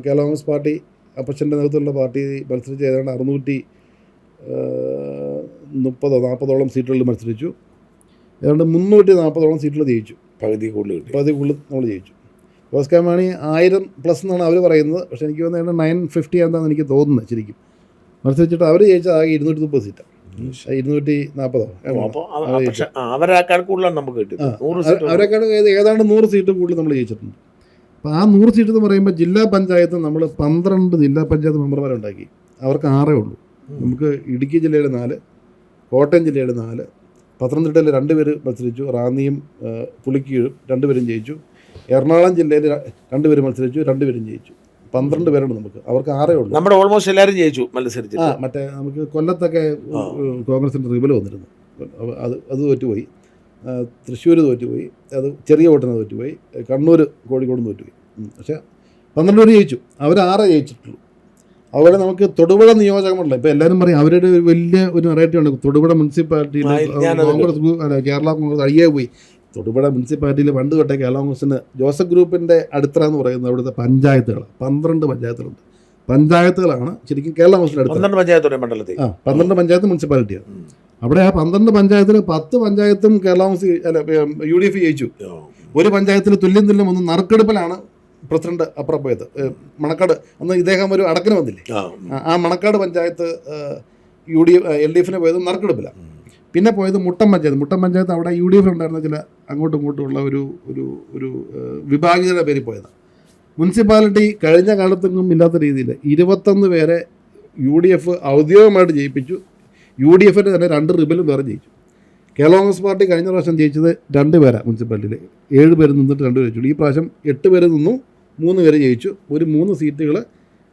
Speaker 1: കേരള കോൺഗ്രസ് പാർട്ടി അപ്പച്ചൻ്റെ നേതൃത്വത്തിലുള്ള പാർട്ടി മത്സരിച്ച് ഏതാണ്ട് 630-40 സീറ്റുകളിൽ മത്സരിച്ചു. ഏതാണ്ട് 340 സീറ്റുകൾ ജയിച്ചു.
Speaker 2: പകുതി കൂടുതൽ
Speaker 1: നമ്മൾ ജയിച്ചു. ജോസ് കെ മാണി 1000+ എന്നാണ് അവർ പറയുന്നത്. പക്ഷേ എനിക്ക് തോന്നുന്നത് 950 ആണെന്നാണ് എനിക്ക് തോന്നുന്നത്. ശരിക്കും മത്സരിച്ചിട്ട് അവർ ജയിച്ചത് ആകെ 230 സീറ്റാണ്. 240.
Speaker 2: അവരെക്കാൾ കൂടുതലാണ് നമുക്ക് കിട്ടിയത്.
Speaker 1: അവരെക്കാൾ ഏതാണ്ട് 100 സീറ്റ് കൂടുതൽ നമ്മൾ ജയിച്ചിട്ടുണ്ട്. അപ്പോൾ ആ 100 സീറ്റ് എന്ന് പറയുമ്പോൾ ജില്ലാ പഞ്ചായത്ത് നമ്മൾ 12 ജില്ലാ പഞ്ചായത്ത് മെമ്പർമാരുണ്ടാക്കി. അവർക്ക് 6 ഉള്ളൂ. നമുക്ക് ഇടുക്കി ജില്ലയിൽ 4, കോട്ടയം ജില്ലയിൽ 4, പത്തനംതിട്ടയിൽ 2 പേര് മത്സരിച്ചു, റാന്നിയും പുളിക്കീഴും 2 പേരും ജയിച്ചു. എറണാകുളം ജില്ലയിൽ 2 പേര് മത്സരിച്ചു, 2 പേരും ജയിച്ചു. 12 പേരുണ്ട് നമുക്ക്, അവർക്ക് 6 ഉള്ളൂ.
Speaker 2: നമ്മുടെ ഓൾമോസ്റ്റ് എല്ലാവരും ജയിച്ചു മത്സരിച്ചു.
Speaker 1: മറ്റേ നമുക്ക് കൊല്ലത്തൊക്കെ കോൺഗ്രസിൻ്റെ റിബൽ വന്നിരുന്നു, അത് തോറ്റുപോയി. തൃശ്ശൂർ തോറ്റുപോയി, അത് ചെറിയ വോട്ടിന് തോറ്റുപോയി. കണ്ണൂർ കോഴിക്കോടും തോറ്റുപോയി. പക്ഷേ 12 പേര് ജയിച്ചു, അവർ 6 ജയിച്ചിട്ടുള്ളൂ. അതുപോലെ നമുക്ക് തൊടുപുഴ നിയോജകമണ്ഡലം, ഇപ്പോൾ എല്ലാവരും പറയും അവരുടെ ഒരു വലിയ ഒരു നെറേറ്റീവ് ഉണ്ട്. തൊടുപുഴ മുനിസിപ്പാലിറ്റിയിൽ കോൺഗ്രസ് കേരള കോൺഗ്രസ് അഴിയെ പോയി. തൊടുപുഴ മുനിസിപ്പാലിറ്റിയിൽ പണ്ട് തൊട്ടേ കേരള കോൺഗ്രസിന് ജോസഫ് ഗ്രൂപ്പിൻ്റെ അടുത്തറ എന്ന് പറയുന്നത് അവിടുത്തെ പഞ്ചായത്തുകൾ 12 പഞ്ചായത്തുകളുണ്ട്. പഞ്ചായത്തുകളാണ് ശരിക്കും കേരള കോൺഗ്രസിൻ്റെ അടുത്ത്. 12 പഞ്ചായത്ത് മുനിസിപ്പാലിറ്റിയാണ്. അവിടെ ആ 12 പഞ്ചായത്തിൽ 10 പഞ്ചായത്തും കേരള കോൺഗ്രസ് UDF ജയിച്ചു. ഒരു പഞ്ചായത്തിൽ തുല്യം ഒന്ന് നറുക്കെടുപ്പിലാണ് പ്രസിഡന്റ് അപ്പുറം പോയത്. മണക്കാട് അന്ന് ഇദ്ദേഹം ഒരു അടക്കിന് വന്നില്ലേ, ആ മണക്കാട് പഞ്ചായത്ത് LDF പോയത് നറുക്കെടുപ്പിലാണ്. പിന്നെ പോയത് മുട്ടം പഞ്ചായത്ത് അവിടെ UDF ഉണ്ടായിരുന്ന ചില അങ്ങോട്ടും ഇങ്ങോട്ടുമുള്ള ഒരു വിഭാഗീയതയുടെ പേരിൽ പോയതാണ്. മുനിസിപ്പാലിറ്റി കഴിഞ്ഞ കാലത്തൊന്നും ഇല്ലാത്ത രീതിയിൽ 21 പേരെ UDF ഔദ്യോഗികമായിട്ട് ജയിപ്പിച്ചു. UDFൻ്റെ തന്നെ 2 റിബലും വേറെ ജയിച്ചു. കേരള കോൺഗ്രസ് പാർട്ടി കഴിഞ്ഞ പ്രാവശ്യം ജയിച്ചത് 2 പേരാണ് മുനിസിപ്പാലിറ്റിയിൽ. 7 പേര് നിന്നിട്ട് 2 പേര് ജയിച്ചു. ഈ പ്രാവശ്യം 8 പേര് നിന്നു, 3 പേര് ജയിച്ചു. ഒരു 3 സീറ്റുകൾ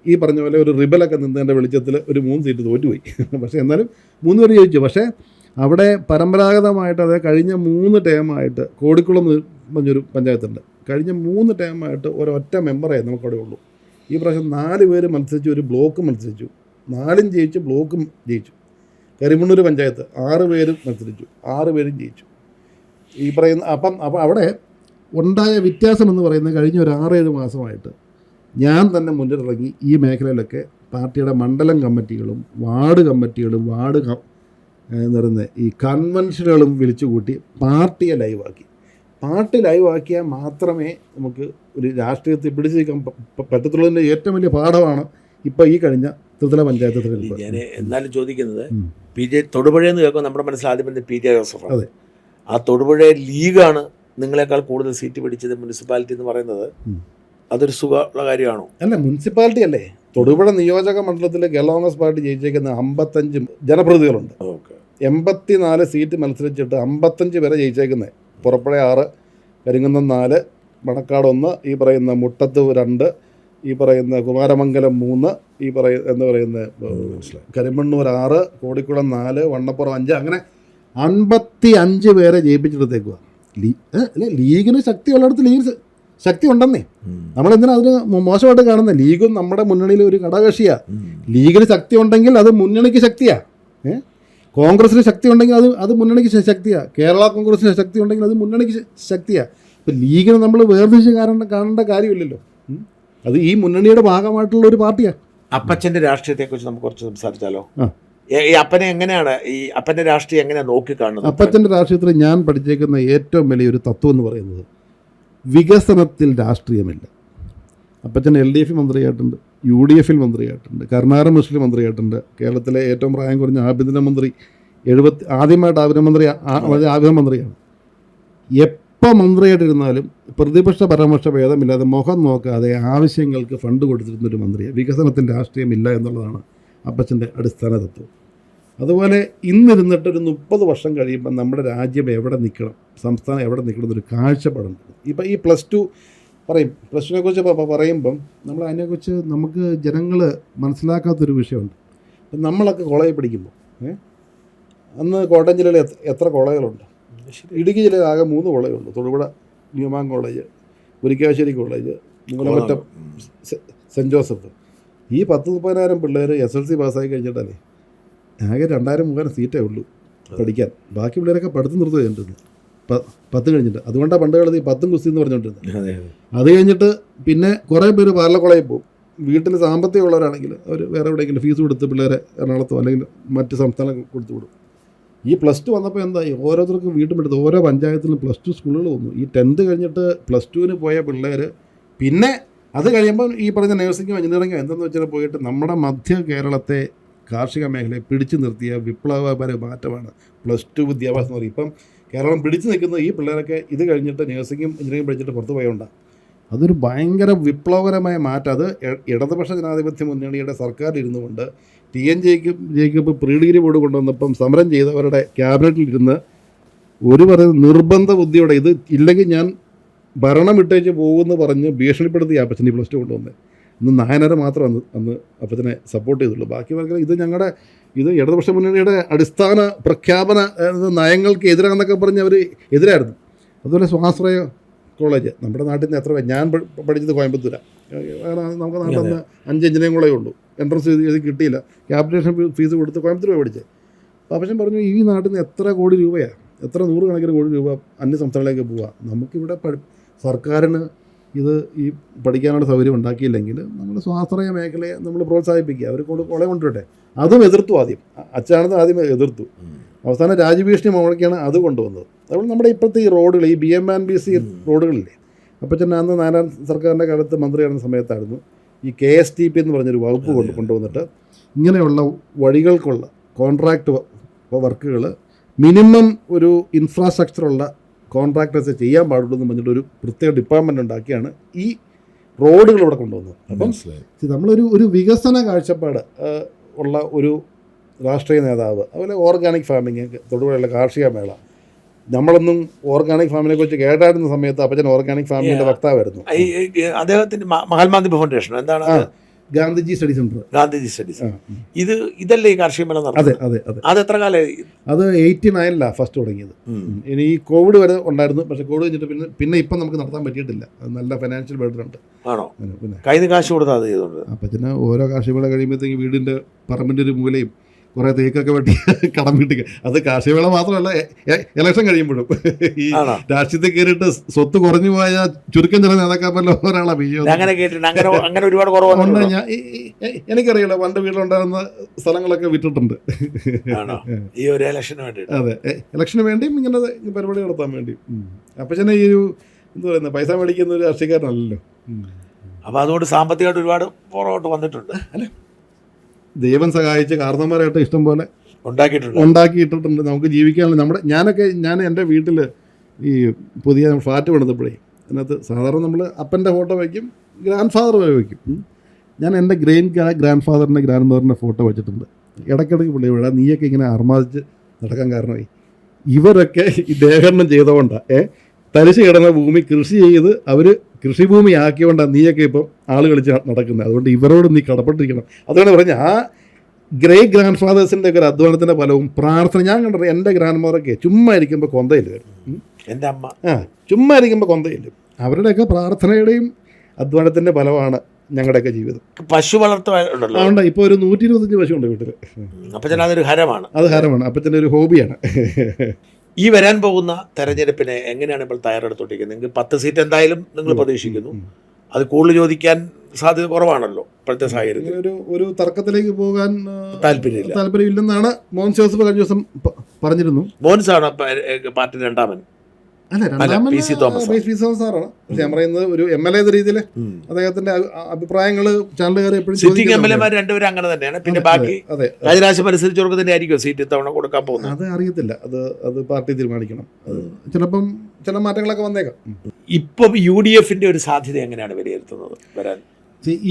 Speaker 1: ഈ പറഞ്ഞ പോലെ ഒരു റിബലൊക്കെ നിന്നതിൻ്റെ വെളിച്ചത്തിൽ ഒരു 3 സീറ്റ് തോറ്റുപോയി. പക്ഷേ എന്നാലും 3 പേര് ജയിച്ചു. പക്ഷേ അവിടെ പരമ്പരാഗതമായിട്ട് അതായത് കഴിഞ്ഞ 3 ടേമായിട്ട് കോടിക്കുളം പറഞ്ഞൊരു പഞ്ചായത്തുണ്ട്. കഴിഞ്ഞ 3 ടേമായിട്ട് ഒരൊറ്റ മെമ്പറേ നമുക്കവിടെ ഉള്ളൂ. ഈ പ്രാവശ്യം 4 പേര് മത്സരിച്ചു, ഒരു ബ്ലോക്ക് മത്സരിച്ചു. 4ഉം ജയിച്ചു, ബ്ലോക്കും ജയിച്ചു. കരിമണ്ണൂർ പഞ്ചായത്ത് 6 പേരും മത്സരിച്ചു, 6 പേരും ജയിച്ചു. ഈ പറയുന്ന അപ്പം അവിടെ ഉണ്ടായ വ്യത്യാസം എന്ന് പറയുന്നത് കഴിഞ്ഞ ഒരു 6-7 മാസമായിട്ട് ഞാൻ തന്നെ മുന്നിട്ടിറങ്ങി ഈ മേഖലയിലൊക്കെ പാർട്ടിയുടെ മണ്ഡലം കമ്മിറ്റികളും വാർഡ് കമ്മിറ്റികളും എന്ന് പറയുന്നത് ഈ കൺവെൻഷനുകളും വിളിച്ചു കൂട്ടി പാർട്ടിയെ ലൈവാക്കി. പാർട്ടി ലൈവാക്കിയാൽ മാത്രമേ നമുക്ക് ഒരു രാഷ്ട്രീയത്തിൽ പിടിച്ചു നിൽക്കാൻ പറ്റത്തുള്ളതിൻ്റെ ഏറ്റവും വലിയ പാഠമാണ് ഇപ്പോൾ ഈ കഴിഞ്ഞ ത്രിതല പഞ്ചായത്ത് തെരഞ്ഞെടുപ്പ്.
Speaker 2: ഞാൻ എന്നാലും ചോദിക്കുന്നത്, തൊടുപുഴ എന്ന് കേൾക്കുമ്പോൾ നമ്മുടെ മനസ്സിൽ ആദ്യം വരുന്നത് PJ ജോസഫാണ്.
Speaker 1: അതെ,
Speaker 2: ആ തൊടുപുഴ ലീഗാണ് നിങ്ങളെക്കാൾ കൂടുതൽ സീറ്റ് പിടിച്ചത്. മുനിസിപ്പാലിറ്റി എന്ന് പറയുന്നത് അതൊരു സുഖമുള്ള കാര്യമാണോ?
Speaker 1: അല്ല, മുനിസിപ്പാലിറ്റി അല്ലേ. തൊടുപുഴ നിയോജക മണ്ഡലത്തിൽ കേരള കോൺഗ്രസ് പാർട്ടി ജയിച്ചേക്കുന്ന 55 ജനപ്രതിനിധികളുണ്ട്. 84 സീറ്റ് മത്സരിച്ചിട്ട് 55 പേരെ ജയിച്ചേക്കുന്നത്. പുറപ്പുഴ 6, കരിങ്കുന്നം 4, മണക്കാട് 1, ഈ പറയുന്ന മുട്ടത്ത് 2, ഈ പറയുന്ന കുമാരമംഗലം 3, ഈ പറയുന്ന കരിമണ്ണൂർ 6, കോടിക്കുളം 4, വണ്ണപ്പുറം 5, അങ്ങനെ 55 പേരെ ജയിപ്പിച്ചെടുത്തേക്കുക. ലീഗിന് ശക്തി ഉള്ളിടത്ത് ലീഗിന് ശക്തി ഉണ്ടെന്നേ. നമ്മളെന്തിനാ അതിന് മോശമായിട്ട് കാണുന്നത്? ലീഗും നമ്മുടെ മുന്നണിയിൽ ഒരു ഘടകകക്ഷിയാണ്. ലീഗിന് ശക്തി ഉണ്ടെങ്കിൽ അത് മുന്നണിക്ക് ശക്തിയാണ്. കോൺഗ്രസിന് ശക്തി ഉണ്ടെങ്കിൽ അത് മുന്നണിക്ക് ശക്തിയാണ്. കേരള കോൺഗ്രസിന് ശക്തി ഉണ്ടെങ്കിൽ അത് മുന്നണിക്ക് ശക്തിയാണ്. ഇപ്പം ലീഗിനെ നമ്മൾ വേർതിരിച്ച് കാണേണ്ട കാര്യമില്ലല്ലോ. അത് ഈ മുന്നണിയുടെ ഭാഗമായിട്ടുള്ള ഒരു പാർട്ടിയാണ്.
Speaker 2: അപ്പച്ചൻ്റെ രാഷ്ട്രീയത്തെക്കുറിച്ച് നമുക്ക് കുറച്ച് സംസാരിച്ചാലോ? ഈ അപ്പനെ എങ്ങനെയാണ്, ഈ അപ്പൻ്റെ രാഷ്ട്രീയം എങ്ങനെയാണ് നോക്കിക്കാണുന്നത്?
Speaker 1: അപ്പച്ചൻ്റെ രാഷ്ട്രീയത്തിൽ ഞാൻ പഠിച്ചേക്കുന്ന ഏറ്റവും വലിയൊരു തത്വം എന്ന് പറയുന്നത് വികസനത്തിൽ രാഷ്ട്രീയമില്ല. അപ്പച്ചൻ LDF മന്ത്രിയായിട്ടുണ്ട്, UDF മന്ത്രിയായിട്ടുണ്ട്, കർണാടക മുസ്ലിം മന്ത്രിയായിട്ടുണ്ട്, കേരളത്തിലെ ഏറ്റവും പ്രായം കുറഞ്ഞ ആഭ്യന്തരമന്ത്രി ആദ്യമായിട്ട് ആഭ്യന്തരമന്ത്രിയാണ്. എപ്പോൾ മന്ത്രിയായിട്ടിരുന്നാലും പ്രതിപക്ഷ പരാമർശ ഭേദമില്ലാതെ മുഖം നോക്കാതെ ആവശ്യങ്ങൾക്ക് ഫണ്ട് കൊടുത്തിരുന്നൊരു മന്ത്രിയാണ്. വികസനത്തിൽ രാഷ്ട്രീയമില്ല എന്നുള്ളതാണ് അപ്പച്ചൻ്റെ അടിസ്ഥാന തത്വം. അതുപോലെ ഇന്നിരുന്നിട്ടൊരു 30 വർഷം കഴിയുമ്പോൾ നമ്മുടെ രാജ്യം എവിടെ നിൽക്കണം, സംസ്ഥാനം എവിടെ നിൽക്കണം എന്നൊരു കാഴ്ചപ്പാടുണ്ട്. ഇപ്പം ഈ +2 പറയും, +2നെ കുറിച്ച് പറയുമ്പം നമ്മൾ അതിനെക്കുറിച്ച് നമുക്ക് ജനങ്ങൾ മനസ്സിലാക്കാത്തൊരു വിഷയമുണ്ട്. നമ്മളൊക്കെ കോളേജിൽ പഠിക്കുമ്പോൾ അന്ന് കോട്ടയം ജില്ലയിൽ എത്ര കോളേജുകളുണ്ട്? ഇടുക്കി ജില്ലയിൽ ആകെ 3 കോളേജുണ്ട്. Thodupuzha Newman college, Murickassery college, Moolamattam saint Joseph. ഈ 10-30,000 പിള്ളേർ SLC പാസ്സായി കഴിഞ്ഞിട്ടല്ലേ ആകെ 2,000-3,000 സീറ്റേ ഉള്ളൂ പഠിക്കാൻ. ബാക്കി പിള്ളേരൊക്കെ പഠിത്തം നിർത്തി കഴിഞ്ഞിട്ടുണ്ട് 10 കഴിഞ്ഞിട്ട്. അതുകൊണ്ടാണ് പണ്ട് കാലത്ത് ഈ 10 കുസ്തി എന്ന് പറഞ്ഞുകൊണ്ടിരുന്നത്. അത് കഴിഞ്ഞിട്ട് പിന്നെ കുറേ പേര് പാർലക്കോളേജിൽ പോകും. വീട്ടിൽ സാമ്പത്തികമുള്ളവരാണെങ്കിൽ അവർ വേറെ എവിടെയെങ്കിലും ഫീസ് കൊടുത്ത് പിള്ളേരെ എറണാകുളത്തോ അല്ലെങ്കിൽ മറ്റ് സംസ്ഥാനങ്ങൾ കൊടുത്തു വിടും. ഈ +2 വന്നപ്പോൾ എന്തായി, ഓരോരുത്തർക്കും വീട്ടും എടുത്ത് ഓരോ പഞ്ചായത്തിലും +2 സ്കൂളുകൾ വന്നു. ഈ 10th കഴിഞ്ഞിട്ട് +2ന് പോയ പിള്ളേർ പിന്നെ അത് കഴിയുമ്പോൾ ഈ പറഞ്ഞ നഴ്സിംഗോ എഞ്ചിനീയറിംഗോ എന്തെന്ന് വെച്ചാൽ പോയിട്ട് നമ്മുടെ മധ്യ കേരളത്തെ കാർഷിക മേഖലയെ പിടിച്ചു നിർത്തിയ വിപ്ലവപര മാറ്റമാണ് +2 വിദ്യാഭ്യാസം എന്ന് പറയും. ഇപ്പം കേരളം പിടിച്ചു നിൽക്കുന്ന ഈ പിള്ളേരൊക്കെ ഇത് കഴിഞ്ഞിട്ട് നഴ്സിംഗും എഞ്ചിനീയറിംഗും പഠിച്ചിട്ട് പുറത്ത് പോയോണ്ടാണ്. അതൊരു ഭയങ്കര വിപ്ലവകരമായ മാറ്റം. അത് ഇടതുപക്ഷ ജനാധിപത്യ മുന്നണിയുടെ സർക്കാർ ഇരുന്നു കൊണ്ട് TN Jacob pre degree board കൊണ്ടുവന്നപ്പം സമരം ചെയ്തവരുടെ ക്യാബിനറ്റിലിരുന്ന് ഒരു പറയുന്ന നിർബന്ധ ബുദ്ധിയോടെ ഇത് ഇല്ലെങ്കിൽ ഞാൻ ഭരണം വിട്ടേച്ച് പോകുമെന്ന് പറഞ്ഞ് ഭീഷണിപ്പെടുത്തി അപ്പച്ചനെ +2 കൊണ്ടുവന്നത്. ഇന്ന് നായനര മാത്രം അന്ന് അപ്പച്ചനെ സപ്പോർട്ട് ചെയ്തുള്ളൂ. ബാക്കി പറഞ്ഞാൽ ഇത് ഇടതുപക്ഷ മുന്നണിയുടെ അടിസ്ഥാന പ്രഖ്യാപന നയങ്ങൾക്ക് എതിരാണെന്നൊക്കെ പറഞ്ഞ് അവർ എതിരായിരുന്നു. അതുപോലെ സ്വാശ്രയ കോളേജ് നമ്മുടെ നാട്ടിൽ നിന്ന് എത്ര ഞാൻ പഠിച്ചത് കോയമ്പത്തൂരാണ്. നമുക്ക് നാട്ടിൽ നിന്ന് 5 എഞ്ചിനീയറിംഗ് കോളേജേ ഉള്ളൂ. എൻട്രൻസ് എഴുതി കിട്ടിയില്ല. ക്യാപിറ്റേഷൻ ഫീസ് കൊടുത്ത് കോയമ്പത്തൂർ പോയി പഠിച്ചത്. അപ്പോൾ അപ്പച്ചൻ പറഞ്ഞു ഈ നാട്ടിൽ നിന്ന് എത്ര കോടി രൂപയാണ്, എത്ര 100 കണക്കിന് കോടി രൂപ അന്യ സംസ്ഥാനങ്ങളിലേക്ക് പോവുക. നമുക്കിവിടെ സർക്കാരിന് ഇത് ഈ പഠിക്കാനുള്ള സൗകര്യം ഉണ്ടാക്കിയില്ലെങ്കിൽ നമ്മൾ സ്വാശ്രയ മേഖലയെ നമ്മൾ പ്രോത്സാഹിപ്പിക്കുക, അവർ കോളേജ് കൊണ്ടുവരട്ടെ. അതും എതിർത്തു. അച്ഛനാണെന്ന് ആദ്യം എതിർത്തു. അവസാനം രാജ്യഭീഷണി മുഴക്കിയാണ് അത് കൊണ്ടുവന്നത്. അതുകൊണ്ട് നമ്മുടെ ഇപ്പോഴത്തെ ഈ റോഡുകൾ, ഈ BMNBC റോഡുകളില്ലേ, അപ്പച്ചൻ അന്ന് നാരായൺ സർക്കാരിൻ്റെ കാലത്ത് മന്ത്രിയായിരുന്ന സമയത്തായിരുന്നു ഈ KSTP എന്ന് പറഞ്ഞൊരു വകുപ്പ് കൊണ്ടുവന്നിട്ട് ഇങ്ങനെയുള്ള വഴികൾക്കുള്ള കോൺട്രാക്റ്റ് വർക്കുകൾ മിനിമം ഒരു ഇൻഫ്രാസ്ട്രക്ചറുള്ള കോൺട്രാക്ടേഴ്സ് ചെയ്യാൻ പാടുള്ളൂ എന്ന് പറഞ്ഞിട്ട് ഒരു പ്രത്യേക ഡിപ്പാർട്ട്മെൻറ്റ് ഉണ്ടാക്കിയാണ് ഈ റോഡുകൾ ഇവിടെ കൊണ്ടുവന്നത്. അപ്പം നമ്മളൊരു വികസന കാഴ്ചപ്പാട് ഉള്ള ഒരു രാഷ്ട്രീയ നേതാവ്. അതുപോലെ ഓർഗാനിക് ഫാമിങ്, തൊടുപുഴയുള്ള കാർഷിക മേള, നമ്മളൊന്നും ഓർഗാനിക് ഫാമിനെ കുറിച്ച് കേട്ടായിരുന്ന സമയത്ത് അപ്പച്ചൻ ഓർഗാനിക് ഫാമിങ്ങിൻ്റെ വക്താവായിരുന്നു.
Speaker 2: അദ്ദേഹത്തിൻ്റെ മഹാത്മാഗാന്ധി ഫൗണ്ടേഷൻ എന്താണ്
Speaker 1: ഗാന്ധിജി സ്റ്റഡി സെൻറ്റർ.
Speaker 2: ഇതല്ലേ ഈ കാർഷിക മേള?
Speaker 1: അതെ.
Speaker 2: അത് എത്ര കാലമായി?
Speaker 1: അത് 89 ഫസ്റ്റ് തുടങ്ങിയത്. ഇനി ഈ കോവിഡ് വരെ ഉണ്ടായിരുന്നു. പക്ഷേ കോവിഡ് കഴിഞ്ഞിട്ട് പിന്നെ ഇപ്പം നമുക്ക് നടത്താൻ പറ്റിയിട്ടില്ല. നല്ല ഫൈനാൻഷ്യൽ ബർഡൻ ഉണ്ട്.
Speaker 2: ആണോ? പിന്നെ കയ്യിൽ നിന്ന് കാശ് കൊടുത്താൽ അത് ചെയ്തോണ്ട്
Speaker 1: അപ്പച്ചന് ഓരോ കാർഷിക മേള കഴിയുമ്പോഴത്തേക്ക് വീടിൻ്റെ പറമ്പിൻ്റെ ഒരു മൂലയും കുറേ തേക്കൊക്കെ വെട്ടി കടം വീട്ടിക്ക്. അത് കാർഷിക മേള മാത്രമല്ല, ഇലക്ഷൻ കഴിയുമ്പോഴും ഈ രാഷ്ട്രീയത്തിൽ കയറിയിട്ട് സ്വത്ത് കുറഞ്ഞു പോയ ചുരുക്കം ചില നേതാക്കന്മാരിൽ ഒരാളാണ് BJP.
Speaker 2: അങ്ങനെ ഒരുപാട് കുറവുണ്ട്.
Speaker 1: എനിക്കറിയില്ല, പണ്ട് വീട്ടിലുണ്ടായിരുന്ന സ്ഥലങ്ങളൊക്കെ വിറ്റിട്ടുണ്ട്
Speaker 2: ഈ ഒരു ഇലക്ഷന് വേണ്ടി.
Speaker 1: അതെ, ഇലക്ഷന് വേണ്ടിയും ഇങ്ങനെ പരിപാടി നടത്താൻ വേണ്ടി. അപ്പച്ചനെ ഈ ഒരു എന്താ പറയുന്നത്, പൈസ മേടിക്കുന്ന ഒരു രാഷ്ട്രീയക്കാരനല്ലല്ലോ.
Speaker 2: അപ്പോൾ അതുകൊണ്ട് സാമ്പത്തികമായിട്ട് ഒരുപാട് പുറകോട്ട് വന്നിട്ടുണ്ട്.
Speaker 1: അല്ല, ദൈവം സഹായിച്ച് കാരണന്മാരായിട്ട് ഇഷ്ടം പോലെ
Speaker 2: ഉണ്ടാക്കിയിട്ടുണ്ട്.
Speaker 1: നമുക്ക് ജീവിക്കാനുള്ള ഞാൻ എൻ്റെ വീട്ടിൽ ഈ പുതിയ ഫ്ലാറ്റ് പണിതപ്പോഴേ അതിനകത്ത് സാധാരണ നമ്മൾ അപ്പൻ്റെ ഫോട്ടോ വയ്ക്കും, ഗ്രാൻഡ് ഫാദർ വരെ വയ്ക്കും. ഞാൻ എൻ്റെ ഗ്രാൻഡ് ഫാദറിൻ്റെ ഗ്രാൻഡ് മദറിൻ്റെ ഫോട്ടോ വെച്ചിട്ടുണ്ട്. ഇടയ്ക്കിടയ്ക്ക് പുള്ളി ഇവിടെ നീയൊക്കെ ഇങ്ങനെ അർമാദിച്ച് നടക്കാൻ കാരണമായി ഇവരൊക്കെ ഈ ദേഹരണം ചെയ്തുകൊണ്ടാണ് തരിശ് കിടന്ന ഭൂമി കൃഷി ചെയ്ത് അവർ കൃഷിഭൂമി ആക്കിയോണ്ടാണ് നീയൊക്കെ ഇപ്പം ആൾ കളിച്ച് നടക്കുന്നത്. അതുകൊണ്ട് ഇവരോട് നീ കടപ്പെട്ടിരിക്കണം. അതുകൊണ്ട് പറഞ്ഞ ആ ഗ്രേറ്റ് ഗ്രാൻഡ് ഫാദേഴ്സിൻ്റെ ഒക്കെ ഒരു അധ്വാനത്തിൻ്റെ ഫലവും പ്രാർത്ഥന. ഞാൻ കണ്ടത് എൻ്റെ ഗ്രാൻഡ് മദറൊക്കെ ചുമ്മാ ഇരിക്കുമ്പോൾ കൊന്തയില്ലായിരുന്നു.
Speaker 2: എൻ്റെ അമ്മ
Speaker 1: ചുമ്മാ ഇരിക്കുമ്പോൾ കൊന്തയില്ല. അവരുടെയൊക്കെ പ്രാർത്ഥനയുടെയും അധ്വാനത്തിൻ്റെ ഫലമാണ് ഞങ്ങളുടെയൊക്കെ ജീവിതം.
Speaker 2: പശു വളർത്തുണ്ടല്ലോ.
Speaker 1: അതുകൊണ്ട് ഇപ്പോൾ ഒരു 125 പശു ഉണ്ട് വീട്ടിൽ.
Speaker 2: അപ്പച്ചൻ അതൊരു ഹരമാണ്.
Speaker 1: അത് ഹരമാണ്, അപ്പച്ചൻ്റെ ഒരു ഹോബിയാണ്.
Speaker 2: ഈ വരാൻ പോകുന്ന തെരഞ്ഞെടുപ്പിനെ എങ്ങനെയാണ് ഇപ്പോൾ തയ്യാറെടുത്തോണ്ടിരിക്കുന്നത്? നിങ്ങൾക്ക് 10 സീറ്റ് എന്തായാലും നിങ്ങൾ പ്രതീക്ഷിക്കുന്നു. അത് കൂടുതൽ ചോദിക്കാൻ സാധ്യത കുറവാണല്ലോ ഇപ്പോഴത്തെ സാഹചര്യത്തിൽ.
Speaker 1: ഒരു തർക്കത്തിലേക്ക് പോകാൻ
Speaker 2: താല്പര്യമില്ലെന്നാണ്
Speaker 1: മോൻസ് ജോസഫ് കഴിഞ്ഞ ദിവസം പറഞ്ഞിരുന്നു.
Speaker 2: മോൻസാണ് പാർട്ടി രണ്ടാമൻ.
Speaker 1: പി സി തോമസ് സാറാണ്. പക്ഷെ ഞാൻ പറയുന്നത് ഒരു MLA എന്ന രീതിയിൽ അദ്ദേഹത്തിന്റെ അഭിപ്രായങ്ങൾ ചാനലുകാരെ എപ്പോഴും
Speaker 2: സിറ്റിംഗ് MLAമാർ രണ്ടുപേരും അങ്ങനെ തന്നെയാണ്. പിന്നെ ബാക്കി രാജരാശി പരിസരിച്ചവർക്ക് തന്നെ ആയിരിക്കും സീറ്റ് ഇത്തവണ കൊടുക്കാൻ പോകുന്നത്.
Speaker 1: അത് അറിയത്തില്ല, അത് പാർട്ടി തീരുമാനിക്കണം. ചിലപ്പം ചില മാറ്റങ്ങളൊക്കെ വന്നേക്കാം.
Speaker 2: ഇപ്പം UDF-ന്റെ ഒരു സാധ്യത എങ്ങനെയാണ് വിലയിരുത്തുന്നത് വരാൻ?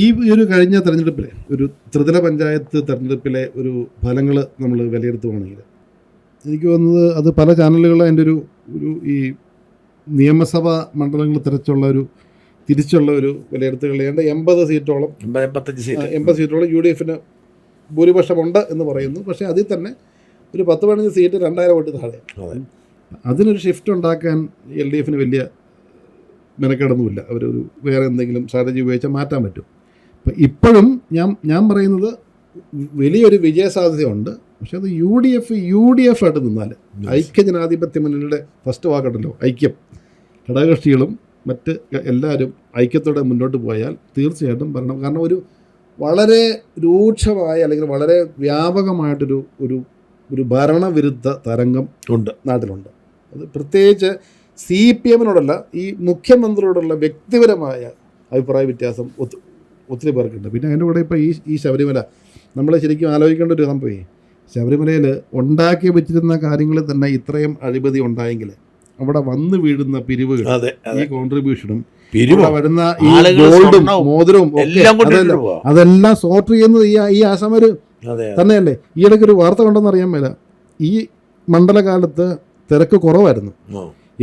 Speaker 1: ഈ ഒരു കഴിഞ്ഞ തെരഞ്ഞെടുപ്പിലെ ഒരു ത്രിതല പഞ്ചായത്ത് തെരഞ്ഞെടുപ്പിലെ ഒരു ഫലങ്ങൾ നമ്മൾ വിലയിരുത്തുകയാണെങ്കിൽ എനിക്ക് തോന്നുന്നത് അത് പല ചാനലുകളും അതിൻ്റെ ഒരു ഈ നിയമസഭാ മണ്ഡലങ്ങൾ തിരിച്ചുള്ള ഒരു വിലയിരുത്തുകൾ 80 സീറ്റോളം 80 സീറ്റോളം UDF-ന് ഭൂരിപക്ഷമുണ്ട് എന്ന് പറയുന്നു. പക്ഷേ അതിൽ തന്നെ ഒരു 10-15 സീറ്റ് 2000 വോട്ട് താഴെ. അതിനൊരു ഷിഫ്റ്റ് ഉണ്ടാക്കാൻ LDF-ന് വലിയ മെനക്കെടൊന്നുമില്ല. അവരൊരു വേറെ എന്തെങ്കിലും സ്ട്രാറ്റജി ഉപയോഗിച്ചാൽ മാറ്റാൻ പറ്റും. അപ്പം ഇപ്പോഴും ഞാൻ പറയുന്നത് വലിയൊരു വിജയസാധ്യതയുണ്ട്. പക്ഷെ അത് UDF ആയിട്ട് നിന്നാൽ, ഐക്യജനാധിപത്യ മുന്നണിയുടെ ഫസ്റ്റ് വാക്കുണ്ടല്ലോ, ഐക്യം, ഘടകകക്ഷികളും മറ്റ് എല്ലാവരും ഐക്യത്തോടെ മുന്നോട്ട് പോയാൽ തീർച്ചയായിട്ടും ഭരണം. കാരണം ഒരു വളരെ രൂക്ഷമായ അല്ലെങ്കിൽ വളരെ വ്യാപകമായിട്ടൊരു ഒരു ഭരണവിരുദ്ധ തരംഗം നാട്ടിലുണ്ട്. അത് പ്രത്യേകിച്ച് CPM-നോടല്ല, ഈ മുഖ്യമന്ത്രിയോടുള്ള വ്യക്തിപരമായ അഭിപ്രായ വ്യത്യാസം ഒത്തിരി പേർക്കുണ്ട്. പിന്നെ അതിൻ്റെ കൂടെ ഇപ്പോൾ ഈ ശബരിമല നമ്മൾ ശരിക്കും ആലോചിക്കേണ്ട ഒരു സംഭവമേ, ശബരിമലയിൽ ഉണ്ടാക്കി വെച്ചിരുന്ന കാര്യങ്ങളിൽ തന്നെ ഇത്രയും അഴിമതി ഉണ്ടായെങ്കിൽ അവിടെ വന്ന് വീഴുന്ന പിരിവുകൾ, ഈ കോൺട്രിബ്യൂഷനും വരുന്ന ഈ ഗോൾഡും മോതിരവും അതെല്ലാം സോർട്ട് ചെയ്യുന്നത് ഈ ആശാമര് തന്നെയല്ലേ. ഈ ഇടയ്ക്ക് ഒരു വാർത്ത കണ്ടെന്ന് അറിയാൻ മേല, ഈ മണ്ഡലകാലത്ത് തിരക്ക് കുറവായിരുന്നു,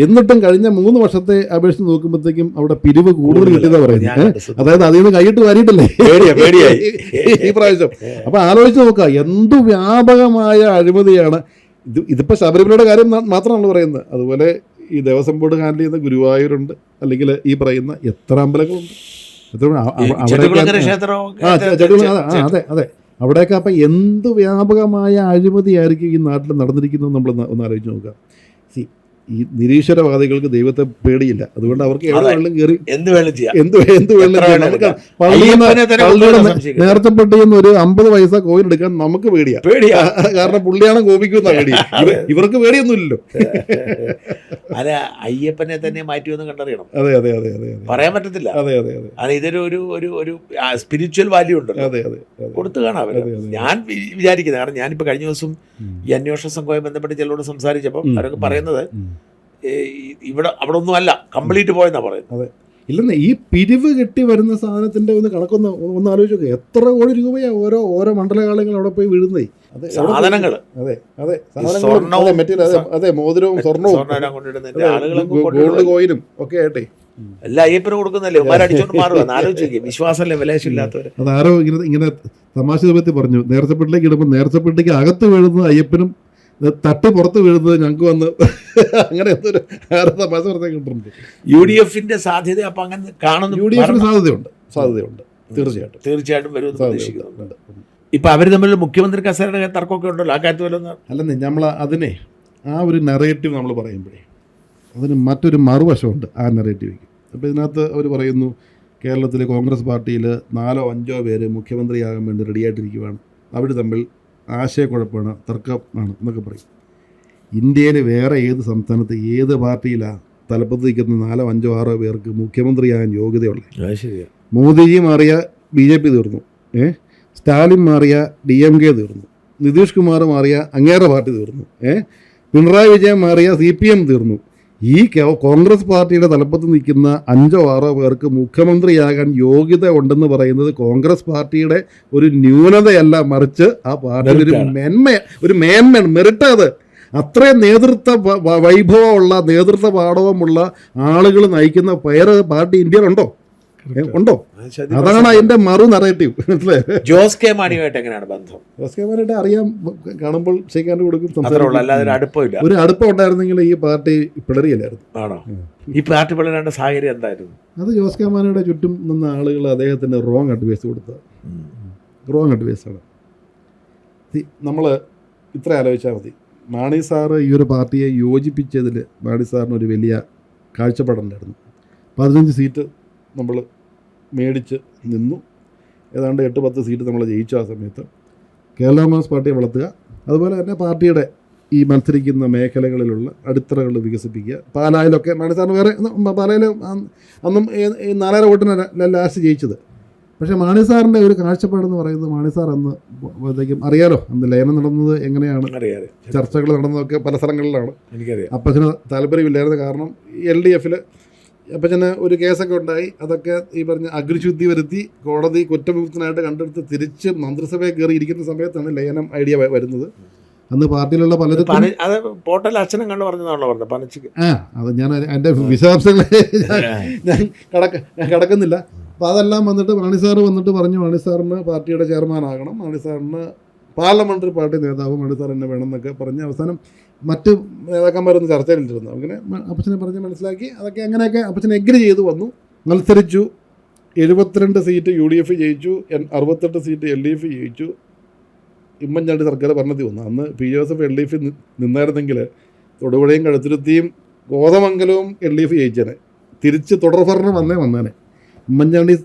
Speaker 1: എന്നിട്ടും കഴിഞ്ഞ 3 വർഷത്തെ അപേക്ഷിച്ച് നോക്കുമ്പോഴത്തേക്കും അവിടെ പിരിവ് കൂടുതൽ കിട്ടിയതാ പറയുന്നത്. അതായത് അതിൽ നിന്ന് കൈയിട്ട് വാരിയിട്ടല്ലേ ഈ പ്രാവശ്യം. അപ്പൊ ആലോചിച്ച് നോക്കുക, എന്തു വ്യാപകമായ അഴിമതിയാണ് ഇതിപ്പോ ശബരിമലയുടെ കാര്യം മാത്രമാണല്ലോ പറയുന്നത്. അതുപോലെ ഈ ദേവസ്വം ബോർഡ് ഹാൻഡിൽ ചെയ്യുന്ന ഗുരുവായൂരുണ്ട്, അല്ലെങ്കിൽ ഈ പറയുന്ന എത്ര അമ്പലങ്ങളുണ്ട്, അതെ അതെ അവിടെയൊക്കെ. അപ്പം എന്ത് വ്യാപകമായ അഴിമതിയായിരിക്കും ഈ നാട്ടിൽ നടന്നിരിക്കുന്നത് നമ്മൾ ഒന്ന് ആലോചിച്ച് നോക്കുക. ഈ നിരീശ്വരവാദികൾക്ക് ദൈവത്തെ പേടിയില്ല, അതുകൊണ്ട് അവർക്ക് എവിടെ വെള്ളം കയറി എന്ത് വേണം നമുക്ക് നേർച്ചപ്പെട്ട് ചെയ്യുന്ന ഒരു 50 പൈസ കോയിൻ എടുക്കാൻ നമുക്ക് പേടിയാ. കാരണം പുള്ളിയാണ് കോപിക്കുന്ന പേടി, ഇവർക്ക് പേടിയൊന്നുമില്ലല്ലോ.
Speaker 2: അല്ല, അയ്യപ്പനെ തന്നെ മാറ്റിവെന്ന് കണ്ടറിയണം.
Speaker 1: അതെ അതെ അതെ അതെ
Speaker 2: പറയാൻ പറ്റത്തില്ല. അതെ അതെ അതെ ഇതൊരു ഒരു സ്പിരിച്വൽ വാല്യൂ ഉണ്ട്. അതെ അതെ കൊടുത്തു കാണാം. ഞാൻ വിചാരിക്കുന്നത്, കാരണം ഞാനിപ്പോൾ കഴിഞ്ഞ ദിവസം ഈ അന്വേഷണ സംഘവുമായി ബന്ധപ്പെട്ട് ചിലരോട് സംസാരിച്ചപ്പോൾ അവരൊക്കെ പറയുന്നത് അവിടെ ഒന്നും അല്ല, കംപ്ലീറ്റ് പോയെന്നാ പറയുന്നത്.
Speaker 1: അതെ, ഇല്ലെന്നേ, ഈ പിരിവ് കെട്ടി വരുന്ന സാധനത്തിന്റെ ഒന്ന് ആലോചിച്ച് നോക്കുക. എത്ര കോടി രൂപയാ ഓരോ മണ്ഡലകാലങ്ങൾ അവിടെ പോയി വീഴുന്നേ.
Speaker 2: സാധനങ്ങൾ,
Speaker 1: അതെ അതെ അതെ മോതിരവും സ്വർണവും ഗോൾഡ് കോയിനും ഒക്കെ ആയിട്ടെ
Speaker 2: എല്ലാ അയ്യപ്പനും കൊടുക്കുന്നല്ലേ, അടിച്ചോണ്ട് മാറുക. ആലോചിക്കുക, വിശ്വാസമല്ലേ വിലേശമില്ലാത്തവർ.
Speaker 1: അതാരോ ഇങ്ങനെ തമാശ രൂപത്തിൽ പറഞ്ഞു, നേർച്ചപ്പെട്ടിലേക്ക് ഇടുമ്പോൾ നേർച്ചപ്പെട്ടിക്ക് അകത്ത് വീഴുന്നത് അയ്യപ്പനും തട്ടി പുറത്ത് വീഴുന്നത് ഞങ്ങൾക്ക് വന്ന് അങ്ങനെ എന്തൊരു തമാശ പറഞ്ഞിട്ടുണ്ട്.
Speaker 2: UDF സാധ്യത അപ്പൊ അങ്ങനെ കാണുന്നു.
Speaker 1: UDF സാധ്യതയുണ്ട്
Speaker 2: തീർച്ചയായിട്ടും വരുമെന്ന് പ്രതീക്ഷിക്കുന്നുണ്ട്. ഇപ്പൊ അവർ തമ്മിൽ മുഖ്യമന്ത്രി കസേരയുടെ തർക്കമൊക്കെ ഉണ്ടല്ലോ, ആ കാര്യത്തിൽ വല്ലതും
Speaker 1: അല്ലെന്നേ. നമ്മൾ അതിനെ ആ ഒരു നെറേറ്റീവ് നമ്മൾ പറയുമ്പോഴേ അതിന് മറ്റൊരു മറുവശമുണ്ട് ആ നെറേറ്റീവിക്ക്. അപ്പോൾ ഇതിനകത്ത് അവർ പറയുന്നു, കേരളത്തിലെ കോൺഗ്രസ് പാർട്ടിയിൽ 4 or 5 പേര് മുഖ്യമന്ത്രിയാകാൻ വേണ്ടി റെഡിയായിട്ടിരിക്കുകയാണ്, അവർ തമ്മിൽ ആശയക്കുഴപ്പമാണ്, തർക്കമാണ് എന്നൊക്കെ പറയും. ഇന്ത്യയിൽ വേറെ ഏത് സംസ്ഥാനത്ത് ഏത് പാർട്ടിയിലാണ് തലപ്പത്ത് നിൽക്കുന്ന 4 or 5 or 6 പേർക്ക് മുഖ്യമന്ത്രിയാകാൻ യോഗ്യതയുള്ളത്? മോദിജി മാറിയ BJP തീർന്നു, സ്റ്റാലിൻ മാറിയ DMK തീർന്നു, നിതീഷ് കുമാർ മാറിയ അങ്ങേറെ പാർട്ടി തീർന്നു, പിണറായി വിജയൻ മാറിയ CPM തീർന്നു. ഈ കോൺഗ്രസ് പാർട്ടിയുടെ തലപ്പത്ത് നിൽക്കുന്ന 5 or 6 പേർക്ക് മുഖ്യമന്ത്രിയാകാൻ യോഗ്യത ഉണ്ടെന്ന് പറയുന്നത് കോൺഗ്രസ് പാർട്ടിയുടെ ഒരു ന്യൂനതയല്ല, മറിച്ച് ആ പാർട്ടിയുടെ ഒരു മേന്മയാണ്, മെറിറ്റ്. അത് അത്രയും നേതൃത്വ വൈഭവമുള്ള, നേതൃത്വ പാഠവുമുള്ള ആളുകൾ നയിക്കുന്ന പാർട്ടി ഇന്ത്യയിലുണ്ടോ? ഉണ്ടോ? അതാണ് അതിന്റെ മറു നറേറ്റീവ്.
Speaker 2: ജോസ് കെ മാണിയുമായിട്ട് എങ്ങനെയാണ് ബന്ധം?
Speaker 1: ജോസ് കെ മാണിയുടെ അറിയാം, കാണുമ്പോൾ ഷെയ്ക്കാണ്ട് കൊടുക്കും.
Speaker 2: ഒരു
Speaker 1: അടുപ്പം ഉണ്ടായിരുന്നെങ്കിൽ ഈ പാർട്ടി പിളറിയില്ലായിരുന്നു.
Speaker 2: ആണോ? ഈ പാർട്ടി പിളരേണ്ട സാഹചര്യം എന്തായിരുന്നു?
Speaker 1: അത് ജോസ് കെ മാണിയുടെ ചുറ്റും നിന്ന ആളുകൾ അദ്ദേഹത്തിന് റോങ് അഡ്വൈസ് കൊടുത്തത്. റോങ് അഡ്വൈസാണ്. നമ്മൾ ഇത്ര ആലോചിച്ചാൽ മതി. മാണി സാറ് ഈ ഒരു പാർട്ടിയെ യോജിപ്പിച്ചതിൽ മാണി സാറിന് ഒരു വലിയ കാഴ്ചപ്പാടുണ്ടായിരുന്നു. 15 സീറ്റ് നമ്മൾ മേടിച്ച് നിന്നു, ഏതാണ്ട് 8-10 സീറ്റ് നമ്മൾ ജയിച്ചു. ആ സമയത്ത് കേരള കോൺഗ്രസ് പാർട്ടിയെ വളർത്തുക, അതുപോലെ തന്നെ പാർട്ടിയുടെ ഈ മത്സരിക്കുന്ന മേഖലകളിലുള്ള അടിത്തറകൾ വികസിപ്പിക്കുക. പാലായിലൊക്കെ മാണി സാറിന് വേറെ, പാലായിൽ അന്നും 4.5 വോട്ടിന് ലാസ്റ്റ് ജയിച്ചത്. പക്ഷേ മാണി സാറിൻ്റെ ഒരു കാഴ്ചപ്പാടെന്ന് പറയുന്നത്, മാണി സാർ അന്നത്തേക്കും അറിയാലോ, അന്ന് ലയനം നടന്നത് എങ്ങനെയാണ്, ചർച്ചകൾ നടന്നതൊക്കെ പല സ്ഥലങ്ങളിലാണ്. അപ്പച്ചന് താല്പര്യമില്ലായിരുന്നു. കാരണം LDF അപ്പച്ചന് ഒരു കേസൊക്കെ ഉണ്ടായി, അതൊക്കെ ഈ പറഞ്ഞ അഗ്നിശുദ്ധി വരുത്തി കോടതി കുറ്റവിമുക്തനായിട്ട് കണ്ടെടുത്ത് തിരിച്ച് മന്ത്രിസഭയിൽ കയറി ഇരിക്കുന്ന സമയത്താണ് ലയനം ഐഡിയ വരുന്നത്. അന്ന് പാർട്ടിയിലുള്ള പലരും
Speaker 2: അച്ഛനും കണ്ടു പറഞ്ഞതാണല്ലോ പറഞ്ഞത്.
Speaker 1: അത് ഞാൻ എൻ്റെ വിശദാംശങ്ങളെ ഞാൻ കടക്കുന്നില്ല. അപ്പോൾ അതെല്ലാം വന്നിട്ട് മാണി സാറ് വന്നിട്ട് പറഞ്ഞു, മാണി സാറിന് പാർട്ടിയുടെ ചെയർമാനാകണം, മാണി സാറിന് പാർലമെൻ്ററി പാർട്ടി നേതാവ് മാണി സാർ എന്നെ വേണം എന്നൊക്കെ പറഞ്ഞ് അവസാനം മറ്റ് നേതാക്കന്മാരൊന്നും ചർച്ചയിലിരുന്നു. അങ്ങനെ അപ്പച്ചനെ പറഞ്ഞ് മനസ്സിലാക്കി, അതൊക്കെ അങ്ങനെയൊക്കെ അപ്പച്ചൻ എഗ്രി ചെയ്ത് വന്നു, മത്സരിച്ചു. 72 സീറ്റ് UDF ജയിച്ചു, 68 സീറ്റ് LDF ജയിച്ചു. ഉമ്മൻചാണ്ടി സർക്കാർ ഭരണത്തിൽ വന്നു. അന്ന് P. ജോസഫ് LDF നിന്നായിരുന്നെങ്കിൽ തൊടുപുഴയും കടുത്തുരുത്തിയും കോതമംഗലവും LDF ജയിച്ചേനെ, തിരിച്ച് തുടർഭരണം വന്നേനെ. ഉമ്മൻചാണ്ടി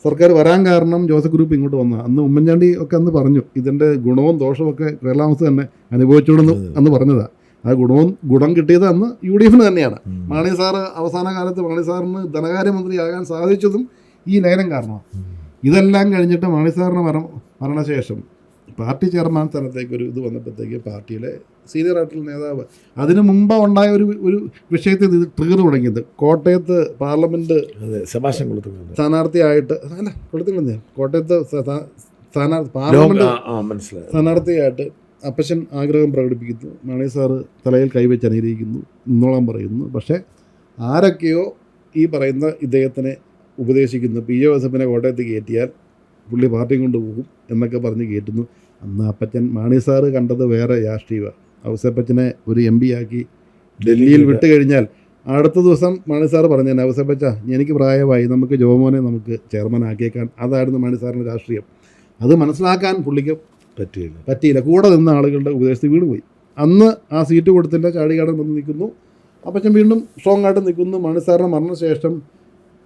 Speaker 1: സർക്കാർ വരാൻ കാരണം ജോസഫ് ഗ്രൂപ്പ് ഇങ്ങോട്ട് വന്നതാണ്. അന്ന് ഉമ്മൻചാണ്ടി ഒക്കെ അന്ന് പറഞ്ഞു, ഇതിൻ്റെ ഗുണവും ദോഷവും ഒക്കെ കേരളാമസ് തന്നെ അനുഭവിച്ചോടെന്ന് അന്ന് പറഞ്ഞതാണ്. ആ ഗുണം കിട്ടിയത് അന്ന് UDF തന്നെയാണ്. മാണി സാറ് അവസാന കാലത്ത് മാണി സാറിന് ധനകാര്യമന്ത്രിയാകാൻ സാധിച്ചതും ഈ ലയനം കാരണമാണ്. ഇതെല്ലാം കഴിഞ്ഞിട്ട് മാണി സാറിന് മരണശേഷം പാർട്ടി ചെയർമാൻ സ്ഥാനത്തേക്ക് ഒരു ഇത് വന്നപ്പോഴത്തേക്ക് പാർട്ടിയിലെ സീനിയർ ആയിട്ടുള്ള നേതാവ് അതിനു മുമ്പ് ഉണ്ടായ ഒരു വിഷയത്തിൽ ഇത് ട്രിഗർ തുടങ്ങിയത് കോട്ടയത്ത് പാർലമെൻറ്റ് സ്ഥാനാർത്ഥിയായിട്ട് അല്ല കൊടുത്തില്ല കോട്ടയത്ത് പാർലമെൻറ്റ് സ്ഥാനാർത്ഥിയായിട്ട് അപ്പച്ചൻ ആഗ്രഹം പ്രകടിപ്പിക്കുന്നു. മാണി സാറ് തലയിൽ കൈവച്ച് അനുഗ്രഹിക്കുന്നു, നിന്നോളം പറയുന്നു. പക്ഷേ ആരൊക്കെയോ ഈ പറയുന്ന ഇദ്ദേഹത്തിനെ ഉപദേശിക്കുന്നു. പി എ ജോസഫിനെ കോട്ടയത്ത് കയറ്റിയാൽ പുള്ളി പാർട്ടിയും കൊണ്ടുപോകും എന്നൊക്കെ പറഞ്ഞ് കയറ്റുന്നു. അന്ന് അപ്പച്ചൻ മാണി സാറ് കണ്ടത് വേറെ രാഷ്ട്രീയമാണ്. ഔസേപ്പച്ചനെ ഒരു എം പി ആക്കി ഡൽഹിയിൽ വിട്ട് കഴിഞ്ഞാൽ അടുത്ത ദിവസം മാണി സാറ് പറഞ്ഞു, ഔസേപ്പച്ച എനിക്ക് പ്രായമായി, നമുക്ക് ജോമോനെ നമുക്ക് ചെയർമാൻ ആക്കിയേക്കാൻ. അതായിരുന്നു മാണി സാറിൻ്റെ രാഷ്ട്രീയം. അത് മനസ്സിലാക്കാൻ പുള്ളിക്ക് പറ്റിയില്ല. കൂടെ നിന്ന ആളുകളുടെ ഉപദേശത്തിൽ വീണ് പോയി. അന്ന് ആ സീറ്റ് കൊടുത്തില്ല, ചാടികാടൻ വന്ന് നിൽക്കുന്നു. അപ്പച്ചൻ വീണ്ടും സ്ട്രോങ് ആയിട്ട് നിൽക്കുന്നു. മാണി സാറിന് മരണശേഷം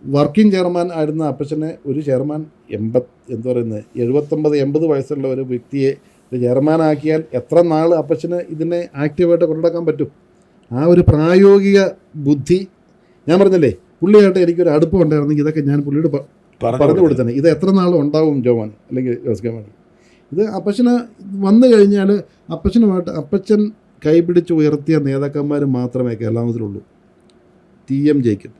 Speaker 1: വർക്കിംഗ് ചെയർമാൻ ആയിരുന്ന അപ്പച്ചനെ ഒരു ചെയർമാൻ 79-80 വയസ്സുള്ള ഒരു വ്യക്തിയെ ചെയർമാനാക്കിയാൽ എത്ര നാൾ അപ്പച്ചന് ഇതിനെ ആക്റ്റീവായിട്ട് കൊണ്ടുനടക്കാൻ പറ്റും? ആ ഒരു പ്രായോഗിക ബുദ്ധി ഞാൻ പറഞ്ഞല്ലേ, പുള്ളിയായിട്ട് എനിക്കൊരു അടുപ്പം ഉണ്ടായിരുന്നെങ്കിൽ ഇതൊക്കെ ഞാൻ പുള്ളിയോട് പറഞ്ഞു കൊടുത്തന്നെ. ഇത് എത്ര നാൾ ഉണ്ടാവും ജോമാൻ അല്ലെങ്കിൽ ജോസ് കെ മാണി? ഇത് അപ്പച്ചന് വന്നു കഴിഞ്ഞാൽ അപ്പച്ചൻ കൈപിടിച്ച് ഉയർത്തിയ നേതാക്കന്മാർ മാത്രമേ കേരളത്തിലുള്ളൂ. TM Jacob,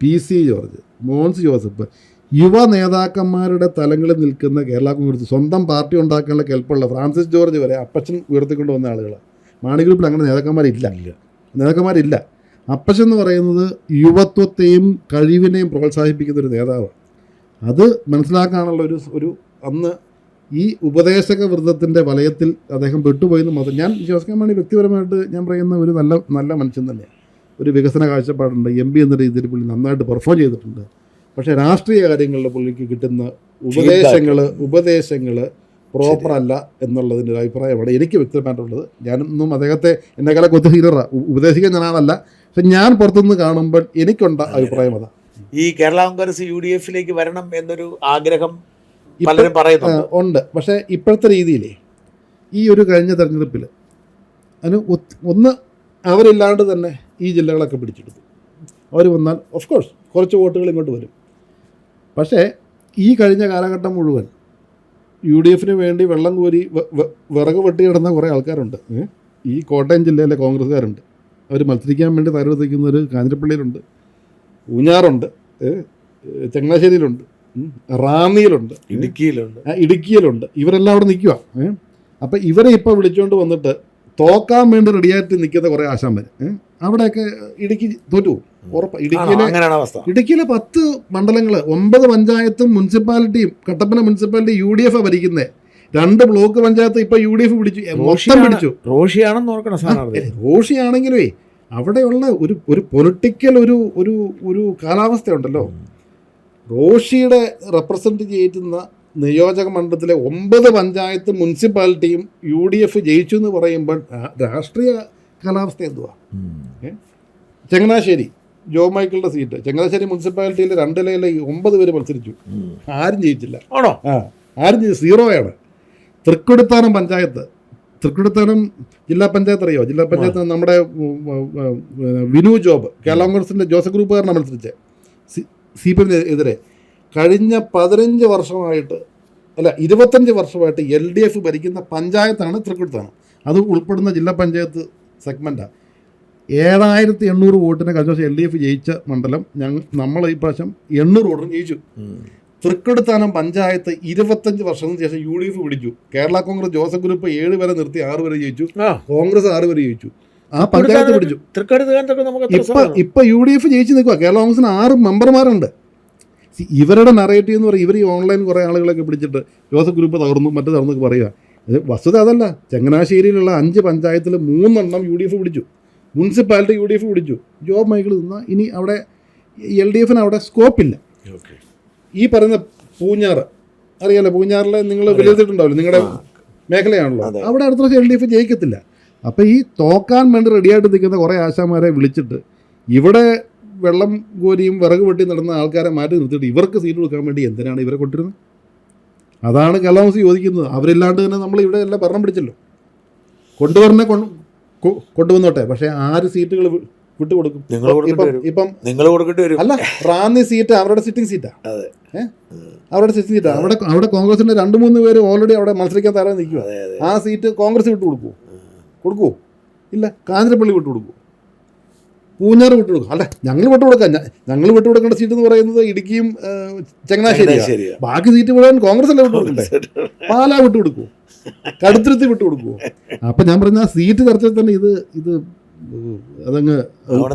Speaker 1: PC George, Mons Joseph, യുവ നേതാക്കന്മാരുടെ തലങ്ങളിൽ നിൽക്കുന്ന കേരള കോൺഗ്രസ് സ്വന്തം പാർട്ടി ഉണ്ടാക്കാനുള്ള കെൽപ്പുള്ള ഫ്രാൻസിസ് ജോർജ് വരെ അപ്പച്ചൻ ഉയർത്തിക്കൊണ്ട് വന്ന ആളുകളാണ്. മാണി ഗ്രൂപ്പിൽ അങ്ങനെ നേതാക്കന്മാരില്ല. അപ്പച്ചൻ എന്ന് പറയുന്നത് യുവത്വത്തെയും കഴിവിനെയും പ്രോത്സാഹിപ്പിക്കുന്ന ഒരു നേതാവാണ്. അത് മനസ്സിലാക്കാനുള്ള ഒരു അന്ന് ഈ ഉപദേശക വൃന്ദത്തിൻ്റെ വലയത്തിൽ അദ്ദേഹം പെട്ടുപോയെന്ന് മാത്രം. ഞാൻ ജോസ് കെ മാണി വ്യക്തിപരമായിട്ട് ഞാൻ പറയുന്ന ഒരു നല്ല മനുഷ്യൻ തന്നെയാണ്. ഒരു വികസന കാഴ്ചപ്പാടുണ്ട്. MP എന്ന രീതിയിൽ പുള്ളി നന്നായിട്ട് പെർഫോം ചെയ്തിട്ടുണ്ട്. പക്ഷേ രാഷ്ട്രീയ കാര്യങ്ങളിൽ പുള്ളിക്ക് കിട്ടുന്ന ഉപദേശങ്ങൾ പ്രോപ്പറല്ല എന്നുള്ളതിൻ്റെ ഒരു അഭിപ്രായമാണ് എനിക്ക് വ്യക്തമായിട്ടുള്ളത്. ഞാനൊന്നും അദ്ദേഹത്തെ എന്നെക്കാളെ കൊച്ചു സീനിയറാണ്, ഉപദേശിക്കാൻ ഞാനല്ല. പക്ഷെ ഞാൻ പുറത്തുനിന്ന് കാണുമ്പോൾ എനിക്കുണ്ട അഭിപ്രായം അതാണ്.
Speaker 2: ഈ കേരള കോൺഗ്രസ് UDF-ലേക്ക് വരണം എന്നൊരു ആഗ്രഹം പലരും പറയുന്നുണ്ട്.
Speaker 1: ഉണ്ട്. പക്ഷേ ഇപ്പോഴത്തെ രീതിയിലേ ഈ ഒരു കഴിഞ്ഞ തെരഞ്ഞെടുപ്പിൽ അതിന് അവരില്ലാണ്ട് തന്നെ ഈ ജില്ലകളൊക്കെ പിടിച്ചെടുത്തു. അവർ വന്നാൽ ഓഫ് കോഴ്സ് കുറച്ച് വോട്ടുകൾ ഇങ്ങോട്ട് വരും. പക്ഷേ ഈ കഴിഞ്ഞ കാലഘട്ടം മുഴുവൻ UDF-ന് വേണ്ടി വെള്ളം കോരി വിറക് വെട്ടി കിടന്ന കുറേ ആൾക്കാരുണ്ട്. ഈ കോട്ടയം ജില്ലയിലെ കോൺഗ്രസ്സുകാരുണ്ട്. അവർ മത്സരിക്കാൻ വേണ്ടി തയ്യാറെടുത്തിരിക്കുന്നവർ കാഞ്ഞിരപ്പള്ളിയിലുണ്ട്, ഊഞ്ഞാറുണ്ട്, ചങ്ങനാശ്ശേരിയിലുണ്ട്, റാന്നിയിലുണ്ട്, ഇടുക്കിയിലുണ്ട്. ഇവരെല്ലാം അവിടെ നിൽക്കുക. അപ്പം ഇവരെ ഇപ്പോൾ വിളിച്ചുകൊണ്ട് വന്നിട്ട് തോക്കാൻ വേണ്ടി റെഡിയായിട്ട് നിൽക്കുന്ന കുറേ ആശാന്മാർ അവിടെയൊക്കെ ഇടുക്കി തോറ്റു ഉറപ്പാണ്. ഇടുക്കിയിലെ 10 മണ്ഡലങ്ങൾ 9 പഞ്ചായത്തും മുനിസിപ്പാലിറ്റിയും കട്ടപ്പന മുനിസിപ്പാലിറ്റി UDF ഭരിക്കുന്നത്. 2 ബ്ലോക്ക് പഞ്ചായത്ത് ഇപ്പൊ UDF പിടിച്ചു. റോഷിയാണെങ്കിലേ അവിടെയുള്ള ഒരു പൊളിറ്റിക്കൽ ഒരു കാലാവസ്ഥ ഉണ്ടല്ലോ. റോഷിയുടെ റെപ്രസെന്റ് ചെയ്യുന്ന നിയോജക മണ്ഡലത്തിലെ 9 പഞ്ചായത്ത് മുനിസിപ്പാലിറ്റിയും UDF ജയിച്ചു എന്ന് പറയുമ്പോൾ രാഷ്ട്രീയ കാലാവസ്ഥ എന്തുവാ? ചങ്ങനാശ്ശേരി ജോ മൈക്കിളുടെ സീറ്റ്, ചങ്ങനാശ്ശേരി മുനിസിപ്പാലിറ്റിയിൽ 2 ലെയറിലെ 9 പേര് മത്സരിച്ചു, ആരും ജയിച്ചില്ല. ആരും 0ആണ്. തൃക്കൊടിത്താനം പഞ്ചായത്ത്, തൃക്കൊടിത്താനം ജില്ലാ പഞ്ചായത്ത് അറിയോ? ജില്ലാ പഞ്ചായത്ത് നമ്മുടെ വിനു ജോബ് കേരള കോൺഗ്രസിൻ്റെ ജോസഫ് ഗ്രൂപ്പുകാരനാണ് മത്സരിച്ചത് CPM-നെതിരെ. കഴിഞ്ഞ 15 വർഷമായിട്ട് 25 വർഷമായിട്ട് LDF ഭരിക്കുന്ന പഞ്ചായത്താണ് തൃക്കൊടിത്താനം. അത് ഉൾപ്പെടുന്ന ജില്ലാ പഞ്ചായത്ത് സെഗ്മെൻറ്റാണ്. 7800 വോട്ടിന് കഴിഞ്ഞ വർഷം LDF ജയിച്ച മണ്ഡലം നമ്മൾ ഈ പ്രാവശ്യം 800 വോട്ടിന് ജയിച്ചു. തൃക്കൊടിത്താനം പഞ്ചായത്ത് 25 വർഷത്തിന് ശേഷം UDF പിടിച്ചു. കേരള കോൺഗ്രസ് ജോസഫ് ഗ്രൂപ്പ് 7 വരെ നിർത്തി 6 വരെ ജയിച്ചു, കോൺഗ്രസ് 6 വരെ ജയിച്ചു. ആ പഞ്ചായത്ത് പിടിച്ചു. ഇപ്പൊ UDF ജയിച്ച് നിൽക്കുക. കേരള കോൺഗ്രസിന് 6 മെമ്പർമാരുണ്ട്. ഇവരുടെ നറേറ്റീവ് എന്ന് പറയും, ഇവർ ഈ ഓൺലൈൻ കുറേ ആളുകളൊക്കെ പിടിച്ചിട്ട് ജോസഫ് ഗ്രൂപ്പ് തകർന്നു തകർന്നൊക്കെ പറയുക. വസ്തുത അതല്ല. ചങ്ങനാശ്ശേരിയിലുള്ള 5 പഞ്ചായത്തിൽ 3 എണ്ണം UDF പിടിച്ചു, മുനിസിപ്പാലിറ്റി UDF പിടിച്ചു. ജോബ് മൈക്കിൾ നിന്നാൽ ഇനി അവിടെ LDF-ന് അവിടെ സ്കോപ്പില്ല. ഈ പറയുന്ന പൂഞ്ഞാറ് അറിയാലോ, പൂഞ്ഞാറിൽ നിങ്ങൾ വിലയിരുത്തിയിട്ടുണ്ടാവില്ല, നിങ്ങളുടെ മേഖലയാണല്ലോ. അവിടെ അടുത്ത പ്രാവശ്യം LDF ജയിക്കത്തില്ല. അപ്പോൾ ഈ തോക്കാൻ വേണ്ടി റെഡിയായിട്ട് നിൽക്കുന്ന കുറേ ആശാന്മാരെ വിളിച്ചിട്ട് ഇവിടെ വെള്ളം കോരിയും വിറക് വെട്ടി നടന്ന ആൾക്കാരെ മാറ്റി നിർത്തിയിട്ട് ഇവർക്ക് സീറ്റ് കൊടുക്കാൻ വേണ്ടി എന്തിനാണ് ഇവരെ കൊണ്ടിരുന്നത്? അതാണ് കേരള കോൺഗ്രസ് ചോദിക്കുന്നത്. അവരില്ലാണ്ട് തന്നെ നമ്മൾ ഇവിടെ എല്ലാം ഭരണം പിടിച്ചല്ലോ. കൊണ്ടുവന്നോട്ടെ, പക്ഷേ 6 സീറ്റുകൾ വിട്ടുകൊടുക്കും.
Speaker 2: നിങ്ങൾ കൊടുക്കേണ്ടി വരും.
Speaker 1: ഇപ്പം
Speaker 2: നിങ്ങൾ കൊടുക്കേണ്ടി വരും.
Speaker 1: അല്ല, റാന്നി സീറ്റ് അവരുടെ സിറ്റിംഗ് സീറ്റാ.
Speaker 2: അതെ,
Speaker 1: അവരുടെ സിറ്റിംഗ് സീറ്റാ. അവിടെ കോൺഗ്രസിന്റെ 2-3 പേര് ഓൾറെഡി അവിടെ മത്സരിക്കാൻ തരാൻ നിൽക്കുക. ആ സീറ്റ് കോൺഗ്രസ് വിട്ടു കൊടുക്കുമോ? ഇല്ല. കാഞ്ഞിരപ്പള്ളി വിട്ടു കൊടുക്കുമോ? പൂഞ്ഞാറ് വിട്ടു കൊടുക്കും. അല്ല, ഞങ്ങൾ വിട്ടുകൊടുക്കാം. ഞങ്ങൾ വിട്ടുകൊടുക്കേണ്ട സീറ്റ് എന്ന് പറയുന്നത് ഇടുക്കിയും ചങ്ങനാശ്ശേരിയാണ്. ബാക്കി സീറ്റ് വിടാൻ കോൺഗ്രസ് അല്ലേ വിട്ടുകൊടുക്കണ്ടേ? പാലാ വിട്ടുകൊടുക്കുമോ? കടുത്തുരുത്തി വിട്ടുകൊടുക്കുമോ? അപ്പം ഞാൻ പറഞ്ഞ ആ സീറ്റ് ചർച്ചയിൽ തന്നെ ഇത് അതങ്ങ്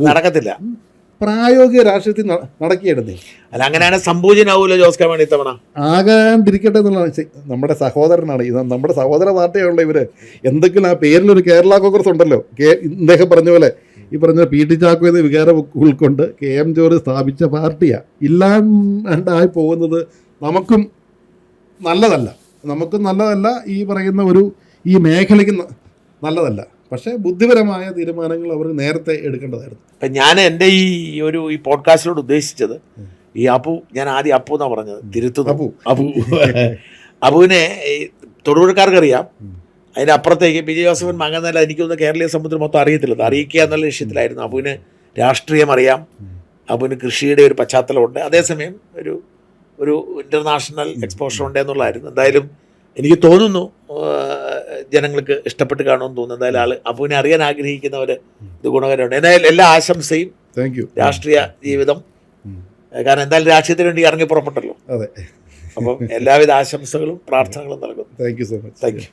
Speaker 2: നടക്കത്തില്ല.
Speaker 1: പ്രായോഗിക രാഷ്ട്രീയത്തിൽ നടക്കിയിടുന്നേ.
Speaker 2: അല്ല, അങ്ങനെയാണ് സംഭൂജനാവൂല ജോസ് കെ മാണി ഇത്തവണ.
Speaker 1: ആകാണ്ടിരിക്കട്ടെ എന്നുള്ളതാണ്. നമ്മുടെ സഹോദരനാണ് ഇത്, നമ്മുടെ സഹോദര പാർട്ടിയുള്ള ഇവര്. എന്തെങ്കിലും ആ പേരിലൊരു കേരള കോൺഗ്രസ് ഉണ്ടല്ലോ. ഇദ്ദേഹം പറഞ്ഞ പോലെ ഈ പറഞ്ഞ പി.ടി. ചാക്കോ എന്ന വികാരം ഉൾക്കൊണ്ട് കെ.എം. ജോർജ് സ്ഥാപിച്ച പാർട്ടിയാണ്. ഇല്ലാണ്ടായി പോകുന്നത് നമുക്കും നല്ലതല്ല. ഈ പറയുന്ന ഈ മേഖലയ്ക്ക് നല്ലതല്ല. പക്ഷേ ബുദ്ധിപരമായ തീരുമാനങ്ങൾ അവർ നേരത്തെ എടുക്കേണ്ടതായിരുന്നു.
Speaker 2: ഇപ്പം ഞാൻ എൻ്റെ ഈ പോഡ്കാസ്റ്റിനോട് ഉദ്ദേശിച്ചത് ഈ ഞാൻ ആദ്യം അപ്പു എന്നാണ് പറഞ്ഞത്, തിരുത്തുന്നു. അപ്പുവിനെ തൊടുപുഴക്കാർക്കറിയാം. അതിൻ്റെ അപ്പുറത്തേക്ക് പി ജെ ജോസഫൻ മങ്ങന്നല്ല, എനിക്കൊന്നും കേരളീയ സമൂഹത്തിന് മൊത്തം അറിയത്തില്ല. അറിയിക്കുക എന്നുള്ള ലക്ഷ്യത്തിലായിരുന്നു. അപ്പുവിന് രാഷ്ട്രീയം അറിയാം, അപ്പുവിന് കൃഷിയുടെ ഒരു പശ്ചാത്തലമുണ്ട്, അതേസമയം ഒരു ഇൻ്റർനാഷണൽ എക്സ്പോഷർ ഉണ്ട് എന്നുള്ളതായിരുന്നു. എന്തായാലും എനിക്ക് തോന്നുന്നു ജനങ്ങൾക്ക് ഇഷ്ടപ്പെട്ട് കാണുമെന്ന് തോന്നുന്നു. എന്തായാലും അപ്പുവിനെ അറിയാൻ ആഗ്രഹിക്കുന്നവർ ഇത് ഗുണകരമുണ്ട്. എന്തായാലും എല്ലാ ആശംസയും. രാഷ്ട്രീയ ജീവിതം, കാരണം എന്തായാലും രാഷ്ട്രീയത്തിന് വേണ്ടി ഇറങ്ങി പുറപ്പെട്ടല്ലോ.
Speaker 1: അതെ.
Speaker 2: അപ്പം എല്ലാവിധ ആശംസകളും പ്രാർത്ഥനകളും നൽകുന്നു.
Speaker 1: Thank you so much.
Speaker 2: Thank you.